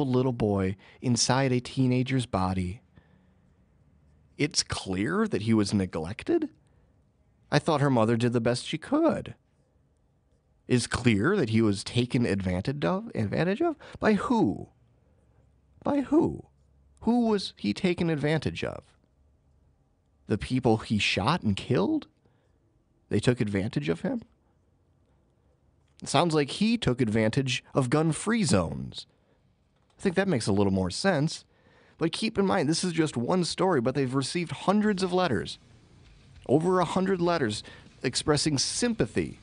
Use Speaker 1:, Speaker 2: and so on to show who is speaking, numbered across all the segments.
Speaker 1: little boy inside a teenager's body. It's clear that he was neglected? I thought her mother did the best she could. It's clear that he was taken advantage of? By who? By who? Who was he taken advantage of? The people he shot and killed? They took advantage of him? It sounds like he took advantage of gun-free zones. I think that makes a little more sense. But keep in mind, this is just one story, but they've received hundreds of letters. Over 100 letters expressing sympathy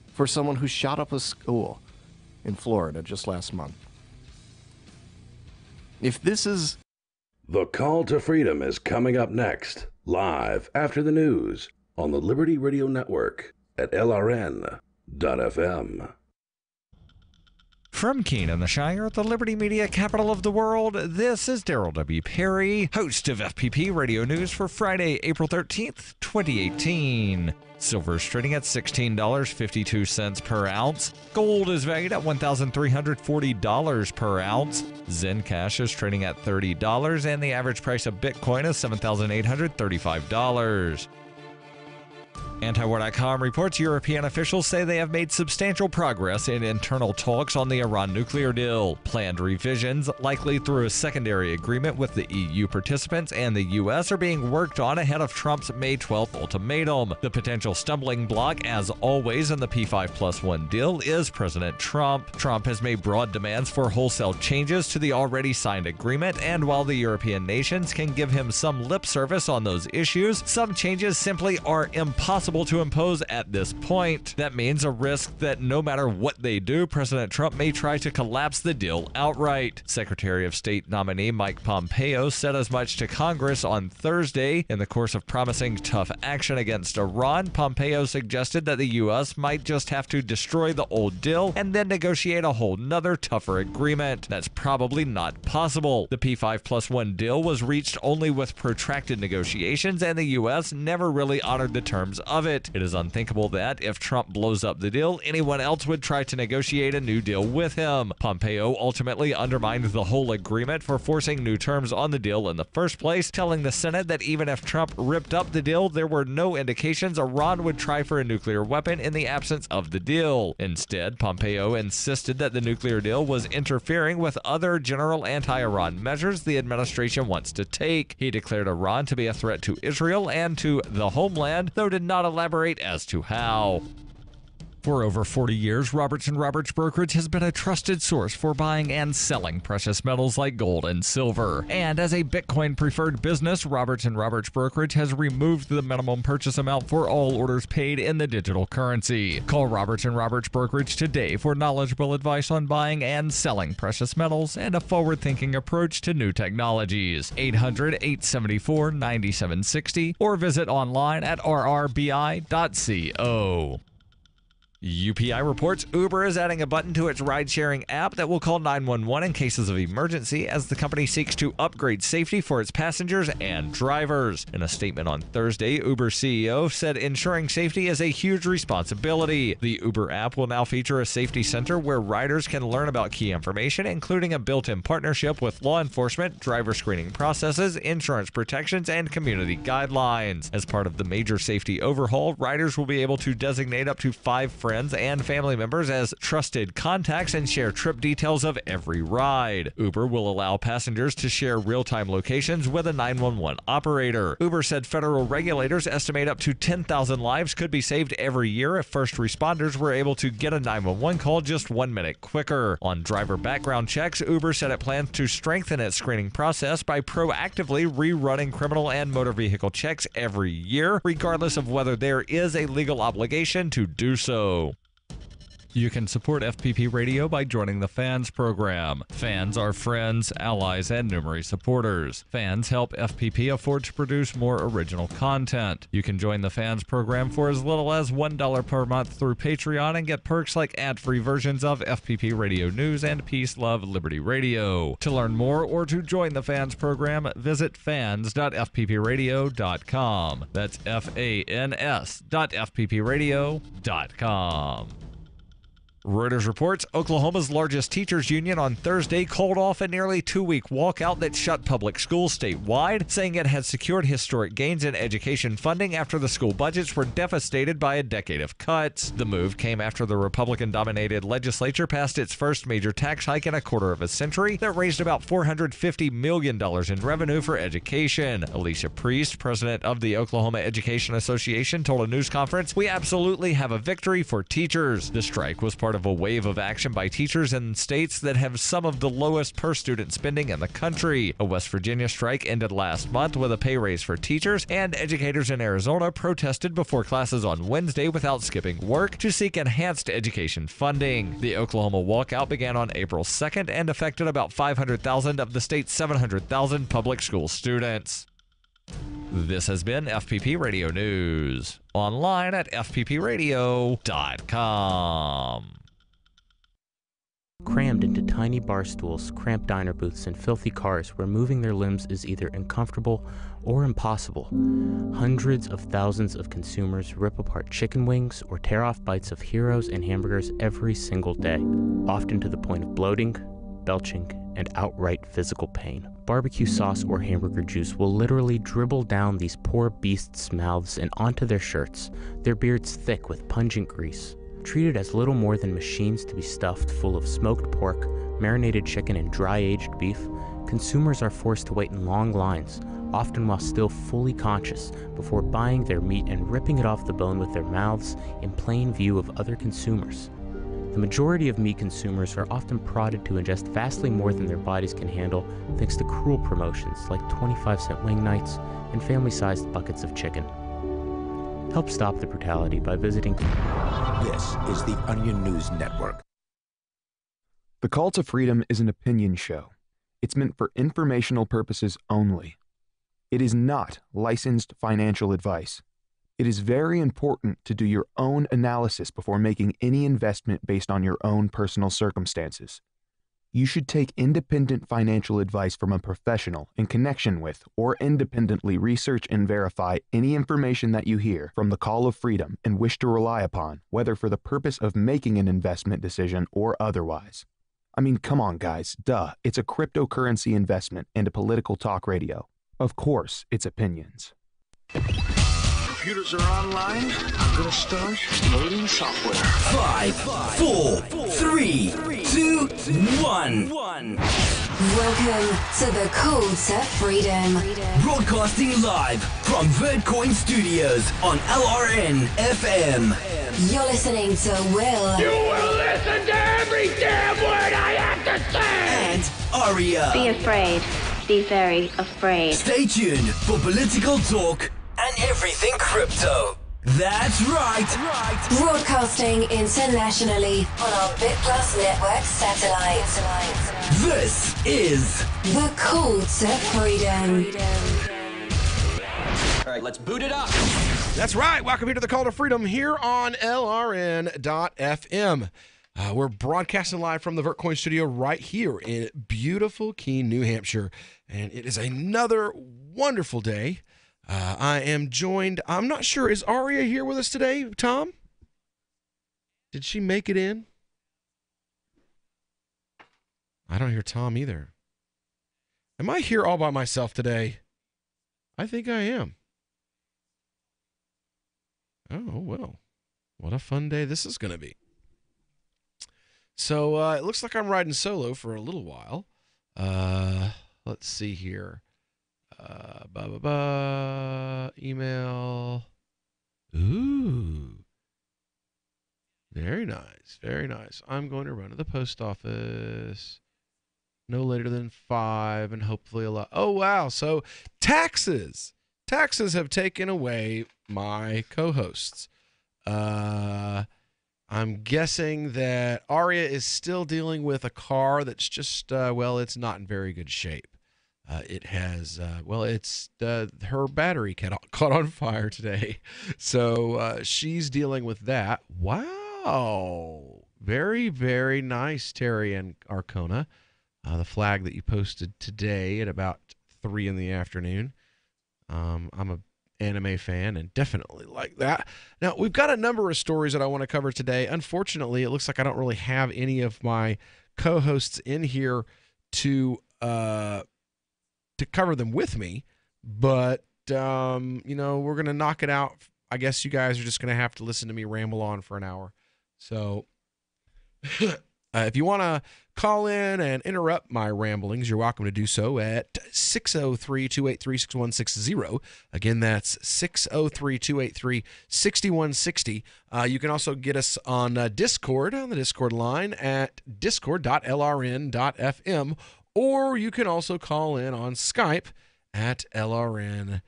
Speaker 1: for someone who shot up a school in Florida just last month. If this is...
Speaker 2: The Call to Freedom is coming up next, live after the news on the Liberty Radio Network at LRN.FM.
Speaker 3: From Keene in the Shire, the Liberty Media capital of the world, this is Daryl W. Perry, host of FPP Radio News for Friday, April 13th, 2018. Silver is trading at $16.52 per ounce. Gold is valued at $1,340 per ounce. Zencash is trading at $30, and the average price of Bitcoin is $7,835. Antiwar.com reports European officials say they have made substantial progress in internal talks on the Iran nuclear deal. Planned revisions, likely through a secondary agreement with the EU participants and the U.S., are being worked on ahead of Trump's May 12th ultimatum. The potential stumbling block, as always in the P5+1 deal, is President Trump. Trump has made broad demands for wholesale changes to the already signed agreement, and while the European nations can give him some lip service on those issues, some changes simply are impossible to impose at this point. That means a risk that no matter what they do, President Trump may try to collapse the deal outright. Secretary of State nominee Mike Pompeo said as much to Congress on Thursday. In the course of promising tough action against Iran, Pompeo suggested that the U.S. might just have to destroy the old deal and then negotiate a whole nother tougher agreement. That's probably not possible. The P5+1 deal was reached only with protracted negotiations, and the U.S. never really honored the terms of it. It is unthinkable that if Trump blows up the deal, anyone else would try to negotiate a new deal with him. Pompeo ultimately undermined the whole agreement for forcing new terms on the deal in the first place, telling the Senate that even if Trump ripped up the deal, there were no indications Iran would try for a nuclear weapon in the absence of the deal. Instead, Pompeo insisted that the nuclear deal was interfering with other general anti-Iran measures the administration wants to take. He declared Iran to be a threat to Israel and to the homeland, though did not elaborate as to how. For over 40 years, Roberts & Roberts Brokerage has been a trusted source for buying and selling precious metals like gold and silver. And as a Bitcoin-preferred business, Roberts & Roberts Brokerage has removed the minimum purchase amount for all orders paid in the digital currency. Call Roberts & Roberts Brokerage today for knowledgeable advice on buying and selling precious metals and a forward-thinking approach to new technologies. 800-874-9760 or visit online at rrbi.co. UPI reports Uber is adding a button to its ride-sharing app that will call 911 in cases of emergency as the company seeks to upgrade safety for its passengers and drivers. In a statement on Thursday, Uber CEO said ensuring safety is a huge responsibility. The Uber app will now feature a safety center where riders can learn about key information, including a built-in partnership with law enforcement, driver screening processes, insurance protections, and community guidelines. As part of the major safety overhaul, riders will be able to designate up to 5 friends and family members as trusted contacts and share trip details of every ride. Uber will allow passengers to share real-time locations with a 911 operator. Uber said federal regulators estimate up to 10,000 lives could be saved every year if first responders were able to get a 911 call just 1 minute quicker. On driver background checks, Uber said it plans to strengthen its screening process by proactively rerunning criminal and motor vehicle checks every year, regardless of whether there is a legal obligation to do so. You can support FPP Radio by joining the FANS program. FANS are friends, allies, and numerous supporters. FANS help FPP afford to produce more original content. You can join the FANS program for as little as $1 per month through Patreon and get perks like ad-free versions of FPP Radio News and Peace, Love, Liberty Radio. To learn more or to join the FANS program, visit fans.fppradio.com. That's fans.fppradio.com. Reuters reports Oklahoma's largest teachers union on Thursday called off a nearly 2-week walkout that shut public schools statewide, saying it had secured historic gains in education funding after the school budgets were devastated by a decade of cuts. The move came after the Republican-dominated legislature passed its first major tax hike in a quarter of a century that raised about $450 million in revenue for education. Alicia Priest, president of the Oklahoma Education Association, told a news conference, "We absolutely have a victory for teachers." The strike was part of a wave of action by teachers in states that have some of the lowest per-student spending in the country. A West Virginia strike ended last month with a pay raise for teachers, and educators in Arizona protested before classes on Wednesday without skipping work to seek enhanced education funding. The Oklahoma walkout began on April 2nd and affected about 500,000 of the state's 700,000 public school students. This has been FPP Radio News. Online at fppradio.com.
Speaker 4: Crammed into tiny bar stools, cramped diner booths, and filthy cars where moving their limbs is either uncomfortable or impossible, hundreds of thousands of consumers rip apart chicken wings or tear off bites of Heroes and hamburgers every single day, often to the point of bloating, belching, and outright physical pain. Barbecue sauce or hamburger juice will literally dribble down these poor beasts' mouths and onto their shirts, their beards thick with pungent grease. Treated as little more than machines to be stuffed full of smoked pork, marinated chicken, and dry-aged beef, consumers are forced to wait in long lines, often while still fully conscious, before buying their meat and ripping it off the bone with their mouths in plain view of other consumers. The majority of meat consumers are often prodded to ingest vastly more than their bodies can handle thanks to cruel promotions like 25-cent wing nights and family-sized buckets of chicken. Help stop the brutality by visiting.
Speaker 5: This is the Onion News Network.
Speaker 6: The Call to Freedom is an opinion show. It's meant for informational purposes only. It is not licensed financial advice. It is very important to do your own analysis before making any investment based on your own personal circumstances. You should take independent financial advice from a professional in connection with or independently research and verify any information that you hear from the Call of Freedom and wish to rely upon, whether for the purpose of making an investment decision or otherwise. I mean, come on, guys. Duh. It's a cryptocurrency investment and a political talk radio. Of course, it's opinions.
Speaker 7: Computers are online. I'm gonna start loading software.
Speaker 8: 5, 4, 3, 2, 1.
Speaker 9: Welcome to the Call to Freedom.
Speaker 8: Broadcasting live from VertCoin Studios on LRN FM.
Speaker 9: You're listening to Will.
Speaker 7: You will listen to every damn word I have to say.
Speaker 8: And Aria.
Speaker 10: Be afraid. Be very afraid.
Speaker 8: Stay tuned for political talk and everything crypto. That's right.
Speaker 9: Broadcasting internationally on our BitPlus network satellite.
Speaker 8: This is
Speaker 9: The Call to Freedom.
Speaker 8: All right, let's boot it up.
Speaker 11: That's right. Welcome here to the Call to Freedom here on LRN.FM. We're broadcasting live from the VertCoin studio right here in beautiful Keene, New Hampshire. And it is another wonderful day. I am joined, I'm not sure, is Aria here with us today, Tom? Did she make it in? I don't hear Tom either. Am I here all by myself today? I think I am. Oh, well, what a fun day this is going to be. So it looks like I'm riding solo for a little while. Let's see here. Email. Ooh. Very nice. Very nice. I'm going to run to the post office no later than 5 and hopefully a lot. Oh, wow. So taxes. Taxes have taken away my co-hosts. I'm guessing that Aria is still dealing with a car that's just, it's not in very good shape. It has, her battery caught on fire today. So she's dealing with that. Wow. Very, very nice, Terry and Arcona. The flag that you posted today at about 3 in the afternoon. I'm a anime fan and definitely like that. Now, we've got a number of stories that I want to cover today. Unfortunately, it looks like I don't really have any of my co-hosts in here to cover them with me, but we're going to knock it out. I guess you guys are just going to have to listen to me ramble on for an hour. So if you want to call in and interrupt my ramblings, you're welcome to do so at 603-283-6160. Again, that's 603-283-6160. You can also get us on Discord, on the Discord line at discord.lrn.fm, or you can also call in on Skype at lrn.fm.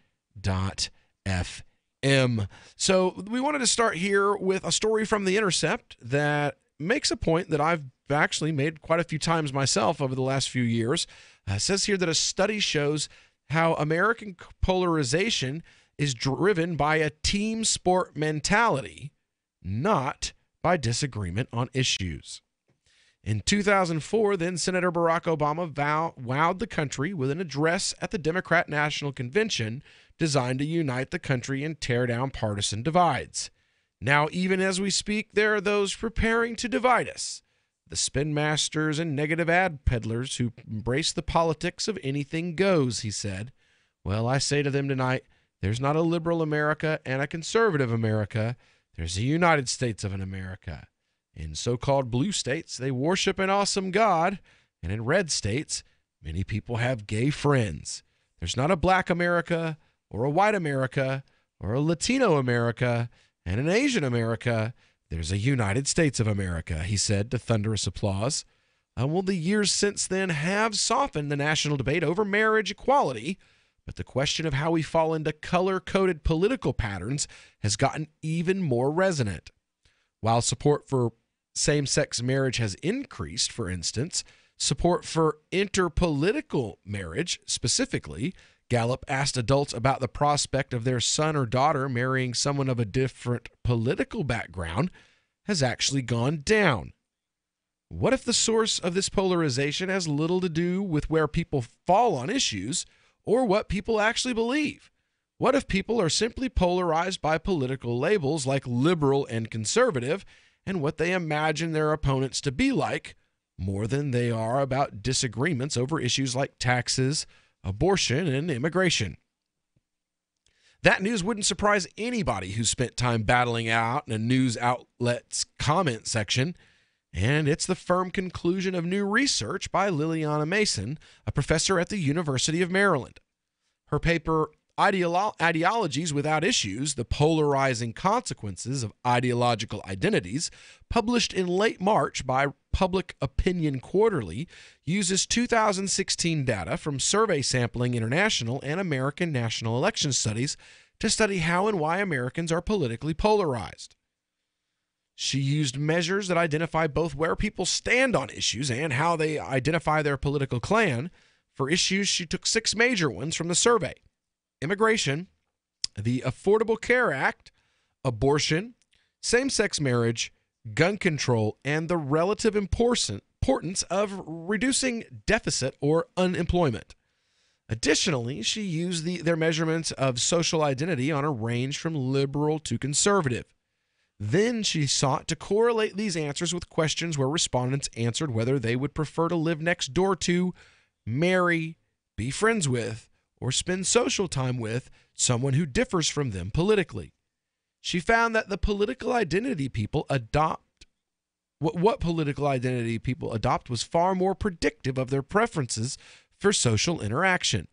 Speaker 11: So we wanted to start here with a story from The Intercept that makes a point that I've actually made quite a few times myself over the last few years. It says here that a study shows how American polarization is driven by a team sport mentality, not by disagreement on issues. In 2004, then Senator Barack Obama wowed the country with an address at the Democrat National Convention designed to unite the country and tear down partisan divides. Now, even as we speak, there are those preparing to divide us. The spin masters and negative ad peddlers who embrace the politics of anything goes, he said. Well, I say to them tonight, there's not a liberal America and a conservative America. There's a United States of an America. In so-called blue states, they worship an awesome God, and in red states, many people have gay friends. There's not a black America or a white America or a Latino America and an Asian America. There's a United States of America, he said to thunderous applause. Well, the years since then have softened the national debate over marriage equality, but the question of how we fall into color-coded political patterns has gotten even more resonant. While support for same-sex marriage has increased, for instance, support for interpolitical marriage specifically, Gallup asked adults about the prospect of their son or daughter marrying someone of a different political background, has actually gone down. What if the source of this polarization has little to do with where people fall on issues or what people actually believe? What if people are simply polarized by political labels like liberal and conservative and what they imagine their opponents to be like more than they are about disagreements over issues like taxes, abortion, and immigration? That news wouldn't surprise anybody who spent time battling out in a news outlet's comment section, and it's the firm conclusion of new research by Liliana Mason, a professor at the University of Maryland. Her paper, Ideologies Without Issues, The Polarizing Consequences of Ideological Identities, published in late March by Public Opinion Quarterly, uses 2016 data from Survey Sampling International and American National Election Studies to study how and why Americans are politically polarized. She used measures that identify both where people stand on issues and how they identify their political clan. For issues, she took 6 major ones from the survey: immigration, the Affordable Care Act, abortion, same-sex marriage, gun control, and the relative importance of reducing deficit or unemployment. Additionally, she used their measurements of social identity on a range from liberal to conservative. Then she sought to correlate these answers with questions where respondents answered whether they would prefer to live next door to, marry, be friends with, or spend social time with someone who differs from them politically. She found that the political identity people adopt, what political identity people adopt was far more predictive of their preferences for social interaction.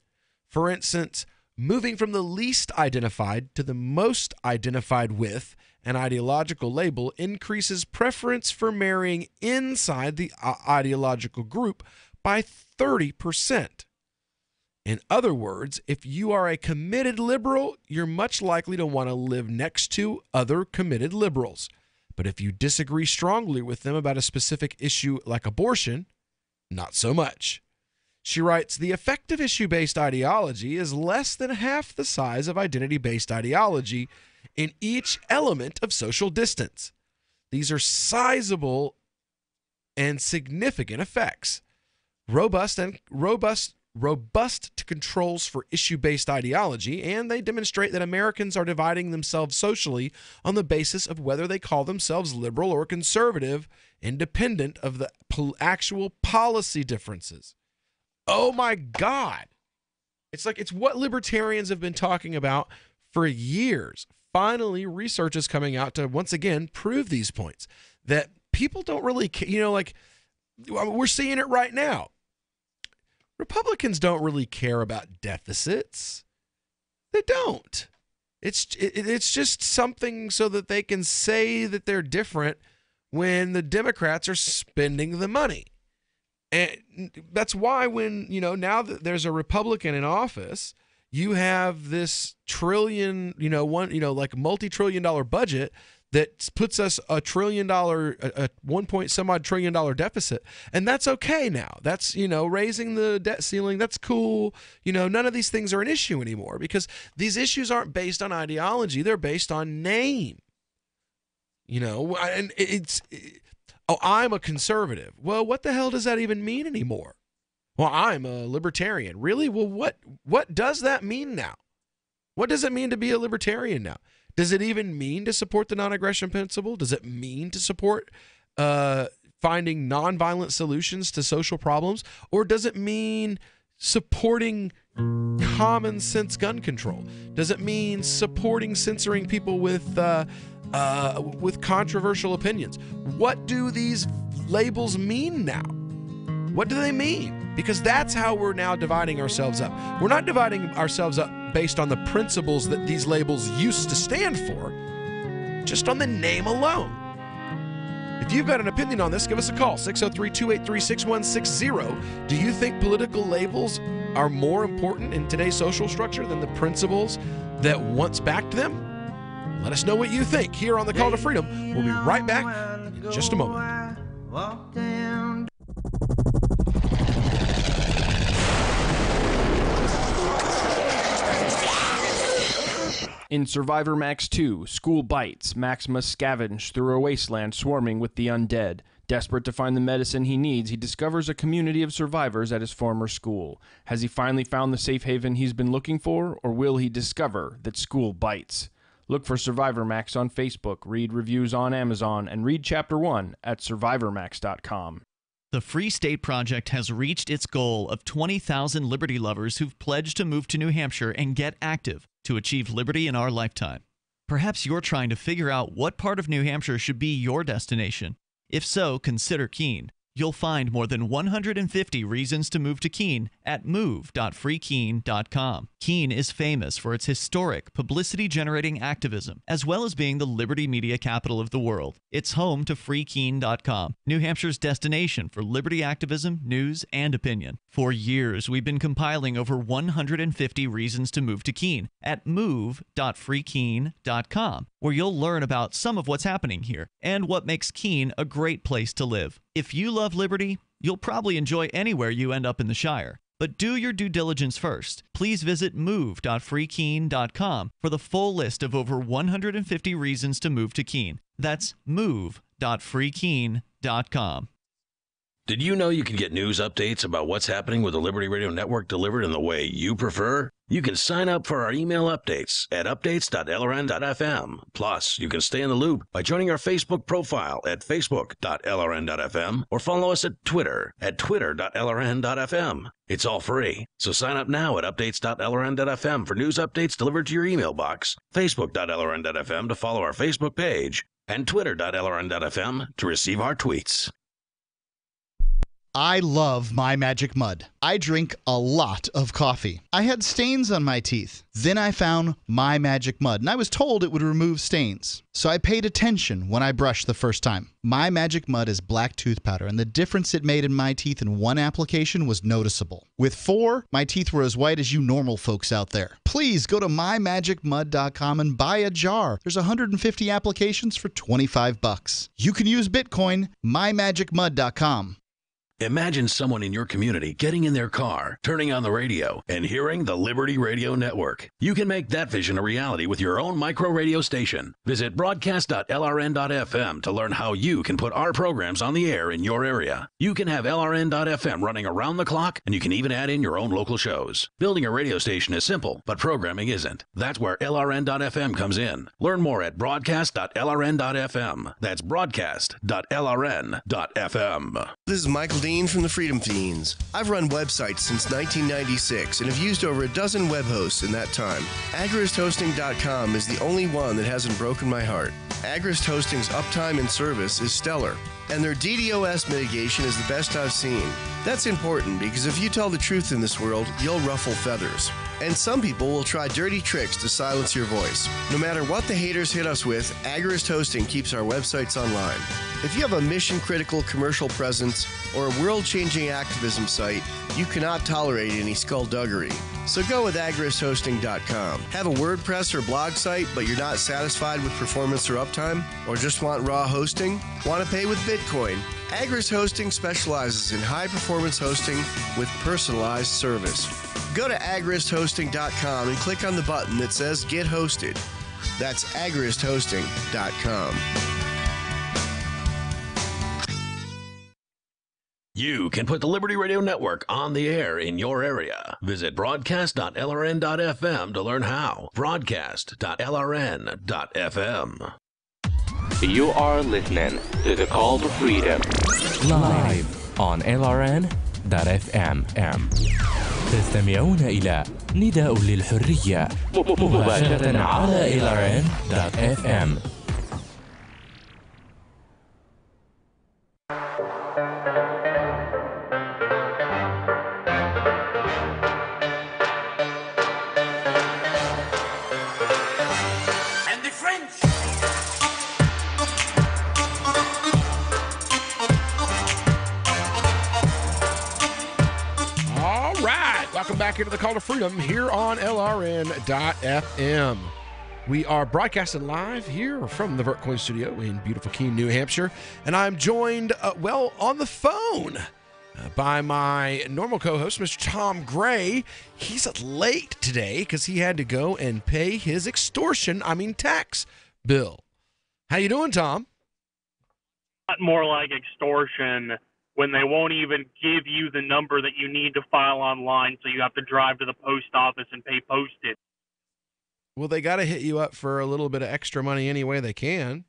Speaker 11: For instance, moving from the least identified to the most identified with an ideological label increases preference for marrying inside the ideological group by 30%. In other words, if you are a committed liberal, you're much likely to want to live next to other committed liberals. But if you disagree strongly with them about a specific issue like abortion, not so much. She writes, the effective issue-based ideology is less than half the size of identity-based ideology in each element of social distance. These are sizable and significant effects. Robust robust to controls for issue-based ideology, and they demonstrate that Americans are dividing themselves socially on the basis of whether they call themselves liberal or conservative, independent of the actual policy differences. Oh my God. It's what libertarians have been talking about for years. Finally, research is coming out to once again prove these points, that people don't really care. We're seeing it right now. Republicans don't really care about deficits. They don't. It's just something so that they can say that they're different when the Democrats are spending the money. And that's why when, now that there's a Republican in office, you have this multi-trillion-dollar budget that puts us a $1 trillion deficit. And that's okay now. That's, raising the debt ceiling. That's cool. None of these things are an issue anymore because these issues aren't based on ideology. They're based on name. And I'm a conservative. Well, what the hell does that even mean anymore? Well, I'm a libertarian. Really? Well, what does that mean now? What does it mean to be a libertarian now? Does it even mean to support the non-aggression principle? Does it mean to support finding nonviolent solutions to social problems? Or does it mean supporting common sense gun control? Does it mean supporting censoring people with controversial opinions? What do these labels mean now? What do they mean? Because that's how we're now dividing ourselves up. We're not dividing ourselves up based on the principles that these labels used to stand for, just on the name alone. If you've got an opinion on this, give us a call, 603-283-6160. Do you think political labels are more important in today's social structure than the principles that once backed them? Let us know what you think here on the Call to Freedom. We'll be right back in just a moment.
Speaker 12: In Survivor Max 2, School Bites, Max must scavenge through a wasteland swarming with the undead. Desperate to find the medicine he needs, he discovers a community of survivors at his former school. Has he finally found the safe haven he's been looking for, or will he discover that school bites? Look for Survivor Max on Facebook, read reviews on Amazon, and read Chapter 1 at survivormax.com.
Speaker 13: The Free State Project has reached its goal of 20,000 liberty lovers who've pledged to move to New Hampshire and get active to achieve liberty in our lifetime. Perhaps you're trying to figure out what part of New Hampshire should be your destination. If so, consider Keene. You'll find more than 150 reasons to move to Keene at move.freekeene.com. Keene is famous for its historic, publicity-generating activism, as well as being the liberty media capital of the world. It's home to freekeene.com, New Hampshire's destination for liberty activism, news, and opinion. For years, we've been compiling over 150 reasons to move to Keene at move.freekeene.com, where you'll learn about some of what's happening here and what makes Keene a great place to live. If you love liberty, you'll probably enjoy anywhere you end up in the Shire. But do your due diligence first. Please visit move.freekeene.com for the full list of over 150 reasons to move to Keene. That's move.freekeene.com.
Speaker 2: Did you know you can get news updates about what's happening with the Liberty Radio Network delivered in the way you prefer? You can sign up for our email updates at updates.lrn.fm. Plus, you can stay in the loop by joining our Facebook profile at facebook.lrn.fm or follow us at Twitter at twitter.lrn.fm. It's all free, so sign up now at updates.lrn.fm for news updates delivered to your email box, facebook.lrn.fm to follow our Facebook page, and twitter.lrn.fm to receive our tweets.
Speaker 14: I love My Magic Mud. I drink a lot of coffee. I had stains on my teeth. Then I found My Magic Mud, and I was told it would remove stains. So I paid attention when I brushed the first time. My Magic Mud is black tooth powder, and the difference it made in my teeth in one application was noticeable. With 4, my teeth were as white as you normal folks out there. Please go to mymagicmud.com and buy a jar. There's 150 applications for $25. You can use Bitcoin, mymagicmud.com.
Speaker 2: Imagine someone in your community getting in their car, turning on the radio, and hearing the Liberty Radio Network. You can make that vision a reality with your own micro radio station. Visit broadcast.lrn.fm to learn how you can put our programs on the air in your area. You can have LRN.FM running around the clock, and you can even add in your own local shows. Building a radio station is simple, but programming isn't. That's where LRN.FM comes in. Learn more at broadcast.lrn.fm. That's broadcast.lrn.fm.
Speaker 15: This is Michael Dean from the Freedom Fiends. I've run websites since 1996 and have used over a dozen web hosts in that time. AgristHosting.com is the only one that hasn't broken my heart. Agrist Hosting's uptime and service is stellar, and their DDoS mitigation is the best I've seen. That's important because if you tell the truth in this world, you'll ruffle feathers. And some people will try dirty tricks to silence your voice. No matter what the haters hit us with, Agrist Hosting keeps our websites online. If you have a mission-critical commercial presence or a world-changing activism site, you cannot tolerate any skullduggery. So go with agristhosting.com. Have a WordPress or blog site, but you're not satisfied with performance or uptime? Or just want raw hosting? Want to pay with Bitcoin? Agrist Hosting specializes in high-performance hosting with personalized service. Go to agristhosting.com and click on the button that says Get Hosted. That's agristhosting.com.
Speaker 2: You can put the Liberty Radio Network on the air in your area. Visit broadcast.lrn.fm to learn how. Broadcast.lrn.fm.
Speaker 16: You are listening to the Call to Freedom live on LRN.FM. تستمعون إلى نداء للحرية مباشرة على LRN.FM.
Speaker 11: Back into the Call to Freedom here on LRN.FM. We are broadcasting live here from the VertCoin studio in beautiful Keene, New Hampshire, and I'm joined, on the phone by my normal co-host, Mr. Tom Gray. He's late today because he had to go and pay his tax bill. How you doing, Tom?
Speaker 17: Not more like extortion, when they won't even give you the number that you need to file online, so you have to drive to the post office and pay postage.
Speaker 11: Well, they got to hit you up for a little bit of extra money any way they can.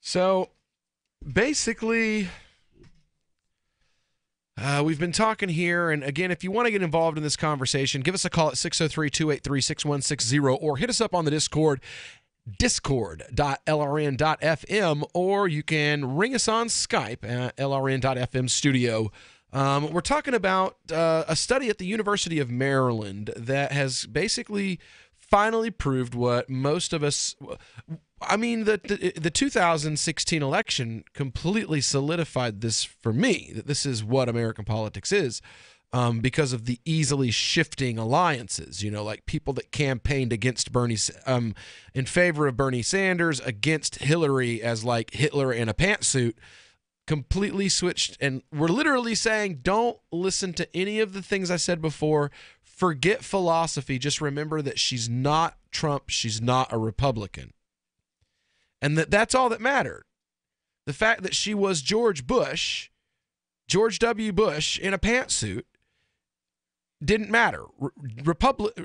Speaker 11: So, basically, we've been talking here, and again, if you want to get involved in this conversation, give us a call at 603-283-6160 or hit us up on the discord.lrn.fm, or you can ring us on Skype at lrn.fm studio. We're talking about a study at the University of Maryland that has basically finally proved what most of us... the 2016 election completely solidified this for me, that this is what American politics is. Because of the easily shifting alliances, like people that campaigned against in favor of Bernie Sanders, against Hillary as like Hitler in a pantsuit, completely switched. And we're literally saying, don't listen to any of the things I said before. Forget philosophy. Just remember that she's not Trump. She's not a Republican. And that's all that mattered. The fact that she was George W. Bush in a pantsuit, didn't matter.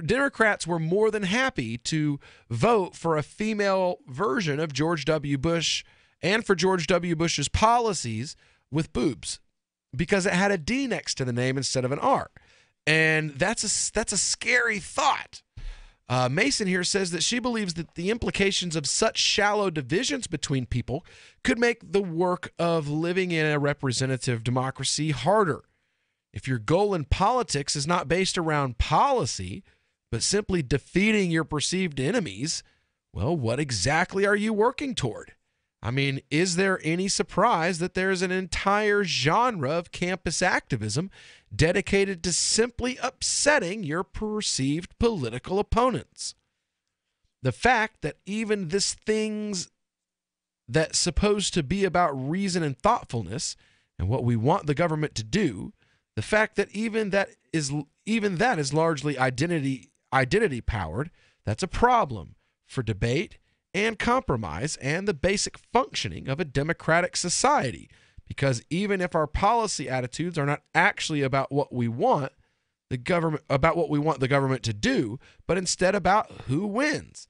Speaker 11: Democrats were more than happy to vote for a female version of George W. Bush and for George W. Bush's policies with boobs, because it had a D next to the name instead of an R. And that's a scary thought. Mason here says that she believes that the implications of such shallow divisions between people could make the work of living in a representative democracy harder. If your goal in politics is not based around policy, but simply defeating your perceived enemies, well, what exactly are you working toward? I mean, is there any surprise that there's an entire genre of campus activism dedicated to simply upsetting your perceived political opponents? The fact that even this thing's that's supposed to be about reason and thoughtfulness and what we want the government to do, the fact that even that is largely identity powered, that's a problem for debate and compromise and the basic functioning of a democratic society. Because even if our policy attitudes are not actually about what we want the government to do, but instead about who wins,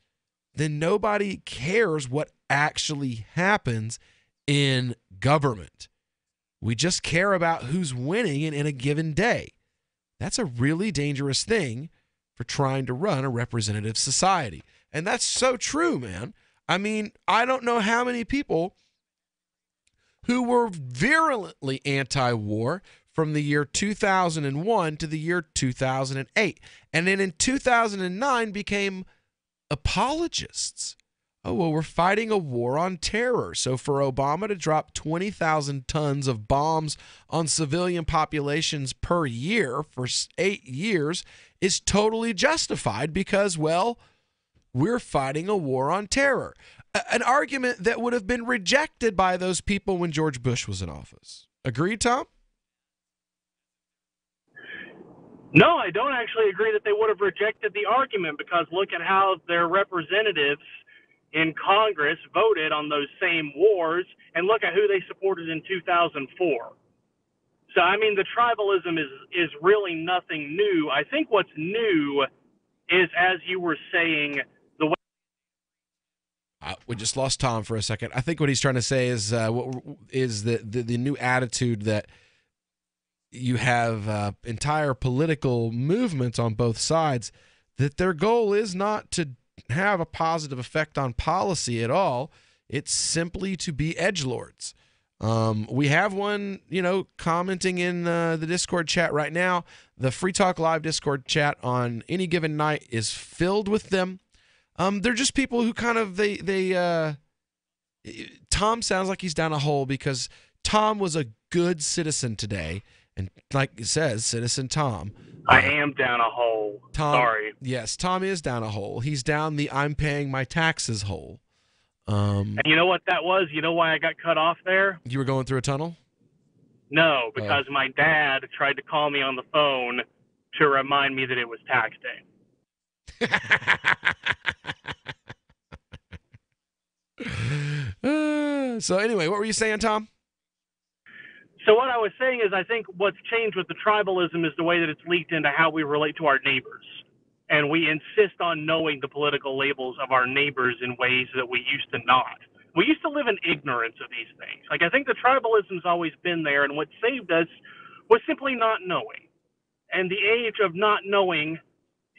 Speaker 11: then nobody cares what actually happens in government. We just care about who's winning in a given day. That's a really dangerous thing for trying to run a representative society. And that's so true, man. I mean, I don't know how many people who were virulently anti-war from the year 2001 to the year 2008. And then in 2009 became apologists. Oh, well, we're fighting a war on terror. So for Obama to drop 20,000 tons of bombs on civilian populations per year for 8 years is totally justified because, well, we're fighting a war on terror. An argument that would have been rejected by those people when George Bush was in office. Agreed, Tom?
Speaker 17: No, I don't actually agree that they would have rejected the argument, because look at how their representatives in Congress voted on those same wars, and look at who they supported in 2004. So, I mean, the tribalism is really nothing new. I think what's new is, as you were saying, the way...
Speaker 11: We just lost Tom for a second. I think what he's trying to say is the new attitude that you have entire political movements on both sides, that their goal is not to have a positive effect on policy at all. It's simply to be edgelords. We have one, commenting in the Discord chat right now. The Free Talk Live Discord chat on any given night is filled with them. They're just people who kind of Tom sounds like he's down a hole because Tom was a good citizen today. And like it says, Citizen Tom.
Speaker 17: I am down a hole.
Speaker 11: Tom,
Speaker 17: Sorry.
Speaker 11: Yes, Tom is down a hole. He's down the I'm paying my taxes hole.
Speaker 17: And you know what that was? You know why I got cut off there?
Speaker 11: You were going through a tunnel?
Speaker 17: No, because my dad tried to call me on the phone to remind me that it was tax
Speaker 11: day. So anyway, what were you saying, Tom?
Speaker 17: So what I was saying is, I think what's changed with the tribalism is the way that it's leaked into how we relate to our neighbors. And we insist on knowing the political labels of our neighbors in ways that we used to not. We used to live in ignorance of these things. Like, I think the tribalism's always been there, and what saved us was simply not knowing. And the age of not knowing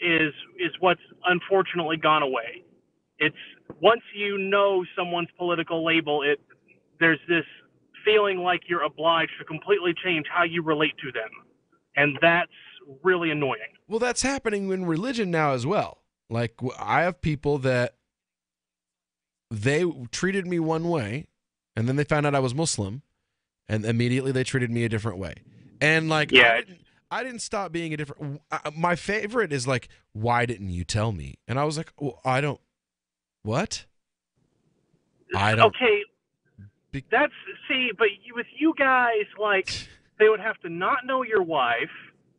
Speaker 17: is what's unfortunately gone away. It's once you know someone's political label, there's this feeling like you're obliged to completely change how you relate to them. And that's really annoying.
Speaker 11: Well, that's happening in religion now as well. Like, I have people that they treated me one way, and then they found out I was Muslim, and immediately they treated me a different way. And like,
Speaker 17: yeah,
Speaker 11: I didn't stop being a different. My favorite is like, why didn't you tell me? And I was like, well, I don't. What? I don't.
Speaker 17: Okay. But with you guys, like, they would have to not know your wife.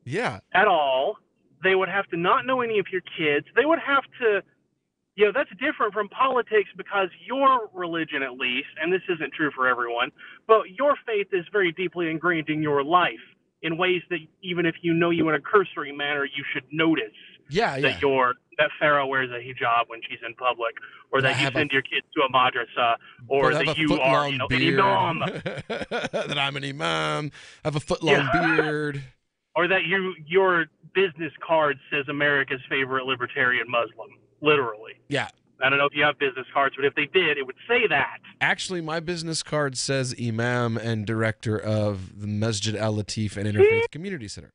Speaker 11: Yeah.
Speaker 17: At all. They would have to not know any of your kids. They would have to, that's different from politics, because your religion, at least, and this isn't true for everyone, but your faith is very deeply ingrained in your life in ways that even if you know you in a cursory manner, you should notice.
Speaker 11: Yeah.
Speaker 17: That Farah wears a hijab when she's in public, or that you send your kids to a madrasa, or that you are, an imam.
Speaker 11: That I'm an imam, have a foot-long beard.
Speaker 17: Or that your business card says America's favorite libertarian Muslim, literally.
Speaker 11: Yeah.
Speaker 17: I don't know if you have business cards, but if they did, it would say that.
Speaker 11: Actually, my business card says imam and director of the Masjid Al-Latif and Interfaith Community Center.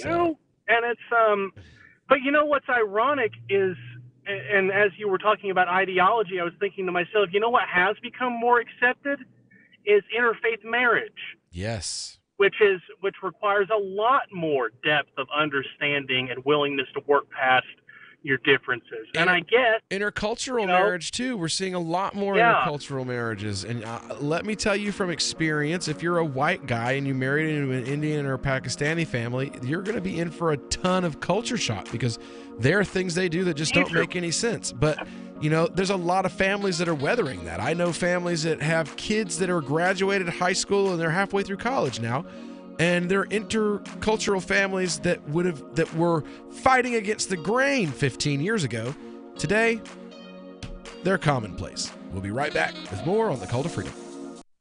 Speaker 17: And it's but what's ironic is, and as you were talking about ideology, I was thinking to myself, what has become more accepted is interfaith marriage.
Speaker 11: Yes.
Speaker 17: Which requires a lot more depth of understanding and willingness to work past your differences. And I get
Speaker 11: intercultural marriage too. We're seeing a lot more intercultural marriages. And let me tell you from experience, if you're a white guy and you married into an Indian or Pakistani family, you're going to be in for a ton of culture shock because there are things they do that just don't make any sense. But there's a lot of families that are weathering that. I know families that have kids that are graduated high school and they're halfway through college now. And they're intercultural families that were fighting against the grain 15 years ago. Today, they're commonplace. We'll be right back with more on the Call to Freedom.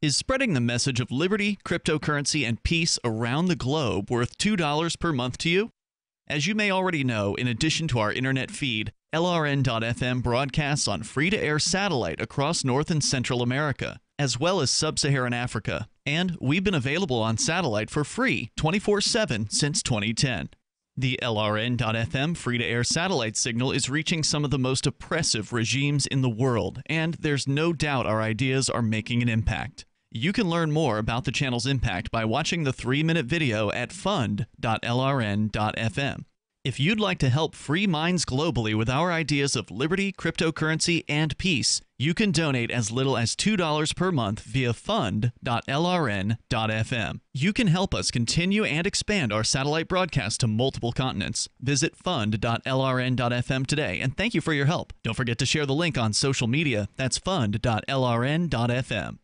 Speaker 13: Is spreading the message of liberty, cryptocurrency, and peace around the globe worth $2 per month to you? As you may already know, in addition to our internet feed, LRN.FM broadcasts on free-to-air satellite across North and Central America, as well as Sub-Saharan Africa. And we've been available on satellite for free 24/7 since 2010. The LRN.FM free-to-air satellite signal is reaching some of the most oppressive regimes in the world, and there's no doubt our ideas are making an impact. You can learn more about the channel's impact by watching the 3-minute video at fund.lrn.fm. If you'd like to help free minds globally with our ideas of liberty, cryptocurrency, and peace, you can donate as little as $2 per month via fund.lrn.fm. You can help us continue and expand our satellite broadcast to multiple continents. Visit fund.lrn.fm today, and thank you for your help. Don't forget to share the link on social media. That's fund.lrn.fm.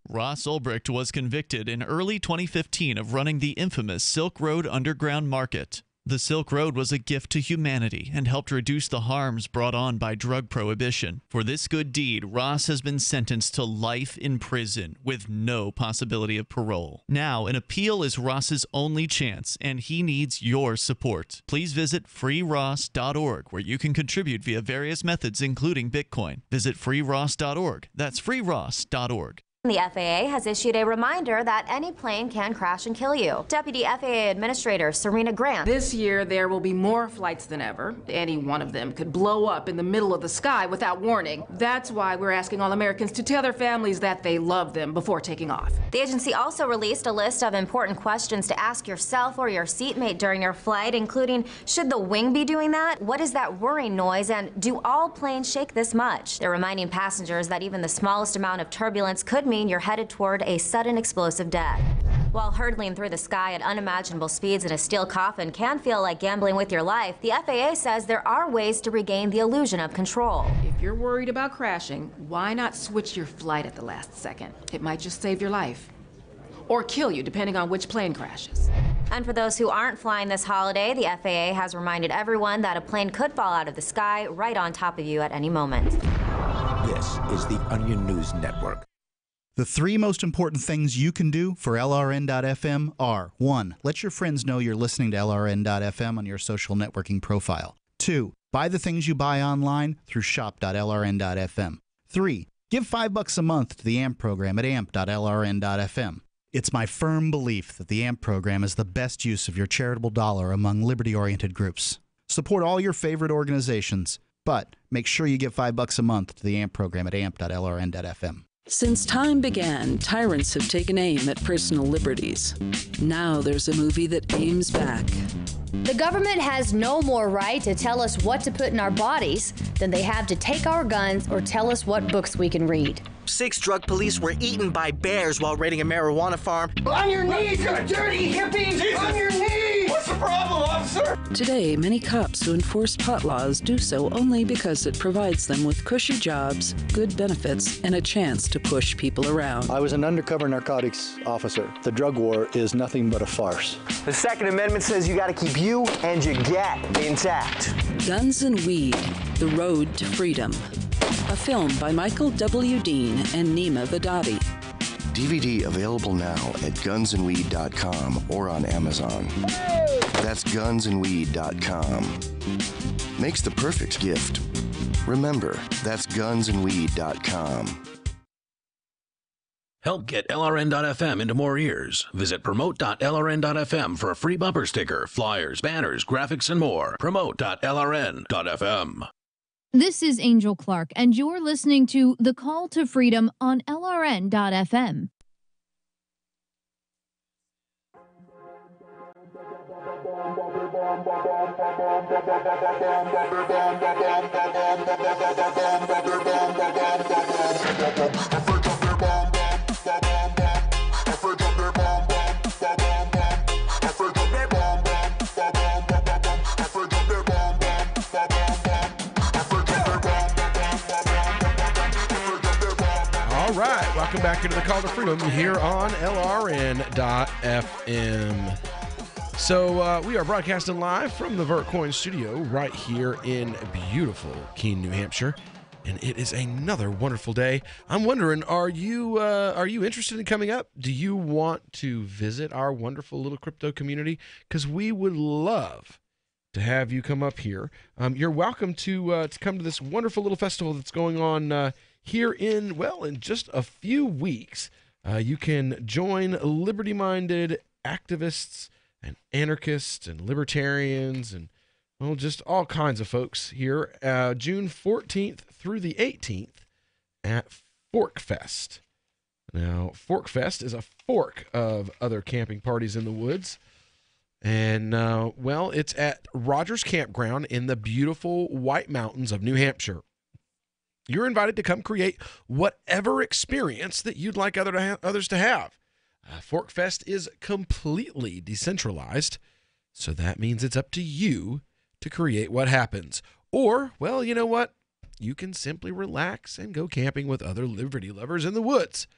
Speaker 13: Ross Ulbricht was convicted in early 2015 of running the infamous Silk Road Underground Market. The Silk Road was a gift to humanity and helped reduce the harms brought on by drug prohibition. For this good deed, Ross has been sentenced to life in prison with no possibility of parole. Now, an appeal is Ross's only chance, and he needs your support. Please visit freeross.org, where you can contribute via various methods, including Bitcoin. Visit freeross.org. That's freeross.org.
Speaker 18: The FAA has issued a reminder that any plane can crash and kill you. Deputy FAA Administrator Serena Grant.
Speaker 19: This year, there will be more flights than ever. Any one of them could blow up in the middle of the sky without warning. That's why we're asking all Americans to tell their families that they love them before taking off.
Speaker 18: The agency also released a list of important questions to ask yourself or your seatmate during your flight, including, should the wing be doing that? What is that whirring noise? And do all planes shake this much? They're reminding passengers that even the smallest amount of turbulence could mean you're headed toward a sudden explosive death. While hurtling through the sky at unimaginable speeds in a steel coffin can feel like gambling with your life, the FAA says there are ways to regain the illusion of control.
Speaker 19: If you're worried about crashing, why not switch your flight at the last second? It might just save your life. Or kill you, depending on which plane crashes.
Speaker 18: And for those who aren't flying this holiday, the FAA has reminded everyone that a plane could fall out of the sky right on top of you at any moment.
Speaker 5: This is the Onion News Network.
Speaker 14: The 3 most important things you can do for LRN.FM are: 1. Let your friends know you're listening to LRN.FM on your social networking profile. 2. Buy the things you buy online through shop.lrn.fm. 3. Give $5 a month to the AMP program at amp.lrn.fm. It's my firm belief that the AMP program is the best use of your charitable dollar among liberty-oriented groups. Support all your favorite organizations, but make sure you give $5 a month to the AMP program at amp.lrn.fm.
Speaker 20: Since time began, tyrants have taken aim at personal liberties. Now there's a movie that aims back.
Speaker 21: The government has no more right to tell us what to put in our bodies than they have to take our guns or tell us what books we can read.
Speaker 22: 6 drug police were eaten by bears while raiding a marijuana farm.
Speaker 23: On your knees, you dirty hippies! Jesus. On your knees! What's the problem, officer?
Speaker 20: Today, many cops who enforce pot laws do so only because it provides them with cushy jobs, good benefits, and a chance to push people around.
Speaker 24: I was an undercover narcotics officer. The drug war is nothing but a farce.
Speaker 23: The Second Amendment says you gotta keep you and your gat intact.
Speaker 20: Guns and Weed, The Road to Freedom. A film by Michael W. Dean and Nima Vadadi.
Speaker 15: DVD available now at gunsandweed.com or on Amazon. That's gunsandweed.com. Makes the perfect gift. Remember, that's gunsandweed.com.
Speaker 2: Help get LRN.FM into more ears. Visit promote.lrn.fm for a free bumper sticker, flyers, banners, graphics, and more. Promote.lrn.fm.
Speaker 25: This is Angel Clark, and you're listening to The Call to Freedom on LRN.FM.
Speaker 11: All right, welcome back into the Call to Freedom here on LRN.FM. So we are broadcasting live from the VertCoin studio right here in beautiful Keene, New Hampshire, and it is another wonderful day. I'm wondering, are you interested in coming up? Do you want to visit our wonderful little crypto community? Because we would love to have you come up here. You're welcome to come to this wonderful little festival that's going on here in just a few weeks. You can join liberty-minded activists and anarchists and libertarians and, well, just all kinds of folks here June 14th through the 18th at ForkFest. Now, ForkFest is a fork of other camping parties in the woods. And, it's at Rogers Campground in the beautiful White Mountains of New Hampshire. You're invited to come create whatever experience that you'd like others to have. ForkFest is completely decentralized, so that means it's up to you to create what happens. Or, well, you know what? You can simply relax and go camping with other liberty lovers in the woods.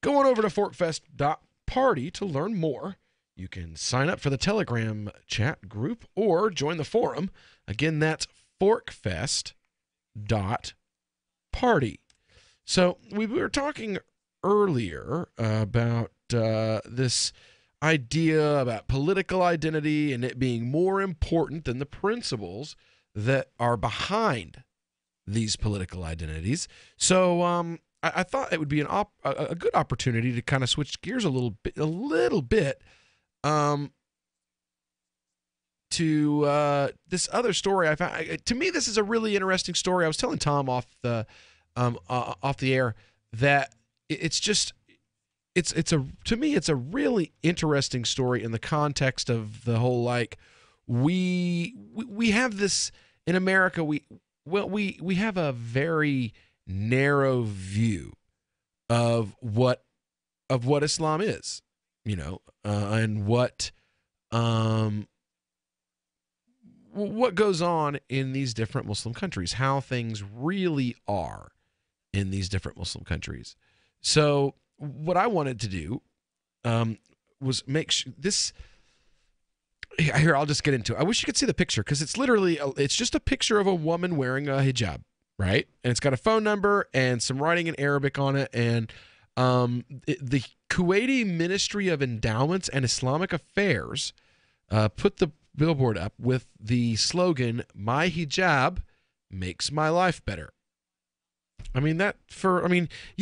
Speaker 11: Go on over to forkfest.party to learn more. You can sign up for the Telegram chat group or join the forum. Again, that's forkfest.party. So we were talking earlier about this idea about political identity and it being more important than the principles that are behind these political identities. So I thought it would be a good opportunity to kind of switch gears a little bit to this other story I found. To me, this is a really interesting story. I was telling Tom off the air that to me it's a really interesting story in the context of the whole, like, we have this in America. We have a very narrow view of what Islam is, and what goes on in these different Muslim countries, how things really are in these different Muslim countries. So what I wanted to do was make this. Here, I'll just get into it. I wish you could see the picture because it's just a picture of a woman wearing a hijab, right? And it's got a phone number and some writing in Arabic on it. And the Kuwaiti Ministry of Endowments and Islamic Affairs put the billboard up with the slogan, "My hijab makes my life better." You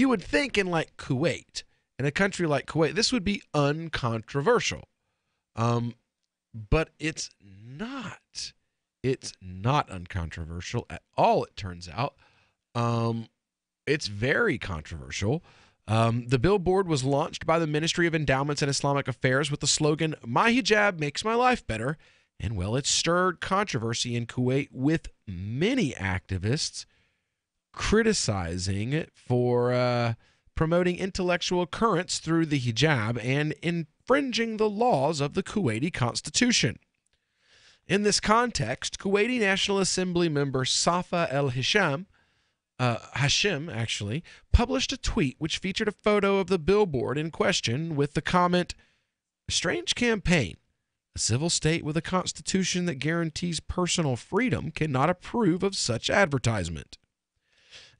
Speaker 11: would think in like Kuwait, in a country like Kuwait, this would be uncontroversial. But it's not. It's not uncontroversial at all, it turns out. It's very controversial. The billboard was launched by the Ministry of Endowments and Islamic Affairs with the slogan, "My hijab makes my life better." And, well, it stirred controversy in Kuwait with many activists criticizing it for promoting intellectual currents through the hijab and infringing the laws of the Kuwaiti Constitution. In this context, Kuwaiti National Assembly member Safa El-Hashim, published a tweet which featured a photo of the billboard in question with the comment, "A strange campaign. A civil state with a constitution that guarantees personal freedom cannot approve of such advertisement."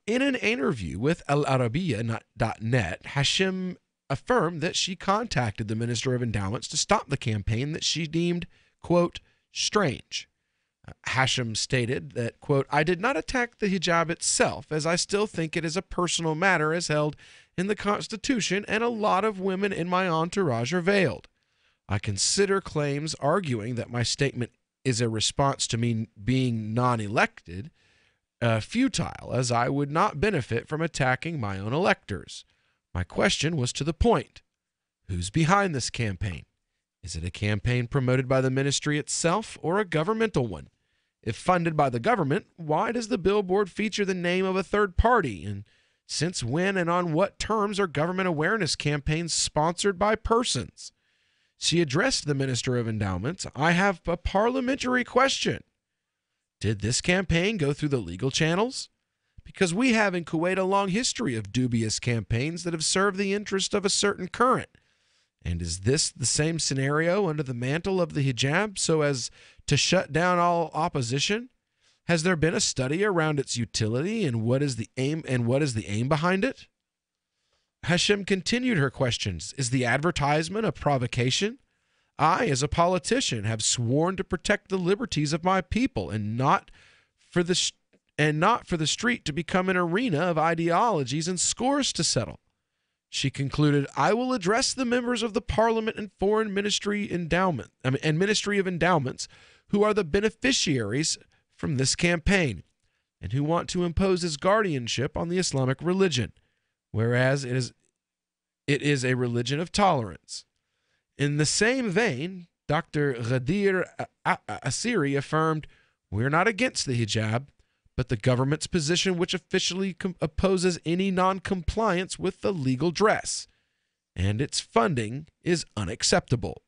Speaker 11: In an interview with Al-Arabiya.net, Hashim affirmed that she contacted the Minister of Endowments to stop the campaign that she deemed, quote, strange. Hashim stated that, quote, "I did not attack the hijab itself, as I still think it is a personal matter as held in the Constitution, and a lot of women in my entourage are veiled. I consider claims arguing that my statement is a response to me being non-elected futile, as I would not benefit from attacking my own electors. My question was to the point. Who's behind this campaign? Is it a campaign promoted by the ministry itself or a governmental one? If funded by the government, why does the billboard feature the name of a third party? And since when and on what terms are government awareness campaigns sponsored by persons? She addressed the Minister of Endowments. I have a parliamentary question. Did this campaign go through the legal channels? Because we have in Kuwait a long history of dubious campaigns that have served the interest of a certain current. And is this the same scenario under the mantle of the hijab so as to shut down all opposition? Has there been a study around its utility and what is the aim behind it? Hashem continued her questions. Is the advertisement a provocation? I, as a politician, have sworn to protect the liberties of my people and not for the street to become an arena of ideologies and scores to settle. She concluded, I will address the members of the Parliament and Foreign Ministry Ministry of Endowments who are the beneficiaries from this campaign and who want to impose its guardianship on the Islamic religion, whereas it is a religion of tolerance. In the same vein, Dr. Ghadir Asiri affirmed, we're not against the hijab, but the government's position which officially opposes any non-compliance with the legal dress, and its funding is unacceptable.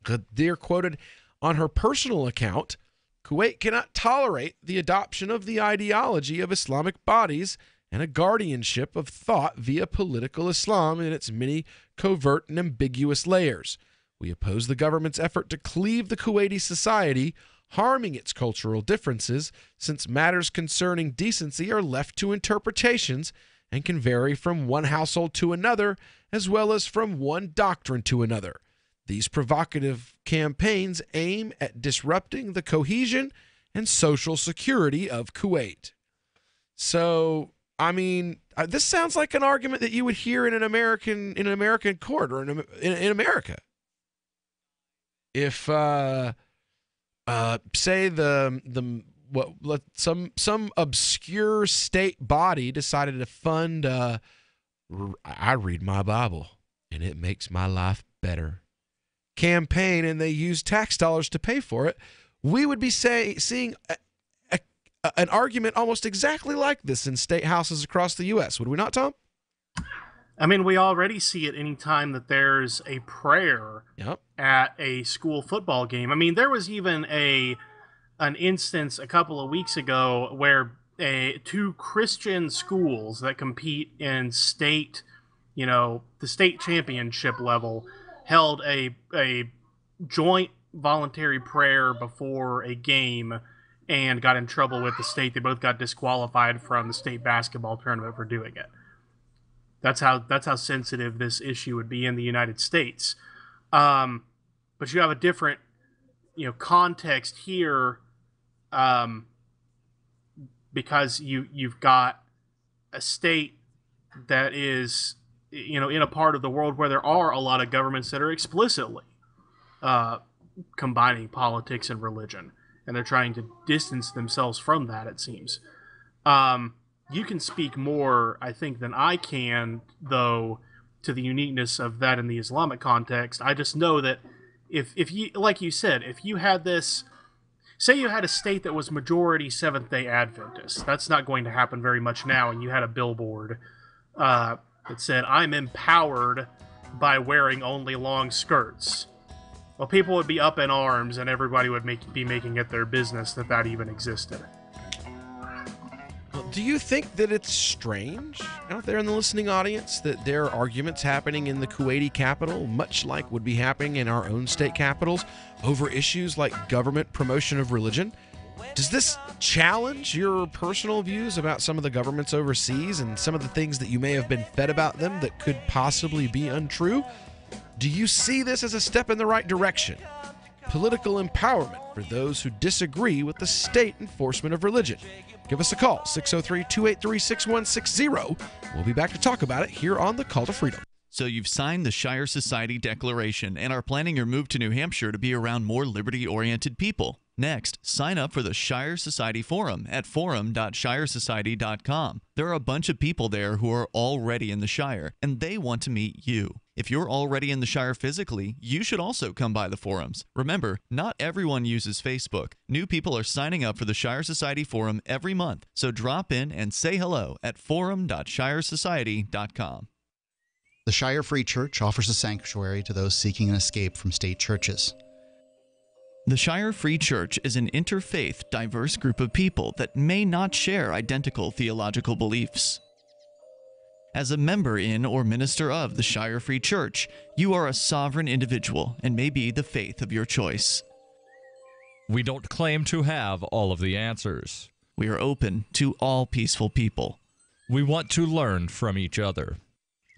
Speaker 11: Ghadir quoted, on her personal account, Kuwait cannot tolerate the adoption of the ideology of Islamic bodies and a guardianship of thought via political Islam in its many covert and ambiguous layers. We oppose the government's effort to cleave the Kuwaiti society, harming its cultural differences, since matters concerning decency are left to interpretations and can vary from one household to another, as well as from one doctrine to another. These provocative campaigns aim at disrupting the cohesion and social security of Kuwait. So, I mean, this sounds like an argument that you would hear in an American court or in America. If say some obscure state body decided to fund I read my Bible and it makes my life better campaign, and they use tax dollars to pay for it, we would be seeing an argument almost exactly like this in state houses across the U.S., would we not, Tom?
Speaker 17: I mean, we already see it anytime that there's a prayer at a school football game. I mean, there was even an instance a couple of weeks ago where two Christian schools that compete in state, the state championship level, held a joint voluntary prayer before a game and got in trouble with the state. They both got disqualified from the state basketball tournament for doing it. That's how sensitive this issue would be in the United States. But you have a different, context here, because you've got a state that is, in a part of the world where there are a lot of governments that are explicitly combining politics and religion, and they're trying to distance themselves from that, it seems. You can speak more, I think, than I can, though, to the uniqueness of that in the Islamic context. I just know that if you, like you said, if you had this, say you had a state that was majority Seventh-day Adventist, that's not going to happen very much now, and you had a billboard that said, I'm empowered by wearing only long skirts. Well, people would be up in arms, and everybody would be making it their business that even existed.
Speaker 11: Do you think that it's strange out there in the listening audience that there are arguments happening in the Kuwaiti capital, much like would be happening in our own state capitals, over issues like government promotion of religion? Does this challenge your personal views about some of the governments overseas and some of the things that you may have been fed about them that could possibly be untrue? Do you see this as a step in the right direction? Political empowerment for those who disagree with the state enforcement of religion. Give us a call, 603-283-6160. We'll be back to talk about it here on The Call to Freedom.
Speaker 13: So you've signed the Shire Society Declaration and are planning your move to New Hampshire to be around more liberty-oriented people. Next, sign up for the Shire Society Forum at forum.shiresociety.com. There are a bunch of people there who are already in the Shire, and they want to meet you. If you're already in the Shire physically, you should also come by the forums. Remember, not everyone uses Facebook. New people are signing up for the Shire Society Forum every month, so drop in and say hello at forum.shiresociety.com.
Speaker 14: The Shire Free Church offers a sanctuary to those seeking an escape from state churches.
Speaker 13: The Shire Free Church is an interfaith, diverse group of people that may not share identical theological beliefs. As a member in or minister of the Shire Free Church, you are a sovereign individual and may be the faith of your choice.
Speaker 1: We don't claim to have all of the answers.
Speaker 13: We are open to all peaceful people.
Speaker 1: We want to learn from each other.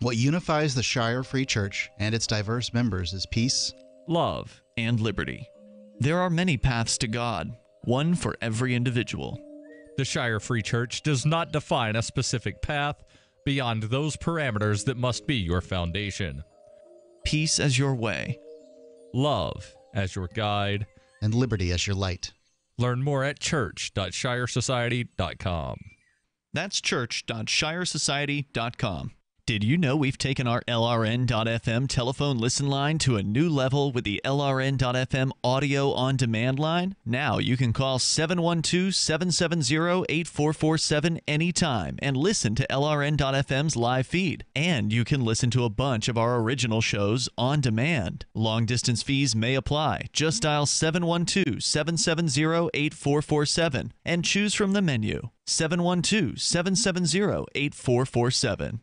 Speaker 14: What unifies the Shire Free Church and its diverse members is peace,
Speaker 1: love,
Speaker 13: and liberty. There are many paths to God, one for every individual.
Speaker 1: The Shire Free Church does not define a specific path beyond those parameters that must be your foundation.
Speaker 13: Peace as your way,
Speaker 1: love as your guide,
Speaker 14: and liberty as your light.
Speaker 1: Learn more at church.shiresociety.com.
Speaker 13: That's church.shiresociety.com. Did you know we've taken our LRN.FM telephone listen line to a new level with the LRN.FM audio on demand line? Now you can call 712-770-8447 anytime and listen to LRN.FM's live feed. And you can listen to a bunch of our original shows on demand. Long distance fees may apply. Just dial 712-770-8447 and choose from the menu. 712-770-8447.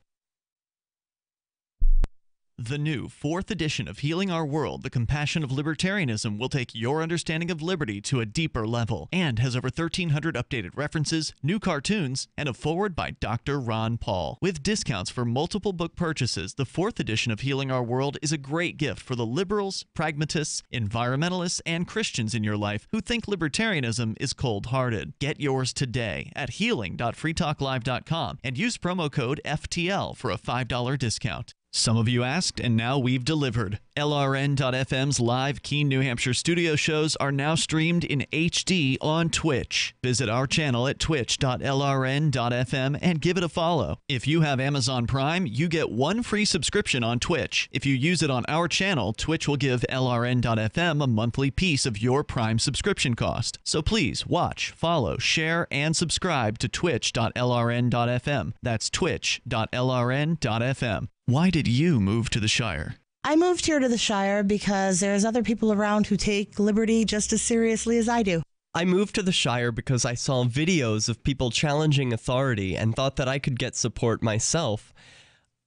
Speaker 13: The new 4th edition of Healing Our World, The Compassion of Libertarianism, will take your understanding of liberty to a deeper level and has over 1,300 updated references, new cartoons, and a foreword by Dr. Ron Paul. With discounts for multiple book purchases, the 4th edition of Healing Our World is a great gift for the liberals, pragmatists, environmentalists, and Christians in your life who think libertarianism is cold-hearted. Get yours today at healing.freetalklive.com and use promo code FTL for a $5 discount. Some of you asked, and now we've delivered. LRN.FM's live Keene, New Hampshire studio shows are now streamed in HD on Twitch. Visit our channel at twitch.lrn.fm and give it a follow. If you have Amazon Prime, you get 1 free subscription on Twitch. If you use it on our channel, Twitch will give LRN.FM a monthly piece of your Prime subscription cost. So please watch, follow, share, and subscribe to twitch.lrn.fm. That's twitch.lrn.fm. Why did you move to the Shire?
Speaker 3: I moved here to the Shire because there's other people around who take liberty just as seriously as I do.
Speaker 4: I moved to the Shire because I saw videos of people challenging authority and thought that I could get support myself.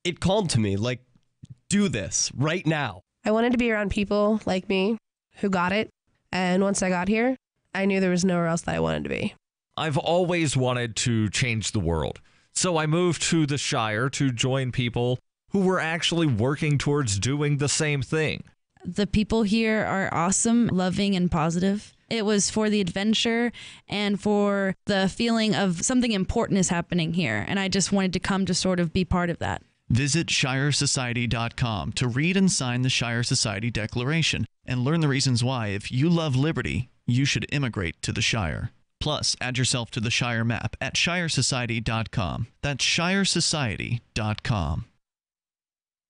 Speaker 4: It called to me, like, do this right now.
Speaker 6: I wanted to be around people like me who got it. And once I got here, I knew there was nowhere else that I wanted to be.
Speaker 1: I've always wanted to change the world. So I moved to the Shire to join people who were actually working towards doing the same thing.
Speaker 7: The people here are awesome, loving, and positive. It was for the adventure and for the feeling of something important is happening here. And I just wanted to come to sort of be part of that.
Speaker 13: Visit shiresociety.com to read and sign the Shire Society Declaration and learn the reasons why, if you love liberty, you should immigrate to the Shire. Plus, add yourself to the Shire map at shiresociety.com. That's shiresociety.com.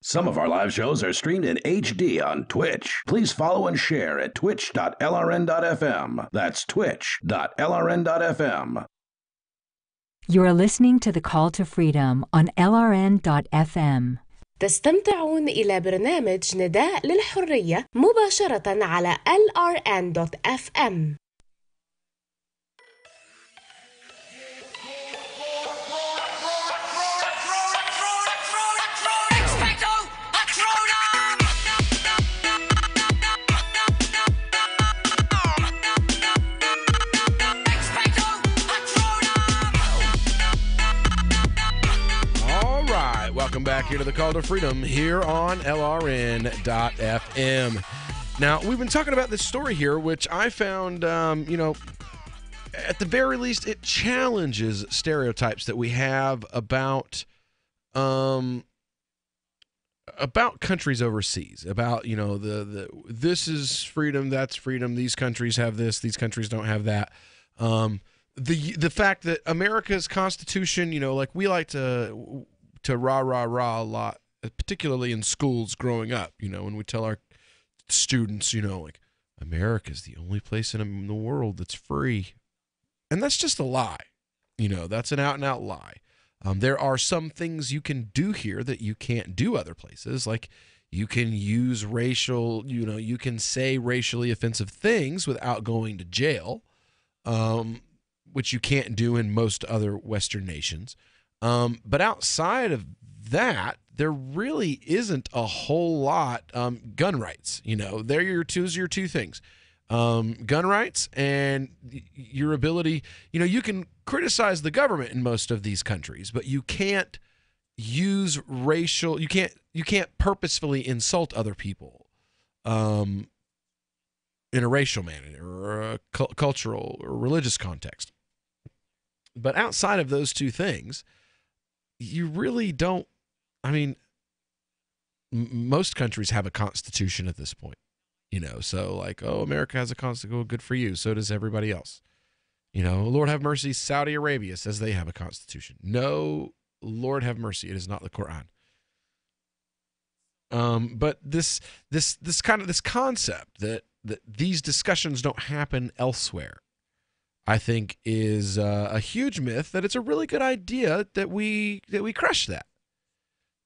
Speaker 2: Some of our live shows are streamed in HD on Twitch. Please follow and share at twitch.lrn.fm. That's twitch.lrn.fm.
Speaker 26: You're listening to The Call to Freedom on LRN.FM.
Speaker 27: تستمتعون إلى برنامج نداء للحرية مباشرة على LRN.FM.
Speaker 11: Welcome back here to the Call to Freedom here on LRN.FM. Now, we've been talking about this story here, which I found, at the very least, it challenges stereotypes that we have about about countries overseas, about the this is freedom, that's freedom. These countries have this, these countries don't have that. The fact that America's Constitution, like we like to rah a lot, particularly in schools growing up. When we tell our students, like America's the only place in the world that's free, and that's just a lie. That's an out and out lie. There are some things you can do here that you can't do other places. Like you can use racial, you can say racially offensive things without going to jail, which you can't do in most other Western nations. But outside of that, there really isn't a whole lot. Gun rights, they're your two things. Gun rights and your ability, you can criticize the government in most of these countries, but you can't use racial, you can't purposefully insult other people in a racial manner or a cultural or religious context. But outside of those two things, you really don't, most countries have a constitution at this point. So like, oh, America has a constitution. Well, good for you. So does everybody else. Lord have mercy. Saudi Arabia says they have a constitution. No, Lord have mercy. It is not the Quran. But this concept that these discussions don't happen elsewhere, I think is a huge myth. That it's a really good idea that we crush that.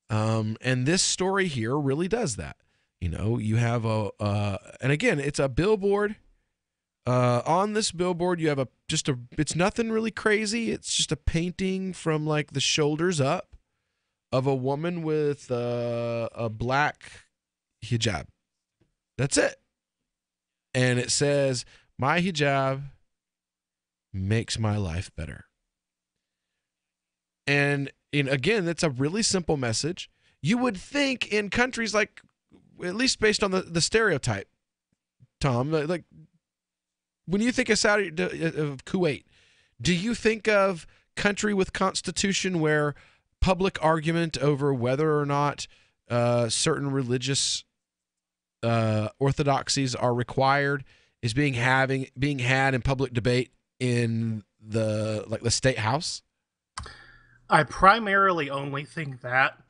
Speaker 11: And this story here really does that. You have and again, it's a billboard. On this billboard, you have it's nothing really crazy. It's just a painting from like the shoulders up of a woman with a black hijab. That's it. And it says, "My hijab makes my life better." And again, that's a really simple message. You would think in countries like, at least based on the stereotype, Tom, like when you think of Kuwait, do you think of country with constitution where public argument over whether or not certain religious orthodoxies are required is being had in public debate in the state house?
Speaker 8: I primarily only think that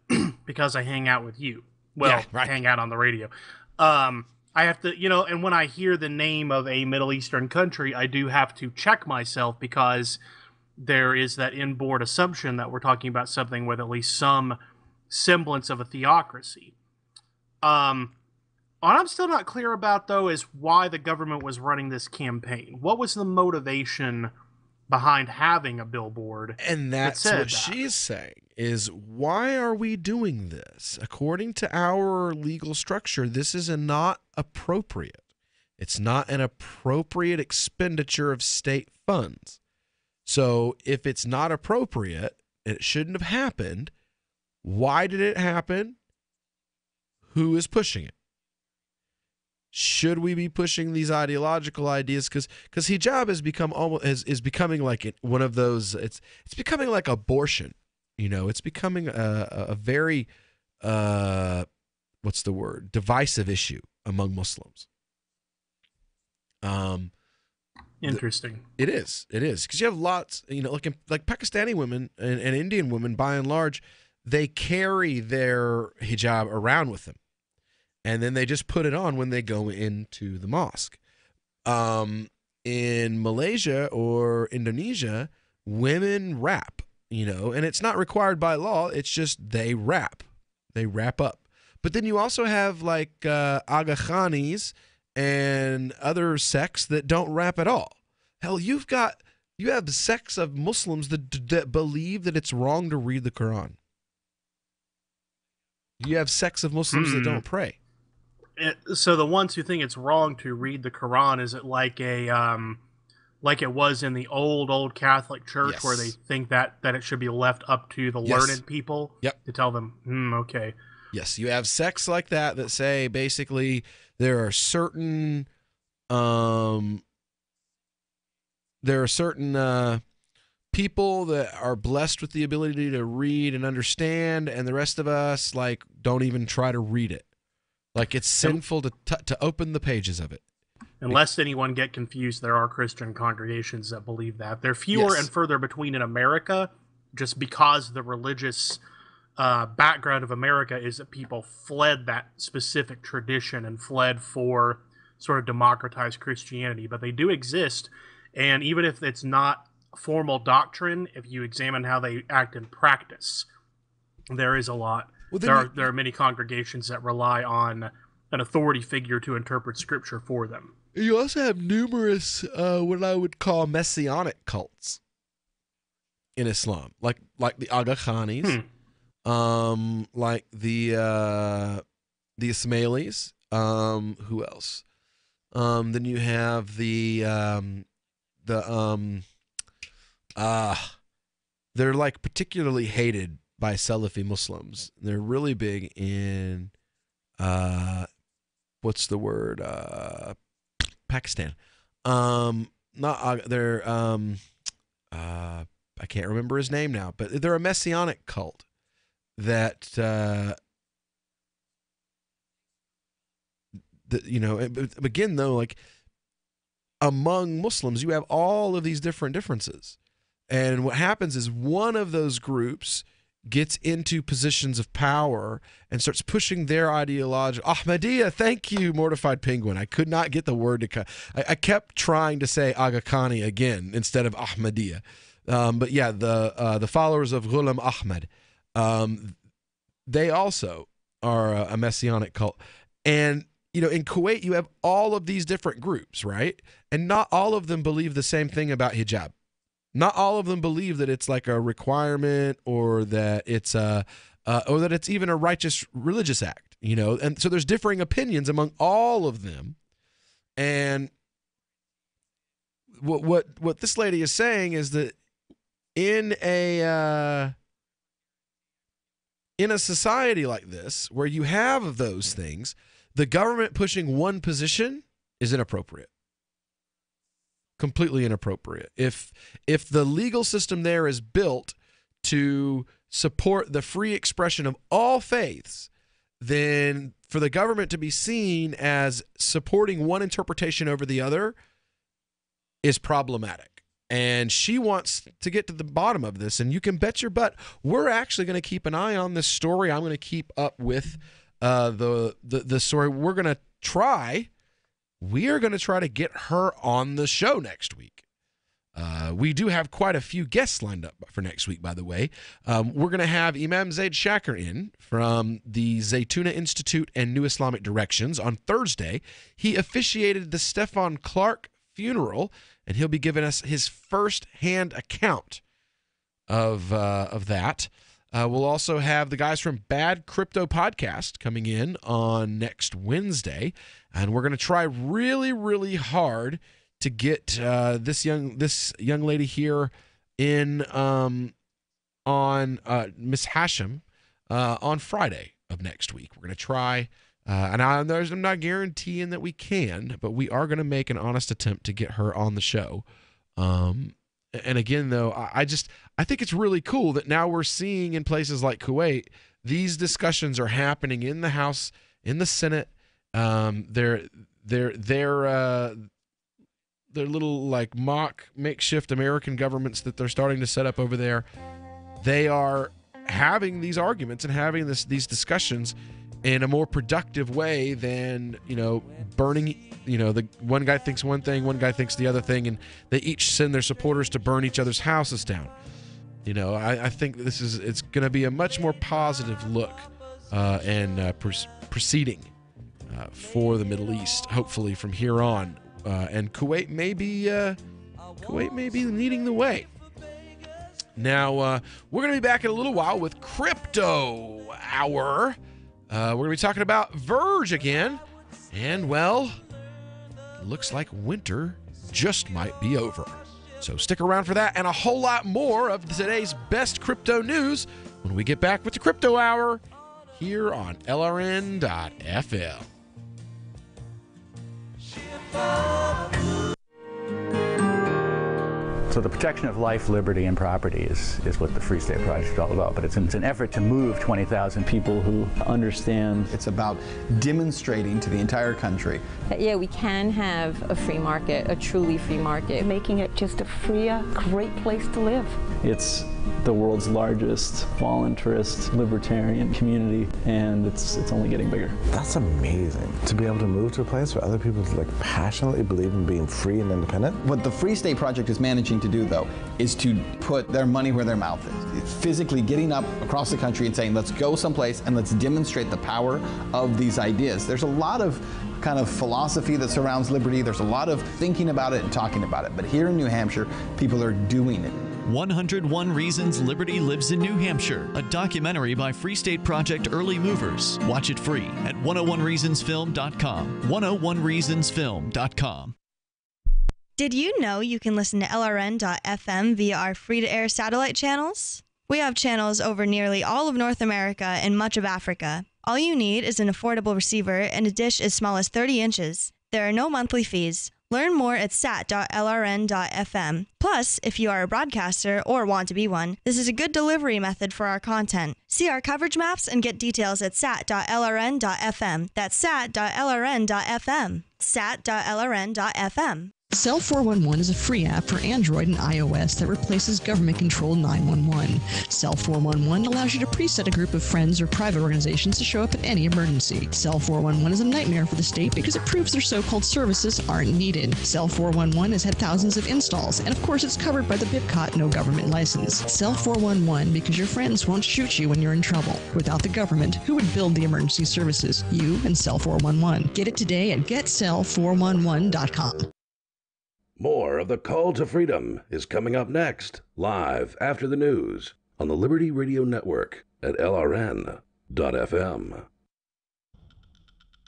Speaker 8: because I hang out with you. Well, yeah, right. Hang out on the radio. I have to, and when I hear the name of a Middle Eastern country, I do have to check myself because there is that inboard assumption that we're talking about something with at least some semblance of a theocracy. What I'm still not clear about, though, is why the government was running this campaign. What was the motivation behind having a billboard?
Speaker 11: And that's what she's saying, is why are we doing this? According to our legal structure, this is not appropriate. It's not an appropriate expenditure of state funds. So if it's not appropriate, and it shouldn't have happened, why did it happen? Who is pushing it? Should we be pushing these ideological ideas? Because hijab has become is becoming like one of those. It's becoming like abortion. It's becoming a very what's the word? Divisive issue among Muslims.
Speaker 8: Interesting.
Speaker 11: It is because you have lots. Like Pakistani women and Indian women, by and large, they carry their hijab around with them. And then they just put it on when they go into the mosque. In Malaysia or Indonesia, women wrap, and it's not required by law. It's just they wrap up. But then you also have like Aga Khanis and other sects that don't wrap at all. Hell, you have sects of Muslims that believe that it's wrong to read the Quran. You have sects of Muslims that don't pray.
Speaker 8: So the ones who think it's wrong to read the Quran, is it like like it was in the old Catholic Church, yes, where they think that it should be left up to the learned people to tell them, okay.
Speaker 11: Yes, you have sects like that say basically there are certain people that are blessed with the ability to read and understand, and the rest of us like don't even try to read it. Like it's sinful to open the pages of it.
Speaker 8: And lest anyone get confused, there are Christian congregations that believe that. They're fewer and further between in America, just because the religious background of America is that people fled that specific tradition and fled for sort of democratized Christianity. But they do exist, and even if it's not formal doctrine, if you examine how they act in practice, there is a lot. Well, there are many congregations that rely on an authority figure to interpret scripture for them.
Speaker 11: You also have numerous what I would call messianic cults in Islam, like the Aga Khanis, like the Ismailis. Who else? Then you have they're like particularly hated by Salafi Muslims. They're really big in what's the word? Pakistan. I can't remember his name now, but they're a messianic cult that again though, like among Muslims you have all of these different differences, and what happens is one of those groups gets into positions of power and starts pushing their ideology. Ahmadiyya, thank you, Mortified Penguin. I could not get the word to cut. I kept trying to say Aga Khani again instead of Ahmadiyya. But yeah, the followers of Ghulam Ahmad, they also are a messianic cult. And, you know, in Kuwait, you have all of these different groups, right? And not all of them believe the same thing about hijab. Not all of them believe that it's like a requirement or that it's or that it's even a righteous religious act, you know. And so there's differing opinions among all of them. And what this lady is saying is that in a society like this where you have those things, the government pushing one position is inappropriate. Completely inappropriate. If the legal system there is built to support the free expression of all faiths, then for the government to be seen as supporting one interpretation over the other is problematic. And she wants to get to the bottom of this, and you can bet your butt we're actually going to keep an eye on this story. I'm going to keep up with the story. We are going to try to get her on the show next week. We do have quite a few guests lined up for next week, by the way. We're going to have Imam Zaid Shakir in from the Zaytuna Institute and New Islamic Directions on Thursday. He officiated the Stefan Clark funeral, and he'll be giving us his first-hand account of that. We'll also have the guys from Bad Crypto Podcast coming in on next Wednesday, and we're going to try really, really hard to get this young lady here in on Miss Hashem on Friday of next week. We're going to try, and I'm not guaranteeing that we can, but we are going to make an honest attempt to get her on the show. And again, though, I think it's really cool that now we're seeing in places like Kuwait, these discussions are happening in the House, in the Senate. Their little like mock makeshift American governments that they're starting to set up over there. They are having these arguments and having these discussions in a more productive way than, you know, burning, you know, the one guy thinks one thing, one guy thinks the other thing, and they each send their supporters to burn each other's houses down. You know, I think it's going to be a much more positive look and proceeding for the Middle East, hopefully from here on. And Kuwait may be leading the way. Now, we're going to be back in a little while with Crypto Hour. We're going to be talking about Verge again. And, well, looks like winter just might be over. So stick around for that and a whole lot more of today's best crypto news when we get back with the Crypto Hour here on LRN.FM.
Speaker 5: So the protection of life, liberty, and property is what the Free State Project is all about. But it's an effort to move 20,000 people who understand.
Speaker 9: It's about demonstrating to the entire country
Speaker 10: that, yeah, we can have a free market, a truly free market.
Speaker 12: Making it just a freer, great place to live.
Speaker 5: It's the world's largest voluntarist libertarian community, and it's only getting bigger.
Speaker 16: That's amazing, to be able to move to a place where other people passionately believe in being free and independent.
Speaker 9: What the Free State Project is managing to do, though, is to put their money where their mouth is. It's physically getting up across the country and saying, let's go someplace and let's demonstrate the power of these ideas. There's a lot of kind of philosophy that surrounds liberty. There's a lot of thinking about it and talking about it. But here in New Hampshire, people are doing it.
Speaker 13: 101 Reasons Liberty Lives in New Hampshire, a documentary by Free State Project Early Movers. Watch it free at 101reasonsfilm.com. 101reasonsfilm.com.
Speaker 18: Did you know you can listen to LRN.FM via our free-to-air satellite channels? We have channels over nearly all of North America and much of Africa. All you need is an affordable receiver and a dish as small as 30 inches. There are no monthly fees. Learn more at sat.lrn.fm. Plus, if you are a broadcaster or want to be one, this is a good delivery method for our content. See our coverage maps and get details at sat.lrn.fm. That's sat.lrn.fm. sat.lrn.fm.
Speaker 19: Cell 411 is a free app for Android and iOS that replaces government-controlled 911. Cell 411 allows you to preset a group of friends or private organizations to show up at any emergency. Cell 411 is a nightmare for the state because it proves their so-called services aren't needed. Cell 411 has had thousands of installs, and of course it's covered by the BIPCOT no government license. Cell 411 because your friends won't shoot you when you're in trouble. Without the government, who would build the emergency services? You and Cell 411. Get it today at getcell411.com.
Speaker 2: More of the Call to Freedom is coming up next, live after the news on the Liberty Radio Network at LRN.FM.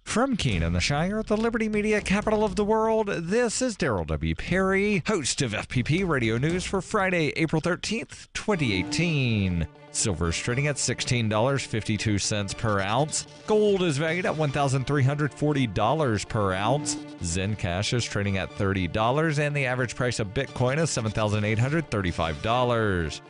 Speaker 1: From Keene in the Shire, the Liberty Media capital of the world, this is Daryl W. Perry, host of FPP Radio News for Friday, April 13th, 2018. Silver is trading at $16.52 per ounce. Gold is valued at $1,340 per ounce. Zen Cash is trading at $30, and the average price of Bitcoin is $7,835.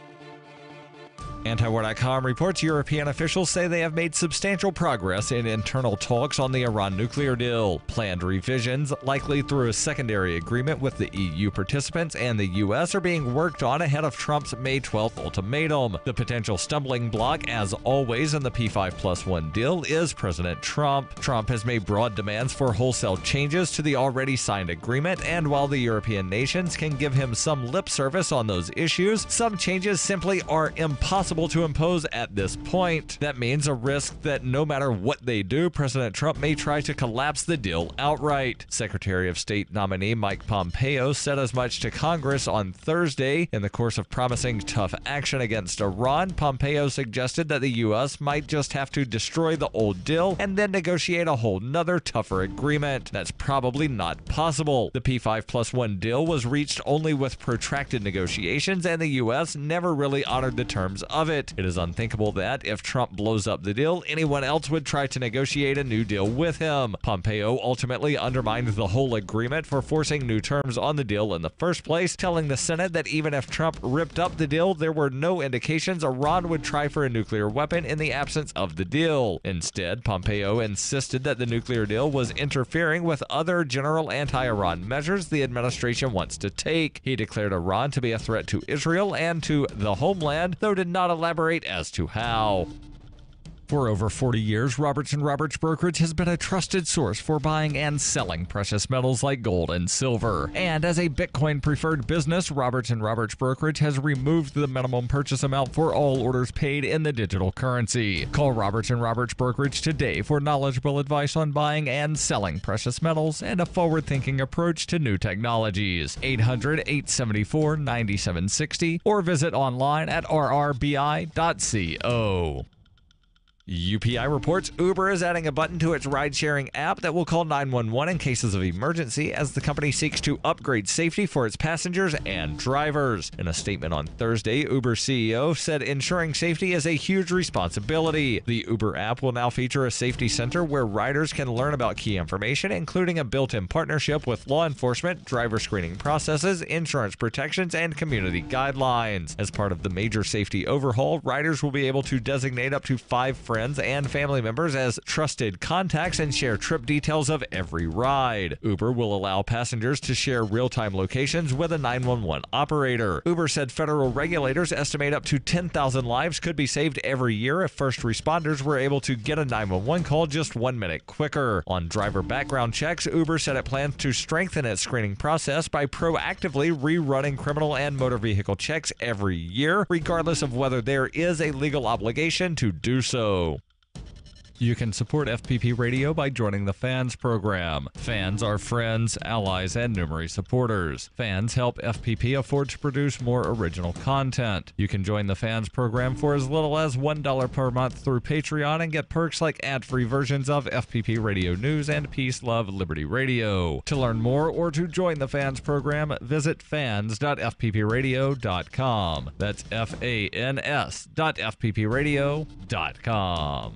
Speaker 1: Antiwar.com reports European officials say they have made substantial progress in internal talks on the Iran nuclear deal. Planned revisions, likely through a secondary agreement with the EU participants and the U.S., are being worked on ahead of Trump's May 12th ultimatum. The potential stumbling block, as always in the P5+1 deal, is President Trump. Trump has made broad demands for wholesale changes to the already signed agreement, and while the European nations can give him some lip service on those issues, some changes simply are impossible to impose at this point. That means a risk that no matter what they do, President Trump may try to collapse the deal outright. Secretary of State nominee Mike Pompeo said as much to Congress on Thursday. In the course of promising tough action against Iran, Pompeo suggested that the U.S. might just have to destroy the old deal and then negotiate a whole nother tougher agreement. That's probably not possible. The P5+1 deal was reached only with protracted negotiations, and the U.S. never really honored the terms of it. It is unthinkable that, if Trump blows up the deal, anyone else would try to negotiate a new deal with him. Pompeo ultimately undermined the whole agreement for forcing new terms on the deal in the first place, telling the Senate that even if Trump ripped up the deal, there were no indications Iran would try for a nuclear weapon in the absence of the deal. Instead, Pompeo insisted that the nuclear deal was interfering with other general anti-Iran measures the administration wants to take. He declared Iran to be a threat to Israel and to the homeland, though did not elaborate as to how. For over 40 years, Robertson Roberts Brokerage has been a trusted source for buying and selling precious metals like gold and silver. And as a Bitcoin-preferred business, Robertson Roberts Brokerage has removed the minimum purchase amount for all orders paid in the digital currency. Call Robertson Roberts Brokerage today for knowledgeable advice on buying and selling precious metals and a forward-thinking approach to new technologies. 800-874-9760 or visit online at rrbi.co. UPI reports Uber is adding a button to its ride-sharing app that will call 911 in cases of emergency as the company seeks to upgrade safety for its passengers and drivers. In a statement on Thursday, Uber's CEO said ensuring safety is a huge responsibility. The Uber app will now feature a safety center where riders can learn about key information, including a built-in partnership with law enforcement, driver screening processes, insurance protections, and community guidelines. As part of the major safety overhaul, riders will be able to designate up to 5 friends and family members as trusted contacts and share trip details of every ride. Uber will allow passengers to share real-time locations with a 911 operator. Uber said federal regulators estimate up to 10,000 lives could be saved every year if first responders were able to get a 911 call just 1 minute quicker. On driver background checks, Uber said it plans to strengthen its screening process by proactively rerunning criminal and motor vehicle checks every year, regardless of whether there is a legal obligation to do so. You can support FPP Radio by joining the Fans program. Fans are friends, allies, and numerous supporters. Fans help FPP afford to produce more original content. You can join the Fans program for as little as $1 per month through Patreon and get perks like ad-free versions of FPP Radio News and Peace, Love, Liberty Radio. To learn more or to join the Fans program, visit fans.fppradio.com. That's fans.fppradio.com.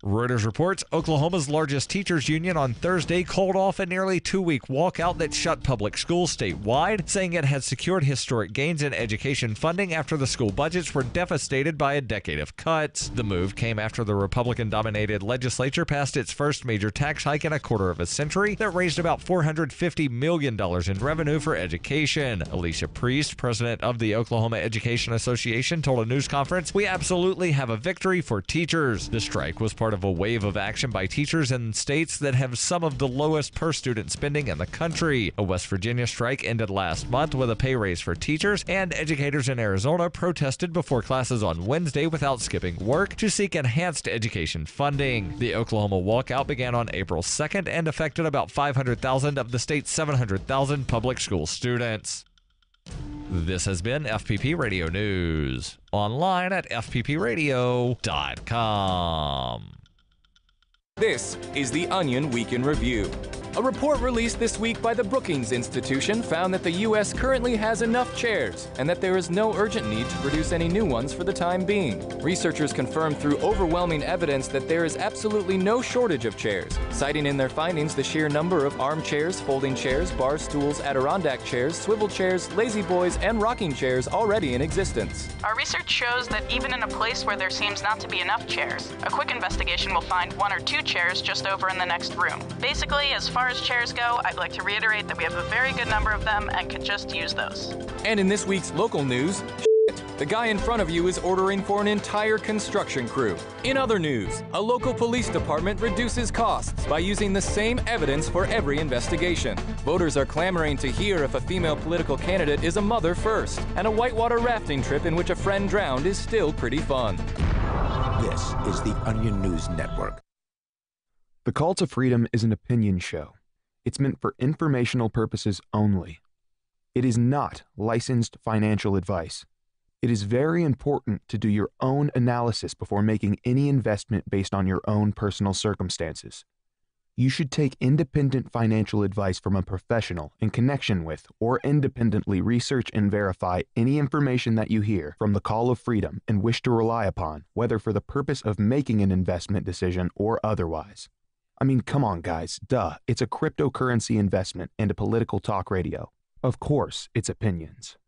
Speaker 1: Reuters reports Oklahoma's largest teachers union on Thursday called off a nearly 2-week walkout that shut public schools statewide, saying it had secured historic gains in education funding after the school budgets were devastated by a decade of cuts. The move came after the Republican-dominated legislature passed its first major tax hike in a quarter of a century that raised about $450 million in revenue for education. Alicia Priest, president of the Oklahoma Education Association, told a news conference, "We absolutely have a victory for teachers." The strike was part of a wave of action by teachers in states that have some of the lowest per-student spending in the country. A West Virginia strike ended last month with a pay raise for teachers, and educators in Arizona protested before classes on Wednesday without skipping work to seek enhanced education funding. The Oklahoma walkout began on April 2nd and affected about 500,000 of the state's 700,000 public school students. This has been FPP Radio News, online at fppradio.com.
Speaker 15: This is the Onion Week in Review. A report released this week by the Brookings Institution found that the U.S. currently has enough chairs and that there is no urgent need to produce any new ones for the time being. Researchers confirmed through overwhelming evidence that there is absolutely no shortage of chairs, citing in their findings the sheer number of armchairs, folding chairs, bar stools, Adirondack chairs, swivel chairs, lazy boys, and rocking chairs already in existence.
Speaker 20: Our research shows that even in a place where there seems not to be enough chairs, a quick investigation will find 1 or 2 chairs just over in the next room. Basically, as far as chairs go, I'd like to reiterate that we have a very good number of them and could just use those.
Speaker 15: And in this week's local news, the guy in front of you is ordering for an entire construction crew. In other news, a local police department reduces costs by using the same evidence for every investigation. Voters are clamoring to hear if a female political candidate is a mother first, and a whitewater rafting trip in which a friend drowned is still pretty fun.
Speaker 21: This is the Onion News Network.
Speaker 22: The Call to Freedom is an opinion show. It's meant for informational purposes only. It is not licensed financial advice. It is very important to do your own analysis before making any investment based on your own personal circumstances. You should take independent financial advice from a professional in connection with or independently research and verify any information that you hear from the Call of Freedom and wish to rely upon, whether for the purpose of making an investment decision or otherwise. I mean, come on, guys. Duh. It's a cryptocurrency investment and a political talk radio. Of course, it's opinions.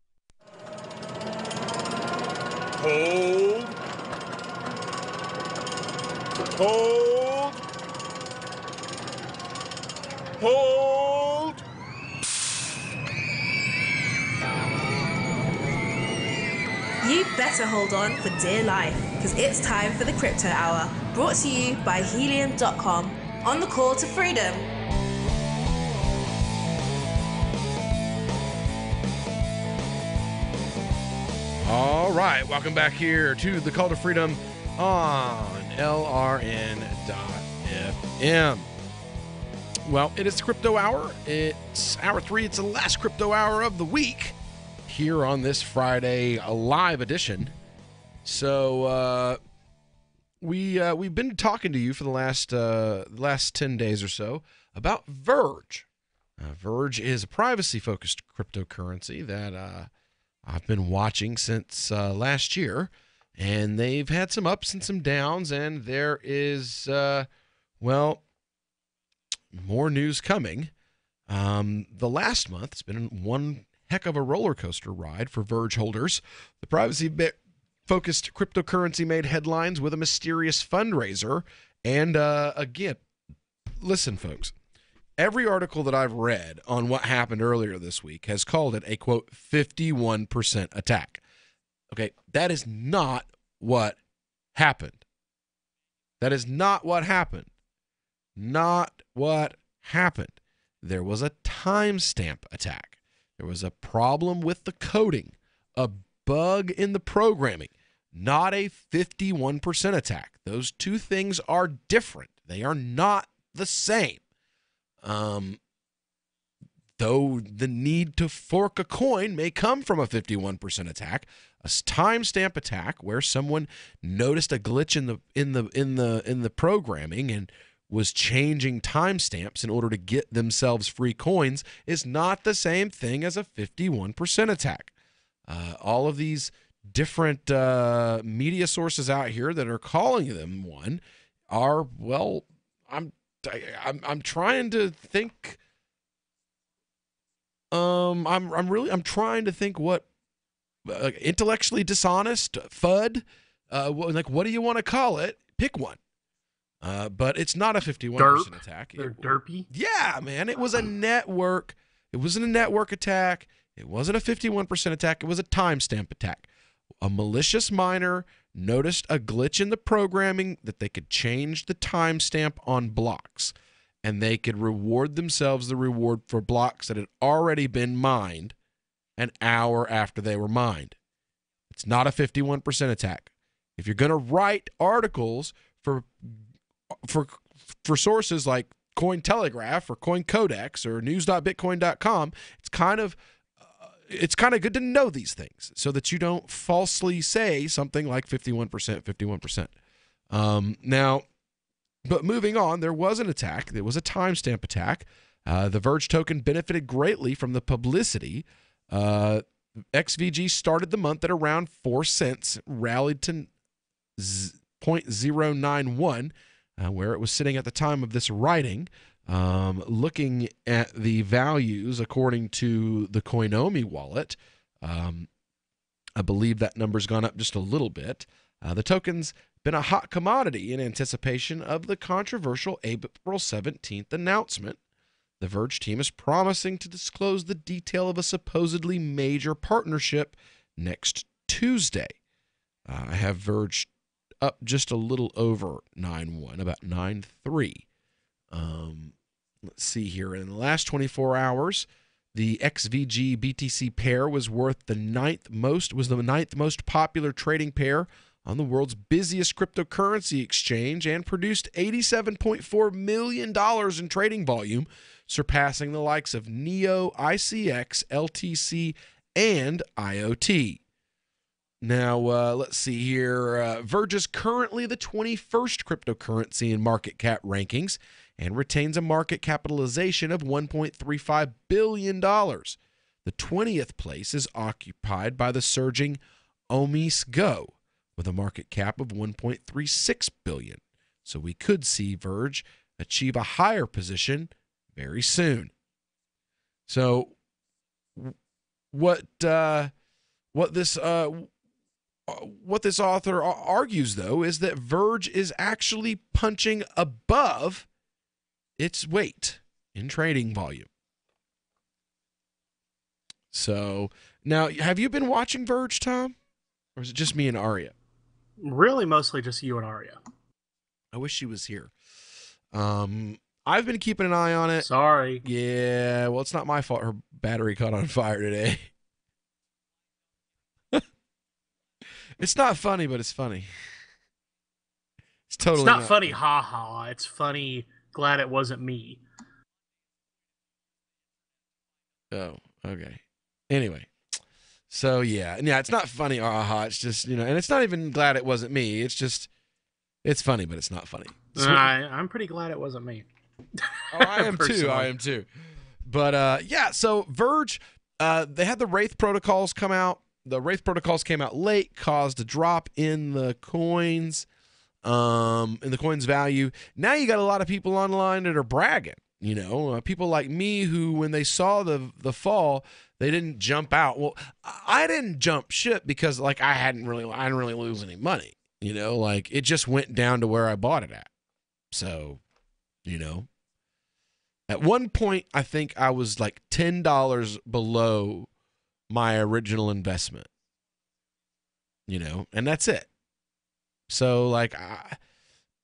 Speaker 23: Hold. Hold. Hold.
Speaker 24: You better hold on for dear life, because it's time for the Crypto Hour, brought to you by Helium.com. On the Call to Freedom.
Speaker 11: All right, welcome back here to the Call to Freedom on LRN.FM. Well, it is the Crypto Hour. It's hour 3. It's the last Crypto Hour of the week here on this Friday, a live edition. So, we've been talking to you for the last 10 days or so about Verge. Verge is a privacy-focused cryptocurrency that I've been watching since last year, and they've had some ups and some downs, and there is more news coming. The last month, it's been one heck of a roller coaster ride for Verge holders. The privacy-focused cryptocurrency made headlines with a mysterious fundraiser. And again, listen, folks, every article that I've read on what happened earlier this week has called it a, quote, 51% attack. Okay, that is not what happened. That is not what happened. Not what happened. There was a timestamp attack. There was a problem with the coding, a bug in the programming, not a 51% attack. Those two things are different. They are not the same. Though the need to fork a coin may come from a 51% attack, a timestamp attack where someone noticed a glitch in the programming and was changing timestamps in order to get themselves free coins is not the same thing as a 51% attack. All of these different media sources out here that are calling them one are, well, I'm trying to think. I'm trying to think what intellectually dishonest, FUD. What do you want to call it? Pick one. But it's not a 51% attack.
Speaker 8: They're derpy.
Speaker 11: Yeah, man. It was a network. It wasn't a network attack. It wasn't a 51% attack. It was a timestamp attack. A malicious miner noticed a glitch in the programming that they could change the timestamp on blocks, and they could reward themselves the reward for blocks that had already been mined an hour after they were mined. It's not a 51% attack. If you're going to write articles for sources like Cointelegraph or CoinCodex or news.bitcoin.com, it's kind of good to know these things so that you don't falsely say something like 51%. Now, but moving on, there was an attack. There was a timestamp attack. The Verge token benefited greatly from the publicity. XVG started the month at around 4 cents, rallied to 0.091, where it was sitting at the time of this writing. Looking at the values according to the Coinomi wallet, I believe that number's gone up just a little bit. The token's been a hot commodity in anticipation of the controversial April 17th announcement. The Verge team is promising to disclose the detail of a supposedly major partnership next Tuesday. I have Verge up just a little over 9.1, about 9.3. Let's see here. In the last 24 hours, the XVG BTC pair was the ninth most popular trading pair on the world's busiest cryptocurrency exchange and produced $87.4 million in trading volume, surpassing the likes of NEO, ICX, LTC, and IoT. Now, let's see here. Verge is currently the 21st cryptocurrency in market cap rankings and retains a market capitalization of $1.35 billion. The 20th place is occupied by the surging Omis Go, with a market cap of $1.36 billion. So we could see Verge achieve a higher position very soon. So what this author argues, though, is that Verge is actually punching above its weight in trading volume. So now, have you been watching Verge, Tom? Or is it just me and Aria?
Speaker 8: Really, mostly just you and Aria.
Speaker 11: I wish she was here. I've been keeping an eye on it.
Speaker 8: Sorry.
Speaker 11: Yeah, well, it's not my fault her battery caught on fire today. It's not funny, but it's funny. It's totally
Speaker 8: It's not funny, ha. It's funny, glad it wasn't me.
Speaker 11: Oh, okay. Anyway. So, yeah, it's not funny, aha. It's just, and it's not even glad it wasn't me. It's just, It's funny, but it's not funny.
Speaker 8: I'm pretty glad it wasn't me.
Speaker 11: Oh, I am too. I am too. But yeah, so Verge, they had the Wraith protocols come out. The Wraith protocols came out late, caused a drop in the coins, value. Now you got a lot of people online that are bragging. You know, people like me who, when they saw the fall, they didn't jump out. Well, I didn't jump ship because like I didn't really lose any money. You know, like it just went down to where I bought it at. So, you know, at one point I think I was like $10 below my original investment. You know, and that's it. So like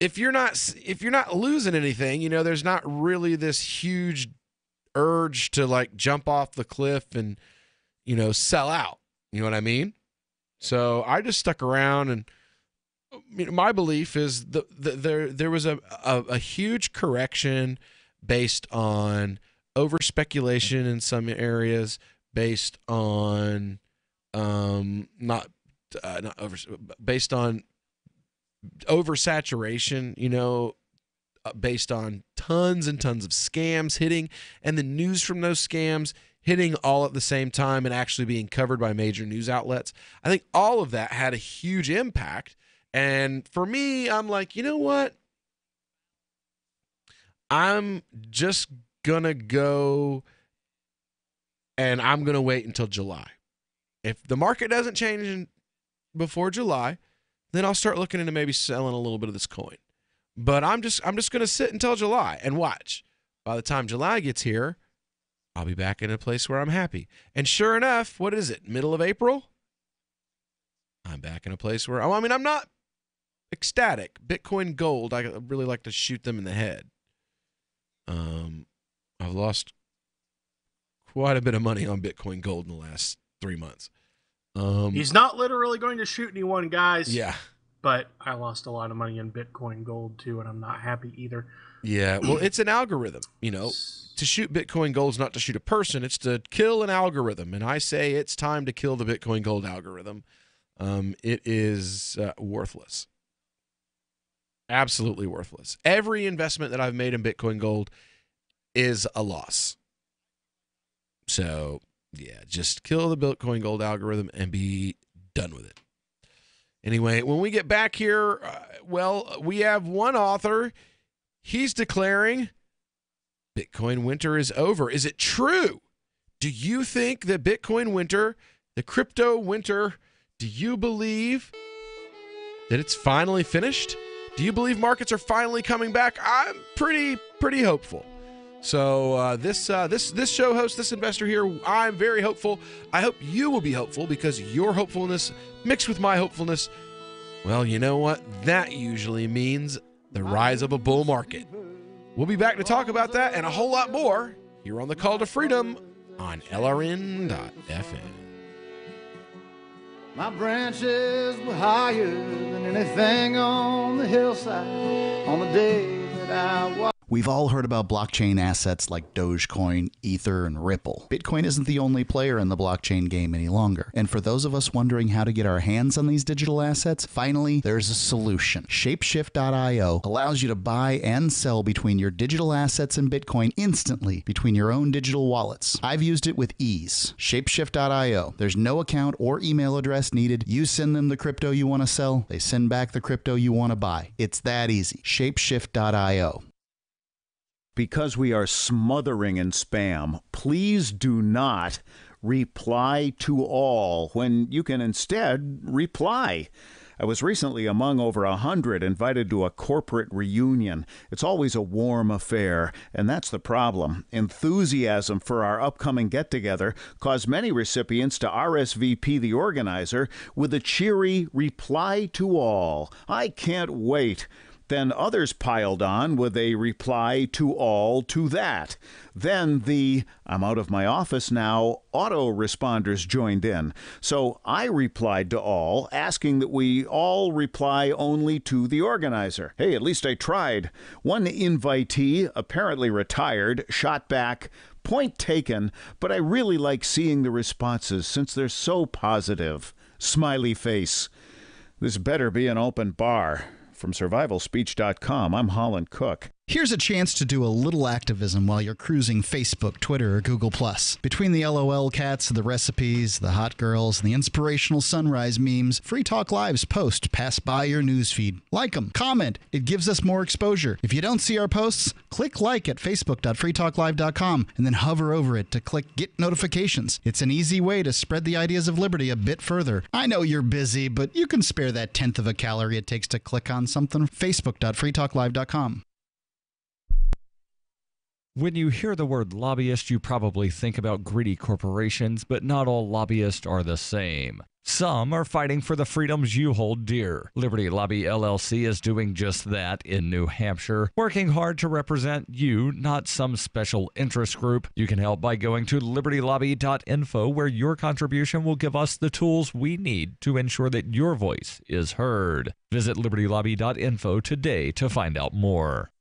Speaker 11: if you're not losing anything, you know, there's not really this huge urge to like jump off the cliff and, you know, sell out. You know what I mean? So I just stuck around, and my belief is there was a huge correction based on over speculation in some areas, based on based on oversaturation, you know, based on tons and tons of scams hitting, and the news from those scams hitting all at the same time and actually being covered by major news outlets. I think all of that had a huge impact. And for me, I'm like, you know what? I'm just going to go and I'm going to wait until July. If the market doesn't change before July, then I'll start looking into maybe selling a little bit of this coin. But I'm just going to sit until July and watch. By the time July gets here, I'll be back in a place where I'm happy. And sure enough, what is it? Middle of April? I'm back in a place where, I mean, I'm not ecstatic. Bitcoin Gold, I really like to shoot them in the head. I've lost quite a bit of money on Bitcoin Gold in the last 3 months.
Speaker 8: He's not literally going to shoot anyone, guys.
Speaker 11: Yeah.
Speaker 8: But I lost a lot of money in Bitcoin Gold, too, and I'm not happy either.
Speaker 11: Yeah, well, it's an algorithm. You know, to shoot Bitcoin Gold is not to shoot a person. It's to kill an algorithm. And I say it's time to kill the Bitcoin Gold algorithm. It is worthless. Absolutely worthless. Every investment that I've made in Bitcoin Gold is a loss. So, yeah, just kill the Bitcoin Gold algorithm and be done with it. Anyway, when we get back here, we have one author. He's declaring Bitcoin winter is over. Is it true? Do you think that Bitcoin winter, the crypto winter, do you believe that it's finally finished? Do you believe markets are finally coming back? I'm pretty hopeful. So this show host, this investor here, I'm very hopeful. I hope you will be hopeful, because your hopefulness mixed with my hopefulness, well, you know what? That usually means the rise of a bull market. We'll be back to talk about that and a whole lot more here on the Call to Freedom on LRN.FM.
Speaker 3: My branches were higher than anything on the hillside on the day that I walked.
Speaker 4: We've all heard about blockchain assets like Dogecoin, Ether, and Ripple. Bitcoin isn't the only player in the blockchain game any longer. And for those of us wondering how to get our hands on these digital assets, finally, there's a solution. Shapeshift.io allows you to buy and sell between your digital assets and Bitcoin instantly between your own digital wallets. I've used it with ease. Shapeshift.io. There's no account or email address needed. You send them the crypto you want to sell. They send back the crypto you want to buy. It's that easy. Shapeshift.io.
Speaker 6: Because we are smothering in spam, please do not reply to all when you can instead reply. I was recently among over 100 invited to a corporate reunion. It's always a warm affair, and that's the problem. Enthusiasm for our upcoming get-together caused many recipients to RSVP the organizer with a cheery reply to all. I can't wait. Then others piled on with a reply to all to that. Then the "I'm out of my office now" autoresponders joined in. So I replied to all, asking that we all reply only to the organizer. Hey, at least I tried. One invitee, apparently retired, shot back, "Point taken, but I really like seeing the responses since they're so positive." Smiley face. This better be an open bar. From survivalspeech.com, I'm Holland Cook.
Speaker 4: Here's a chance to do a little activism while you're cruising Facebook, Twitter, or Google+. Between the LOL cats, the recipes, the hot girls, and the inspirational sunrise memes, Free Talk Live's posts pass by your newsfeed. Like them, comment. It gives us more exposure. If you don't see our posts, click like at facebook.freetalklive.com and then hover over it to click Get Notifications. It's an easy way to spread the ideas of liberty a bit further. I know you're busy, but you can spare that 1/10 of a calorie it takes to click on something. facebook.freetalklive.com.
Speaker 1: When you hear the word lobbyist, you probably think about greedy corporations, but not all lobbyists are the same. Some are fighting for the freedoms you hold dear. Liberty Lobby LLC is doing just that in New Hampshire, working hard to represent you, not some special interest group. You can help by going to libertylobby.info, where your contribution will give us the tools we need to ensure that your voice is heard. Visit libertylobby.info today to find out more.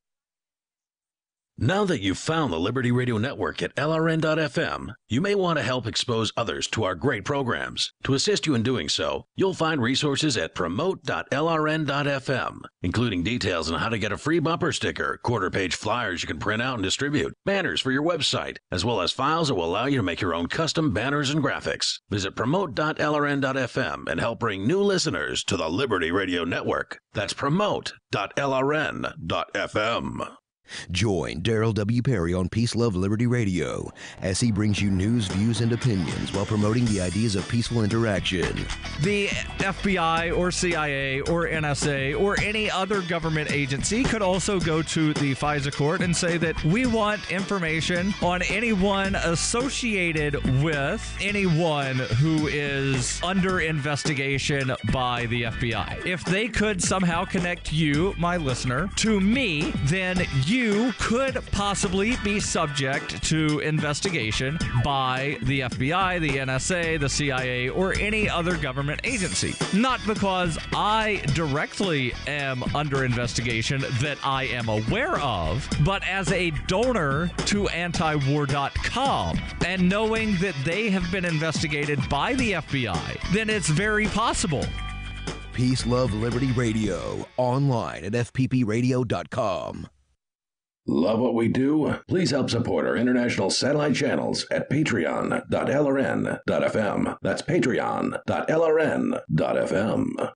Speaker 2: Now that you've found the Liberty Radio Network at LRN.FM, you may want to help expose others to our great programs. To assist you in doing so, you'll find resources at promote.lrn.fm, including details on how to get a free bumper sticker, quarter-page flyers you can print out and distribute, banners for your website, as well as files that will allow you to make your own custom banners and graphics. Visit promote.lrn.fm and help bring new listeners to the Liberty Radio Network. That's promote.lrn.fm.
Speaker 7: Join Daryl W. Perry on Peace, Love, Liberty Radio as he brings you news, views, and opinions while promoting the ideas of peaceful interaction.
Speaker 1: The FBI or CIA or NSA or any other government agency could also go to the FISA court and say that we want information on anyone associated with anyone who is under investigation by the FBI. If they could somehow connect you, my listener, to me, then you could possibly be subject to investigation by the FBI, the NSA, the CIA, or any other government agency. Not because I directly am under investigation that I am aware of, but as a donor to antiwar.com, and knowing that they have been investigated by the FBI, then it's very possible.
Speaker 7: Peace, Love, Liberty Radio, online at fppradio.com.
Speaker 2: Love what we do? Please help support our international satellite channels at patreon.lrn.fm. That's patreon.lrn.fm.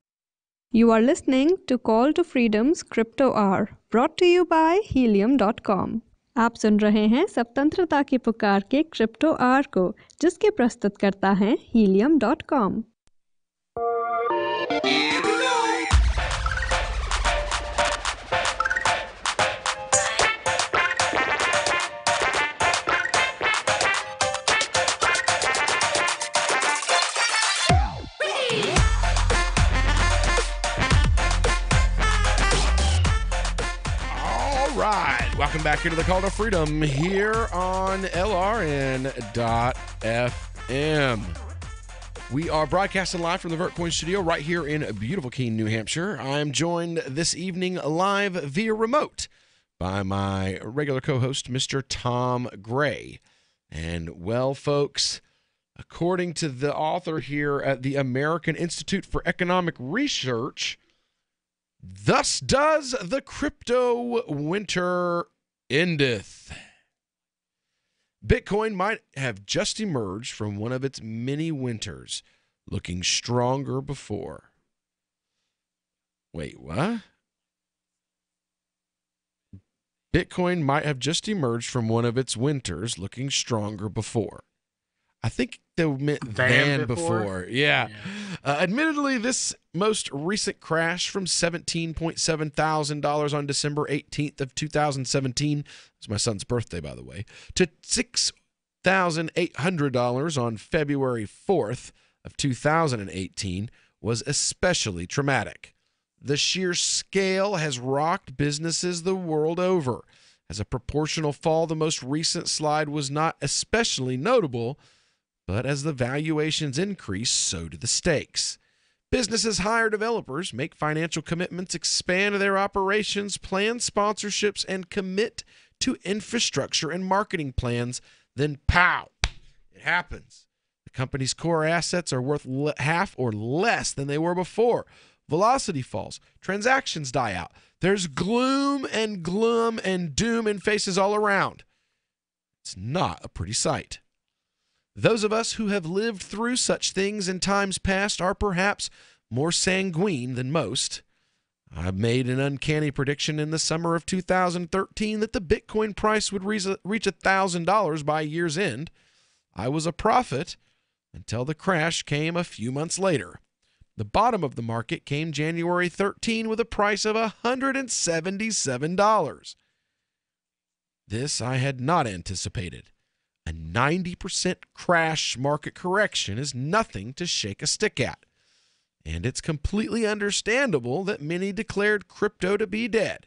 Speaker 10: You are listening to Call to Freedom's Crypto Hour, brought to you by helium.com. आप सुन रहे हैं स्वतंत्रता की पुकार के crypto our को, जिसके प्रस्तुत करता है helium.com.
Speaker 11: Welcome back into the Call to Freedom here on LRN.FM. We are broadcasting live from the VertCoin studio right here in beautiful Keene, New Hampshire. I am joined this evening live via remote by my regular co-host, Mr. Tom Gray. And, well, folks, according to the author here at the American Institute for Economic Research, thus does the crypto winter endeth. Bitcoin might have just emerged from one of its many winters, looking stronger before. Wait, what? Bitcoin might have just emerged from one of its winters, looking stronger before. I think they meant than before. Yeah. Admittedly, this most recent crash from $17.7 thousand on December 18th of 2017, it's my son's birthday, by the way, to $6,800 on February 4th of 2018 was especially traumatic. The sheer scale has rocked businesses the world over. As a proportional fall, the most recent slide was not especially notable, but as the valuations increase, so do the stakes. Businesses hire developers, make financial commitments, expand their operations, plan sponsorships, and commit to infrastructure and marketing plans. Then, pow, it happens. The company's core assets are worth half or less than they were before. velocity falls, transactions die out. There's gloom and gloom and doom and faces all around. It's not a pretty sight. Those of us who have lived through such things in times past are perhaps more sanguine than most. I made an uncanny prediction in the summer of 2013 that the Bitcoin price would reach $1,000 by year's end. I was a prophet until the crash came a few months later. The bottom of the market came January 13 with a price of $177. This I had not anticipated. A 90% crash market correction is nothing to shake a stick at. And it's completely understandable that many declared crypto to be dead.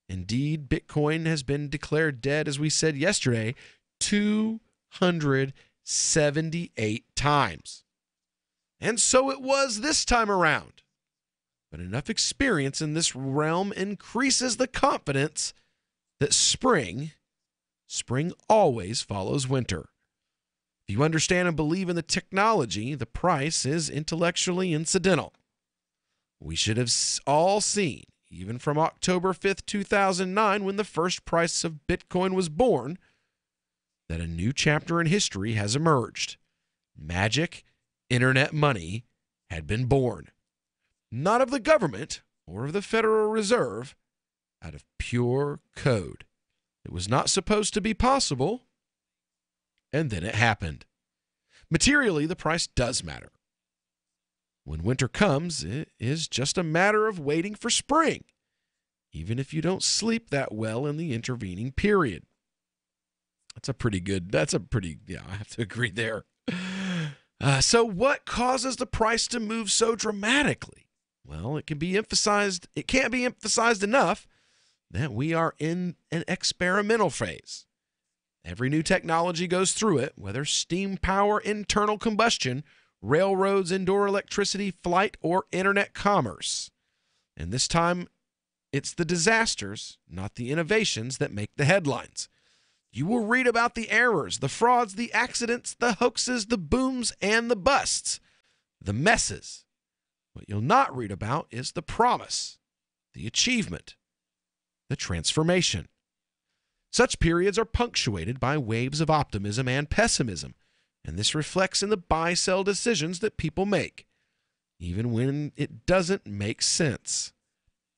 Speaker 11: Indeed, Bitcoin has been declared dead, as we said yesterday, 278 times. And so it was this time around. But enough experience in this realm increases the confidence that spring always follows winter. If you understand and believe in the technology, the price is intellectually incidental. We should have all seen, even from October 5th, 2009, when the first price of Bitcoin was born, that a new chapter in history has emerged. Magic internet money had been born. Not of the government or of the Federal Reserve, out of pure code. It was not supposed to be possible, and then it happened. Materially, the price does matter. When winter comes, it is just a matter of waiting for spring, even if you don't sleep that well in the intervening period. I have to agree there. So what causes the price to move so dramatically? Well, it can't be emphasized enough that we are in an experimental phase. Every new technology goes through it, whether steam power, internal combustion, railroads, indoor electricity, flight, or internet commerce. And this time, it's the disasters, not the innovations, that make the headlines. You will read about the errors, the frauds, the accidents, the hoaxes, the booms, and the busts, the messes. What you'll not read about is the promise, the achievement, the transformation. Such periods are punctuated by waves of optimism and pessimism, and this reflects in the buy-sell decisions that people make, even when it doesn't make sense.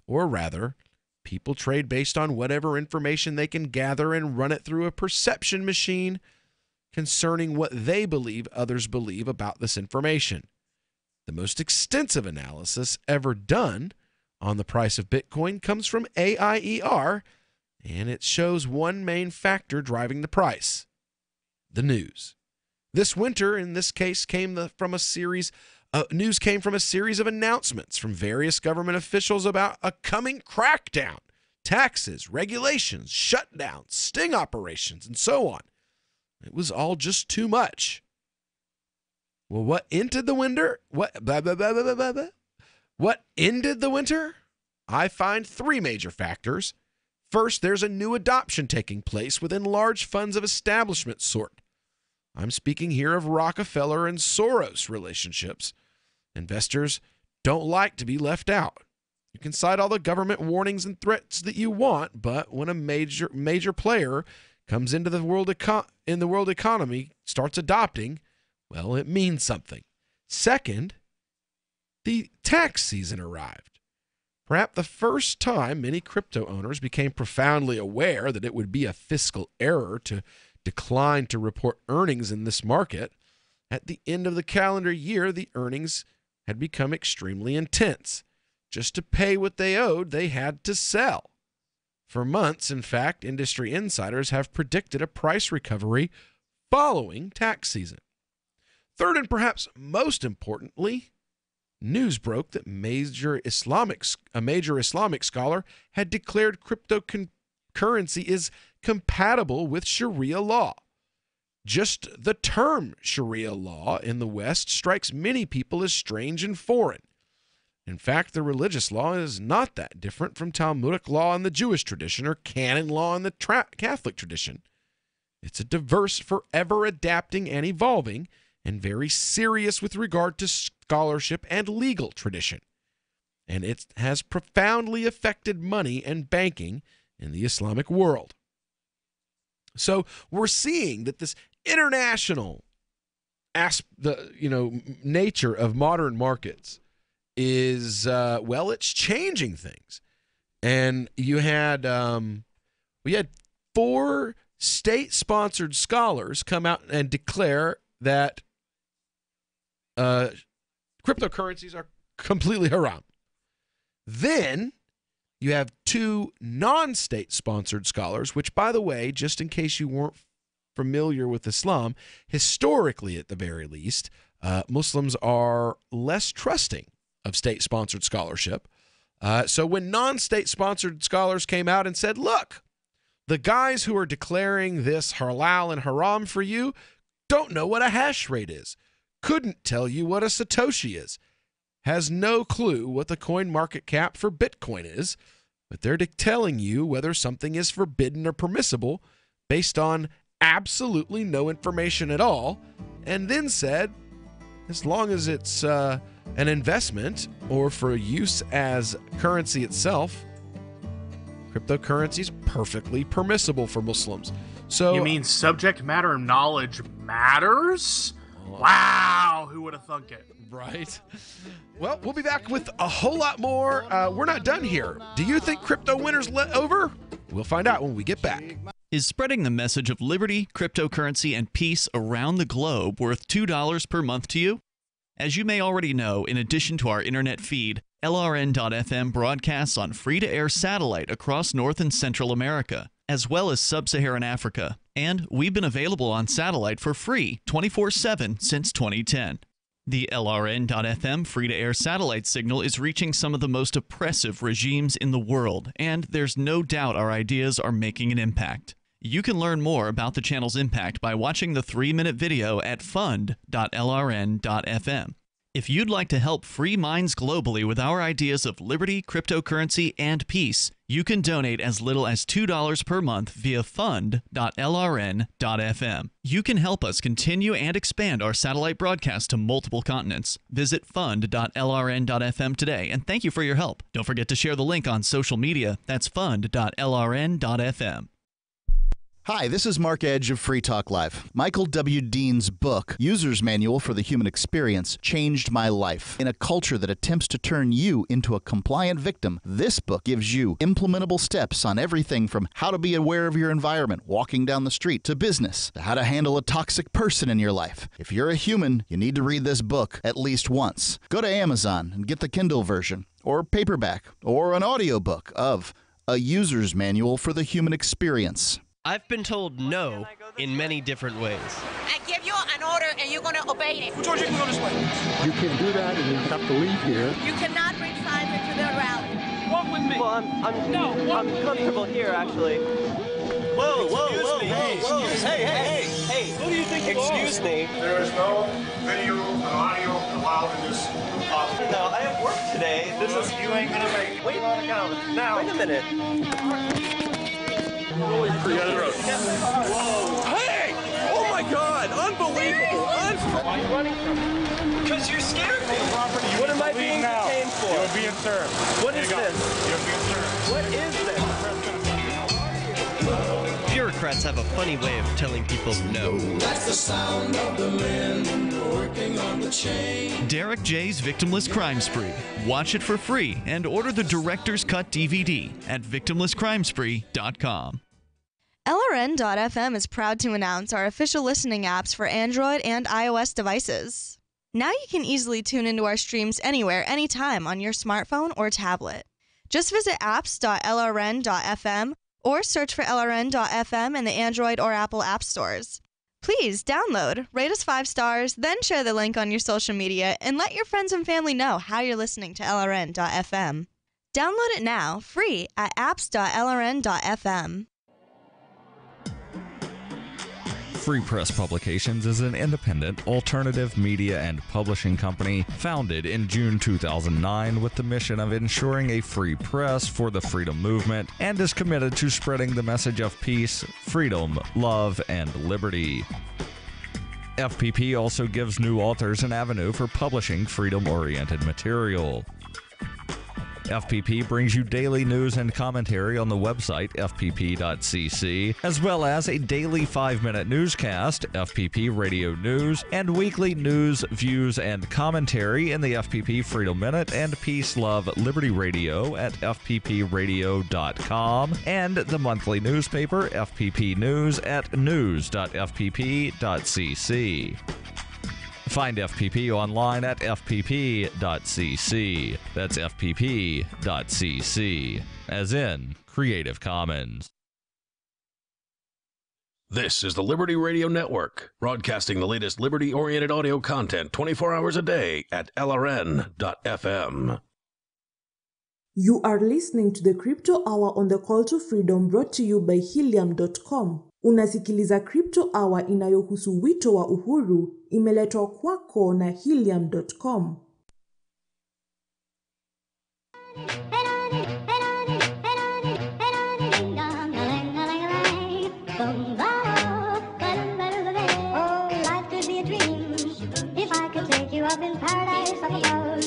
Speaker 11: Or rather, people trade based on whatever information they can gather and run it through a perception machine concerning what they believe others believe about this information. The most extensive analysis ever done on the price of Bitcoin comes from AIER, and it shows one main factor driving the price: the news. This winter, in this case, news came from a series of announcements from various government officials about a coming crackdown, taxes, regulations, shutdowns, sting operations, and so on. It was all just too much. Well, what ended the winter? What ended the winter? I find three major factors. First, there's a new adoption taking place within large funds of establishment sort. I'm speaking here of Rockefeller and Soros relationships. Investors don't like to be left out. You can cite all the government warnings and threats that you want, but when a major player comes into the world economy, starts adopting, well, it means something. Second, the tax season arrived. Perhaps the first time many crypto owners became profoundly aware that it would be a fiscal error to decline to report earnings in this market. At the end of the calendar year, the earnings had become extremely intense. Just to pay what they owed, they had to sell. For months, in fact, industry insiders have predicted a price recovery following tax season. Third, and perhaps most importantly, news broke that a major Islamic scholar had declared cryptocurrency is compatible with Sharia law. Just the term Sharia law in the West strikes many people as strange and foreign. In fact, the religious law is not that different from Talmudic law in the Jewish tradition or canon law in the Catholic tradition. It's a diverse, forever adapting and evolving, and very serious with regard to scholarship and legal tradition. and it has profoundly affected money and banking in the Islamic world. So we're seeing that this international nature of modern markets is it's changing things. And we had 4 state-sponsored scholars come out and declare that cryptocurrencies are completely haram. Then you have 2 non-state-sponsored scholars, which, by the way, just in case you weren't familiar with Islam, historically at the very least, Muslims are less trusting of state-sponsored scholarship. So when non-state-sponsored scholars came out and said, look, the guys who are declaring this halal and haram for you don't know what a hash rate is, couldn't tell you what a Satoshi is, has no clue what the coin market cap for Bitcoin is, but they're telling you whether something is forbidden or permissible based on absolutely no information at all, and then said, as long as it's an investment or for use as currency itself, cryptocurrency is perfectly permissible for Muslims. So
Speaker 8: you mean subject matter knowledge matters? Wow, who would have thunk it?
Speaker 11: Right. Well, we'll be back with a whole lot more. We're not done here. Do you think crypto winter's over? We'll find out when we get back.
Speaker 13: Is spreading the message of liberty, cryptocurrency, and peace around the globe worth $2 per month to you? As you may already know, in addition to our internet feed, LRN.FM broadcasts on free-to-air satellite across North and Central America, as well as Sub-Saharan Africa. And we've been available on satellite for free 24/7 since 2010. The LRN.FM free-to-air satellite signal is reaching some of the most oppressive regimes in the world, and there's no doubt our ideas are making an impact. You can learn more about the channel's impact by watching the 3-minute video at fund.lrn.fm. If you'd like to help free minds globally with our ideas of liberty, cryptocurrency, and peace, you can donate as little as $2 per month via fund.lrn.fm. You can help us continue and expand our satellite broadcast to multiple continents. Visit fund.lrn.fm today, and thank you for your help. Don't forget to share the link on social media. That's fund.lrn.fm.
Speaker 4: Hi, this is Mark Edge of Free Talk Live. Michael W. Dean's book, User's Manual for the Human Experience, changed my life. In a culture that attempts to turn you into a compliant victim, this book gives you implementable steps on everything from how to be aware of your environment, walking down the street, to business, to how to handle a toxic person in your life. If you're a human, you need to read this book at least once. Go to Amazon and get the Kindle version, or paperback, or an audiobook of A User's Manual for the Human Experience.
Speaker 5: I've been told no in many different ways.
Speaker 12: I give you an order and you're going to obey it.
Speaker 23: George, you can go this way.
Speaker 14: You can't do that and you have to leave here.
Speaker 12: You cannot bring signs into the rally.
Speaker 5: Walk with me. Well, I'm comfortable here, actually. Whoa, Hey, who do you think you are? Excuse me.
Speaker 23: There is no video and audio allowed in this office.
Speaker 5: No, I have work today.
Speaker 23: You ain't going to make it.
Speaker 5: Wait a minute.
Speaker 23: Hey! Oh my God! Unbelievable!
Speaker 5: Why are you running from me? Because you scared me. What am I being detained for?
Speaker 23: You're being served.
Speaker 5: What is this?
Speaker 23: You're being served.
Speaker 5: What is this? Bureaucrats have a funny way of telling people no.
Speaker 17: That's the sound of the men working on the chain.
Speaker 13: Derek J's Victimless Crime Spree. Watch it for free and order the Director's Cut DVD at victimlesscrimespree.com.
Speaker 18: LRN.FM is proud to announce our official listening apps for Android and iOS devices. Now you can easily tune into our streams anywhere, anytime on your smartphone or tablet. Just visit apps.lrn.fm or search for LRN.FM in the Android or Apple app stores. Please download, rate us 5 stars, then share the link on your social media and let your friends and family know how you're listening to LRN.FM. Download it now, free at apps.lrn.fm.
Speaker 1: Free Press Publications is an independent, alternative media and publishing company founded in June 2009 with the mission of ensuring a free press for the freedom movement and is committed to spreading the message of peace, freedom, love, and liberty. FPP also gives new authors an avenue for publishing freedom-oriented material. FPP brings you daily news and commentary on the website fpp.cc, as well as a daily 5-minute newscast, FPP Radio News, and weekly news, views, and commentary in the FPP Freedom Minute and Peace, Love, Liberty Radio at fppradio.com, and the monthly newspaper FPP News at news.fpp.cc. Find FPP online at fpp.cc. That's fpp.cc, as in Creative Commons.
Speaker 2: This is the Liberty Radio Network, broadcasting the latest liberty-oriented audio content 24 hours a day at lrn.fm.
Speaker 9: You are listening to the Crypto Hour on the Call to Freedom, brought to you by Helium.com. Unasikiliza Crypto Hour inayohusu wito wa uhuru, imeletwa kwako na Helium.com.
Speaker 16: Up in paradise up above,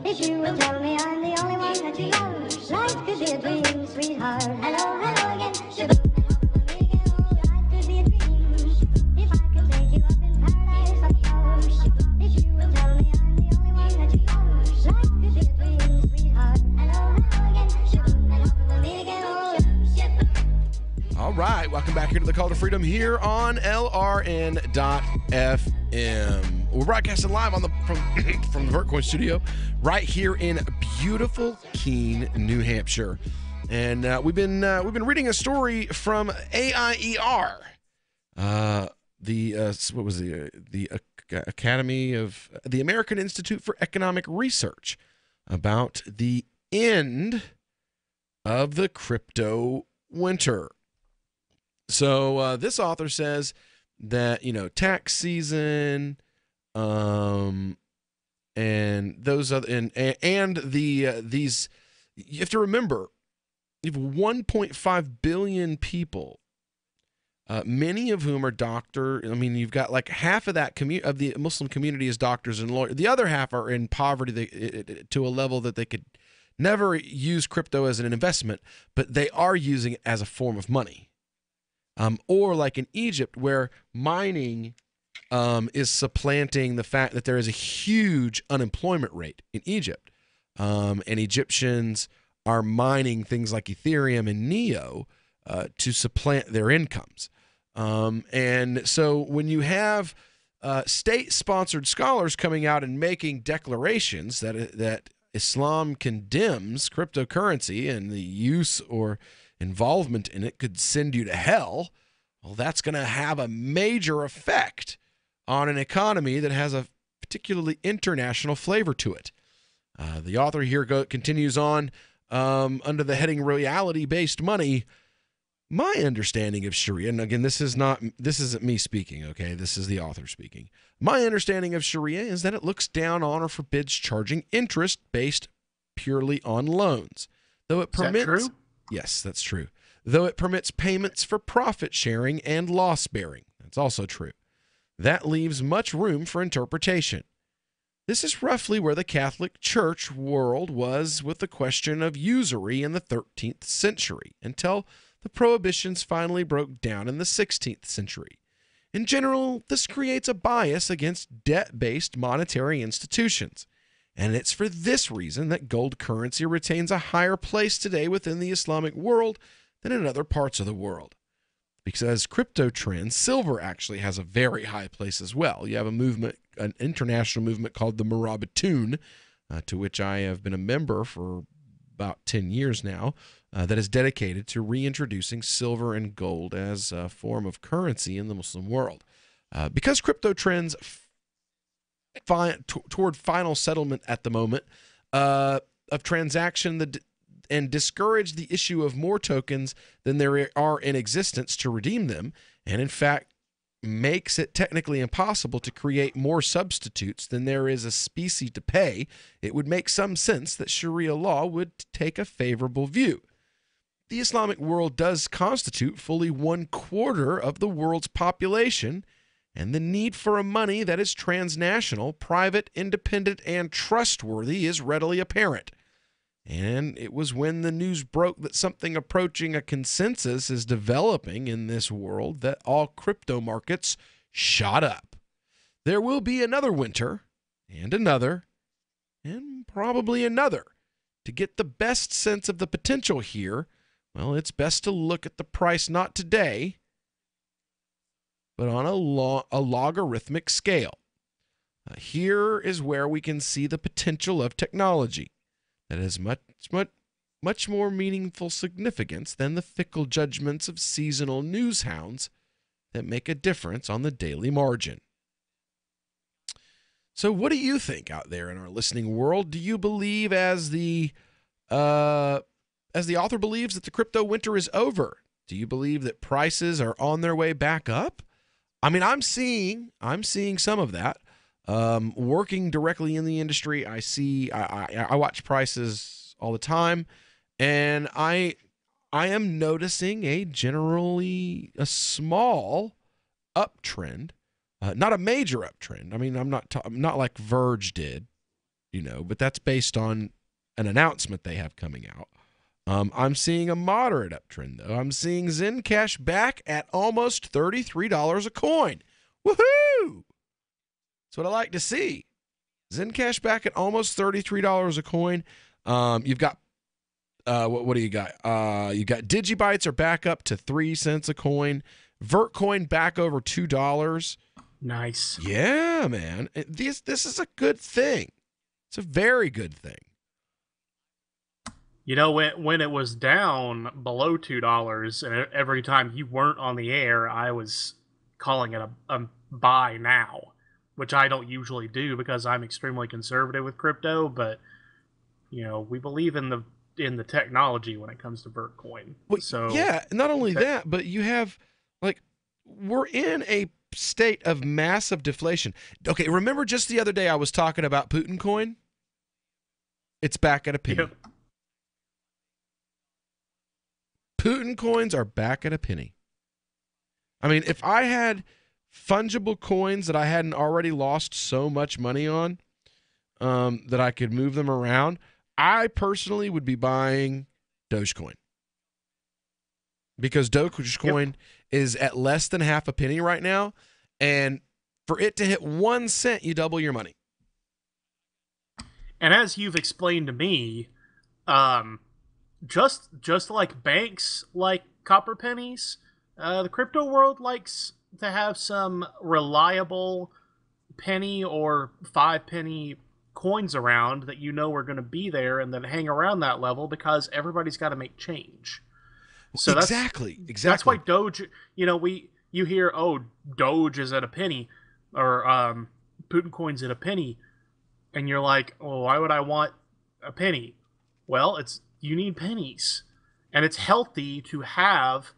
Speaker 16: if you would tell me I'm the only one that you love, life could be a dream, sweetheart. Hello, hello again. Life could be a dream, if I could take you up in paradise up above, if you would tell me I'm the only one that you love, life could be a dream, sweetheart. Hello, hello again.
Speaker 11: All right, welcome back here to the Call to Freedom here on LRN.FM. We're broadcasting live on from the Vertcoin studio right here in beautiful Keene, New Hampshire, and we've been reading a story from AIER, the Academy of the American Institute for Economic Research, about the end of the crypto winter. So this author says that tax season. And those other and these, you have to remember, you have 1.5 billion people, many of whom are you've got like half of that of the Muslim community is doctors and lawyers. The other half are in poverty to a level that they could never use crypto as an investment, but they are using it as a form of money. Or like in Egypt, where mining is supplanting the fact that there is a huge unemployment rate in Egypt. And Egyptians are mining things like Ethereum and Neo to supplant their incomes. And so when you have state-sponsored scholars coming out and making declarations that Islam condemns cryptocurrency and the use or involvement in it could send you to hell, well, that's going to have a major effect on an economy that has a particularly international flavor to it. The author here continues on under the heading reality-based money. My understanding of Sharia, and again, this isn't me speaking, okay? This is the author speaking. My understanding of Sharia is that it looks down on or forbids charging interest based purely on loans. Though it permits,
Speaker 8: is that true?
Speaker 11: Yes, that's true. Though it permits payments for profit sharing and loss bearing. That's also true. That leaves much room for interpretation. This is roughly where the Catholic Church world was with the question of usury in the 13th century, until the prohibitions finally broke down in the 16th century. In general, this creates a bias against debt-based monetary institutions, and it's for this reason that gold currency retains a higher place today within the Islamic world than in other parts of the world. Because as crypto trends, silver actually has a very high place as well. You have a movement, an international movement called the Murabitun, to which I have been a member for about 10 years now, that is dedicated to reintroducing silver and gold as a form of currency in the Muslim world. Because crypto trends toward final settlement at the moment of transaction and discourage the issue of more tokens than there are in existence to redeem them, and in fact makes it technically impossible to create more substitutes than there is a specie to pay, it would make some sense that Sharia law would take a favorable view. The Islamic world does constitute fully 1/4 of the world's population, and the need for a money that is transnational, private, independent, and trustworthy is readily apparent. And it was when the news broke that something approaching a consensus is developing in this world that all crypto markets shot up. There will be another winter, and another, and probably another. To get the best sense of the potential here, well, it's best to look at the price not today, but on a logarithmic scale. Here is where we can see the potential of technology that has much more meaningful significance than the fickle judgments of seasonal news hounds that make a difference on the daily margin. So what do you think out there in our listening world? Do you believe, as the author believes, that the crypto winter is over? Do you believe that prices are on their way back up? I mean, I'm seeing some of that. Working directly in the industry, I watch prices all the time, and I am noticing a small uptrend, not a major uptrend. I mean, I'm not like Verge did, but that's based on an announcement they have coming out. I'm seeing a moderate uptrend, though. I'm seeing Zencash back at almost $33 a coin. Woohoo! That's what I like to see. Zencash back at almost $33 a coin. You've got what do you got? You got Digibytes are back up to 3 cents a coin. Vertcoin back over $2.
Speaker 8: Nice.
Speaker 11: Yeah, man. This is a good thing. It's a very good thing.
Speaker 8: When it was down below $2, and every time you weren't on the air, I was calling it a buy now, which I don't usually do because I'm extremely conservative with crypto. But we believe in the technology when it comes to Vertcoin. So
Speaker 11: yeah, not only that, but you have we're in a state of massive deflation. Okay, remember just the other day I was talking about Putin coin? It's back at a penny. Yep. Putin coins are back at a penny. I mean, if I had fungible coins that I hadn't already lost so much money on, that I could move them around, I personally would be buying Dogecoin. Because Dogecoin is at less than half a penny right now, and for it to hit 1 cent, you double your money.
Speaker 8: And as you've explained to me, just like banks like copper pennies, the crypto world likes to have some reliable penny or 5 penny coins around that are going to be there and that hang around that level because everybody's got to make change. So
Speaker 11: exactly.
Speaker 8: That's why Doge, you hear, Doge is at a penny, or Putin coin's at a penny, and you're like, why would I want a penny? Well, you need pennies, and it's healthy to have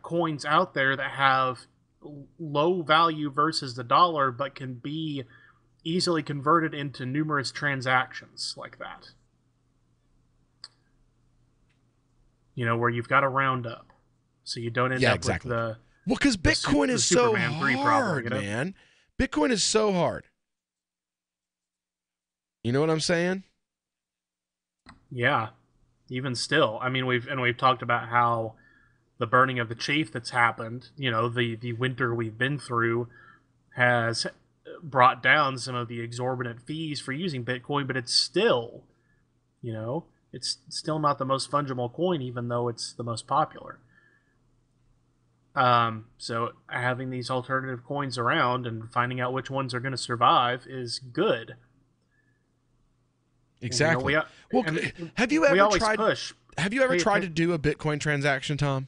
Speaker 8: coins out there that have low value versus the dollar, but can be easily converted into numerous transactions like that. Where you've got to round up, so you don't end up with the...
Speaker 11: Well, because Bitcoin is so hard, man. Bitcoin is so hard. You know what I'm saying?
Speaker 8: Yeah. Even still. I mean, we've talked about how the burning of the chief that's happened, the winter we've been through has brought down some of the exorbitant fees for using Bitcoin, but it's still, it's still not the most fungible coin, even though it's the most popular. So having these alternative coins around and finding out which ones are going to survive is good.
Speaker 11: Exactly. Have you ever tried to do a Bitcoin transaction, Tom?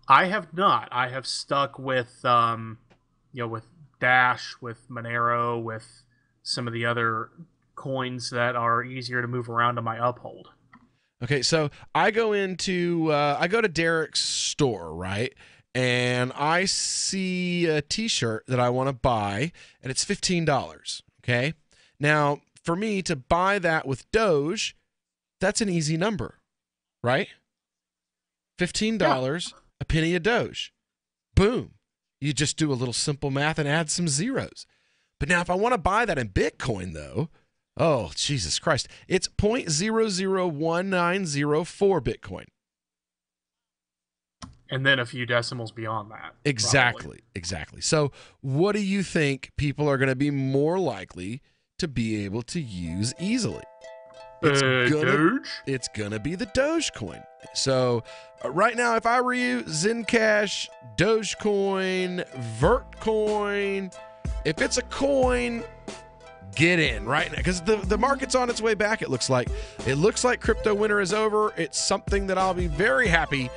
Speaker 8: I have not. I have stuck with with Dash, with Monero, with some of the other coins that are easier to move around on my Uphold.
Speaker 11: Okay, so I go to Derek's store, right? And I see a t-shirt that I want to buy, and it's $15, okay? Now, for me to buy that with Doge, that's an easy number, right? $15, a penny of Doge. Boom. You just do a little simple math and add some zeros. But now if I want to buy that in Bitcoin, though, Oh, Jesus Christ. It's 0.001904 Bitcoin.
Speaker 8: And then a few decimals beyond that.
Speaker 11: Exactly. So what do you think people are going to be more likely to be able to use easily? It's gonna be the Dogecoin. So right now, if I were you, Zencash, Dogecoin, Vertcoin, if it's a coin, get in right now, because the market's on its way back. It looks like crypto winter is over. It's something that I'll be very happy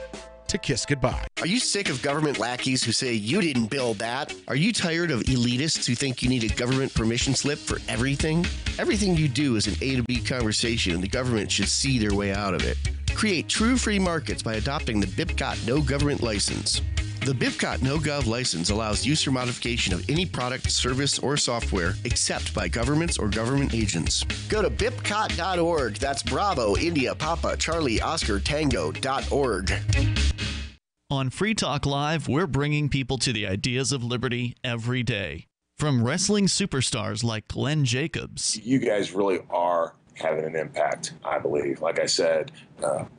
Speaker 11: to kiss goodbye.
Speaker 7: Are you sick of government lackeys who say you didn't build that? Are you tired of elitists who think you need a government permission slip for everything? Everything you do is an A to B conversation, and the government should see their way out of it. Create true free markets by adopting the BIPCOT No Government License. The BIPCOT NoGov license allows user modification of any product, service, or software except by governments or government agents. Go to bipcot.org. That's Bravo, India, Papa, Charlie, Oscar, Tango.org.
Speaker 13: On Free Talk Live, we're bringing people to the ideas of liberty every day. From wrestling superstars like Glenn Jacobs.
Speaker 15: You guys really are having an impact, I believe. Like I said,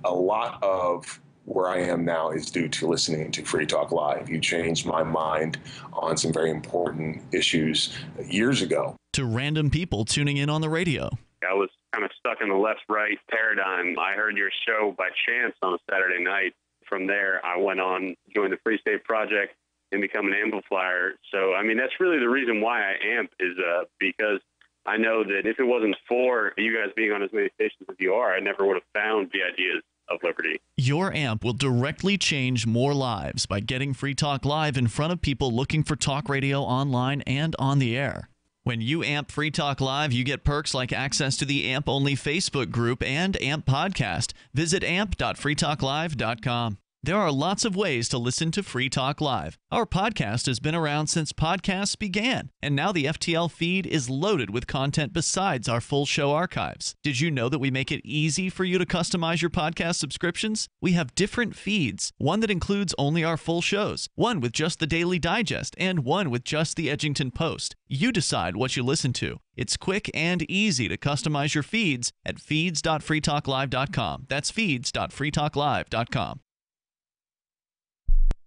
Speaker 15: a lot of where I am now is due to listening to Free Talk Live. You changed my mind on some very important issues years ago.
Speaker 13: To random people tuning in on the radio.
Speaker 19: I was kind of stuck in the left-right paradigm. I heard your show by chance on a Saturday night. From there, I went on, joined the Free State Project, and become an amplifier. So, I mean, that's really the reason why I amp is because I know that if it wasn't for you guys being on as many stations as you are, I never would have found the ideas of liberty.
Speaker 13: Your amp will directly change more lives by getting Free Talk Live in front of people looking for talk radio online and on the air. When you amp Free Talk Live, you get perks like access to the AMP-only Facebook group and AMP podcast. Visit amp.freetalklive.com. There are lots of ways to listen to Free Talk Live. Our podcast has been around since podcasts began, and now the FTL feed is loaded with content besides our full show archives. Did you know that we make it easy for you to customize your podcast subscriptions? We have different feeds, one that includes only our full shows, one with just the Daily Digest, and one with just the Edgington Post. You decide what you listen to. It's quick and easy to customize your feeds at feeds.freetalklive.com. That's feeds.freetalklive.com.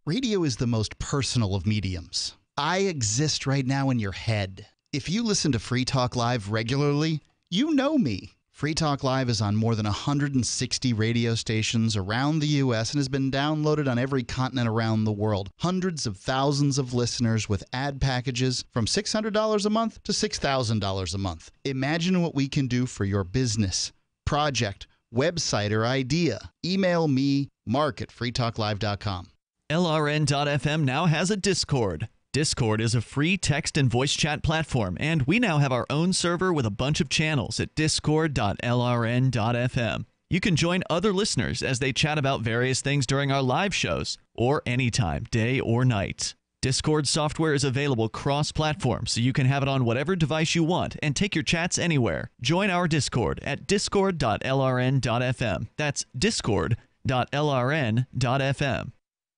Speaker 4: Radio is the most personal of mediums. I exist right now in your head. If you listen to Free Talk Live regularly, you know me. Free Talk Live is on more than 160 radio stations around the U.S. and has been downloaded on every continent around the world. Hundreds of thousands of listeners with ad packages from $600 a month to $6,000 a month. Imagine what we can do for your business, project, website, or idea. Email me, mark@freetalklive.com.
Speaker 13: LRN.FM now has a Discord. Discord is a free text and voice chat platform, and we now have our own server with a bunch of channels at discord.lrn.fm. You can join other listeners as they chat about various things during our live shows, or anytime, day or night. Discord software is available cross-platform, so you can have it on whatever device you want and take your chats anywhere. Join our Discord at discord.lrn.fm. That's discord.lrn.fm.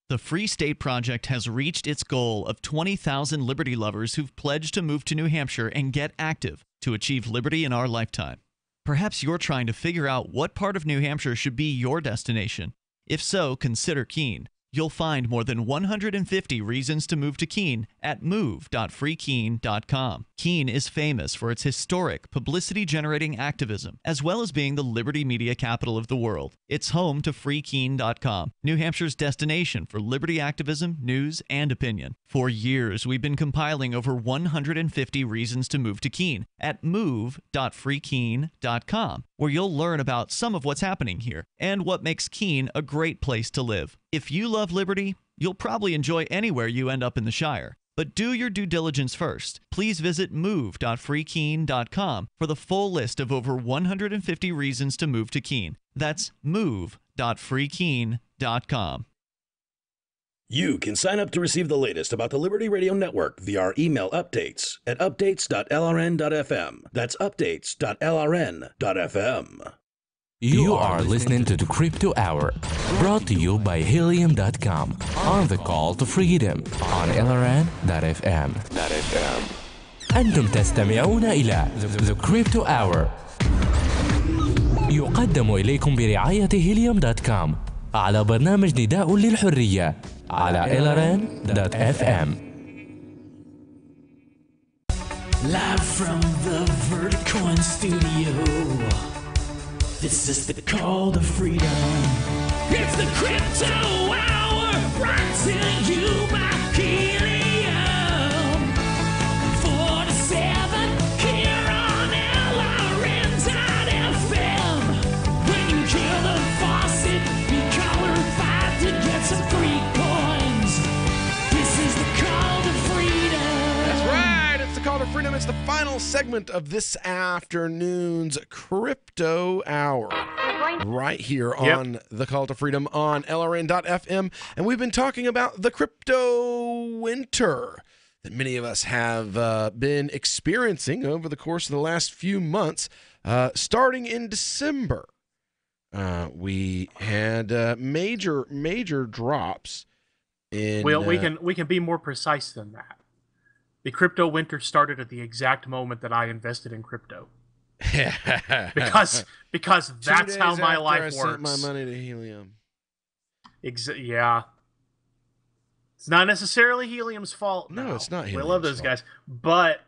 Speaker 13: The Free State Project has reached its goal of 20,000 liberty lovers who've pledged to move to New Hampshire and get active to achieve liberty in our lifetime. Perhaps you're trying to figure out what part of New Hampshire should be your destination. If so, consider Keene. You'll find more than 150 reasons to move to Keene at move.freekeene.com. Keene is famous for its historic, publicity-generating activism, as well as being the liberty media capital of the world. It's home to freekeene.com, New Hampshire's destination for liberty activism, news, and opinion. For years, we've been compiling over 150 reasons to move to Keene at move.freekeene.com, where you'll learn about some of what's happening here and what makes Keene a great place to live. If you love liberty, you'll probably enjoy anywhere you end up in the Shire. But do your due diligence first. Please visit move.freekeene.com for the full list of over 150 reasons to move to Keene. That's move.freekeene.com.
Speaker 2: You can sign up to receive the latest about the Liberty Radio Network via our email updates at updates.lrn.fm. That's updates.lrn.fm.
Speaker 20: You are listening to the Crypto Hour, brought to you by Helium.com, on the call to freedom on LRN.fm. أنتم تستمعون إلى The Crypto Hour. يقدم إليكم برعاية helium.com على برنامج نداء للحرية على LRN.FM.
Speaker 3: Live from the Verticoin studio, this is the call to freedom. It's the Crypto Hour, brought to you by Helium 47 here on LRN.FM. When you kill the faucet, you call her 5 to get some free coins. This is the call to freedom.
Speaker 11: That's right. It's the call to freedom. It's the final segment of this afternoon's Crypto Hour. Right here on the Call to Freedom on LRN.FM. And we've been talking about the crypto winter that many of us have been experiencing over the course of the last few months. Starting in December, we had major drops in...
Speaker 8: Well, we can be more precise than that. The crypto winter started at the exact moment that I invested in crypto. because that's how my life works.
Speaker 11: I sent my money to Helium.
Speaker 8: Yeah. It's not necessarily Helium's fault.
Speaker 11: No, it's not Helium's
Speaker 8: We love those
Speaker 11: fault.
Speaker 8: guys, but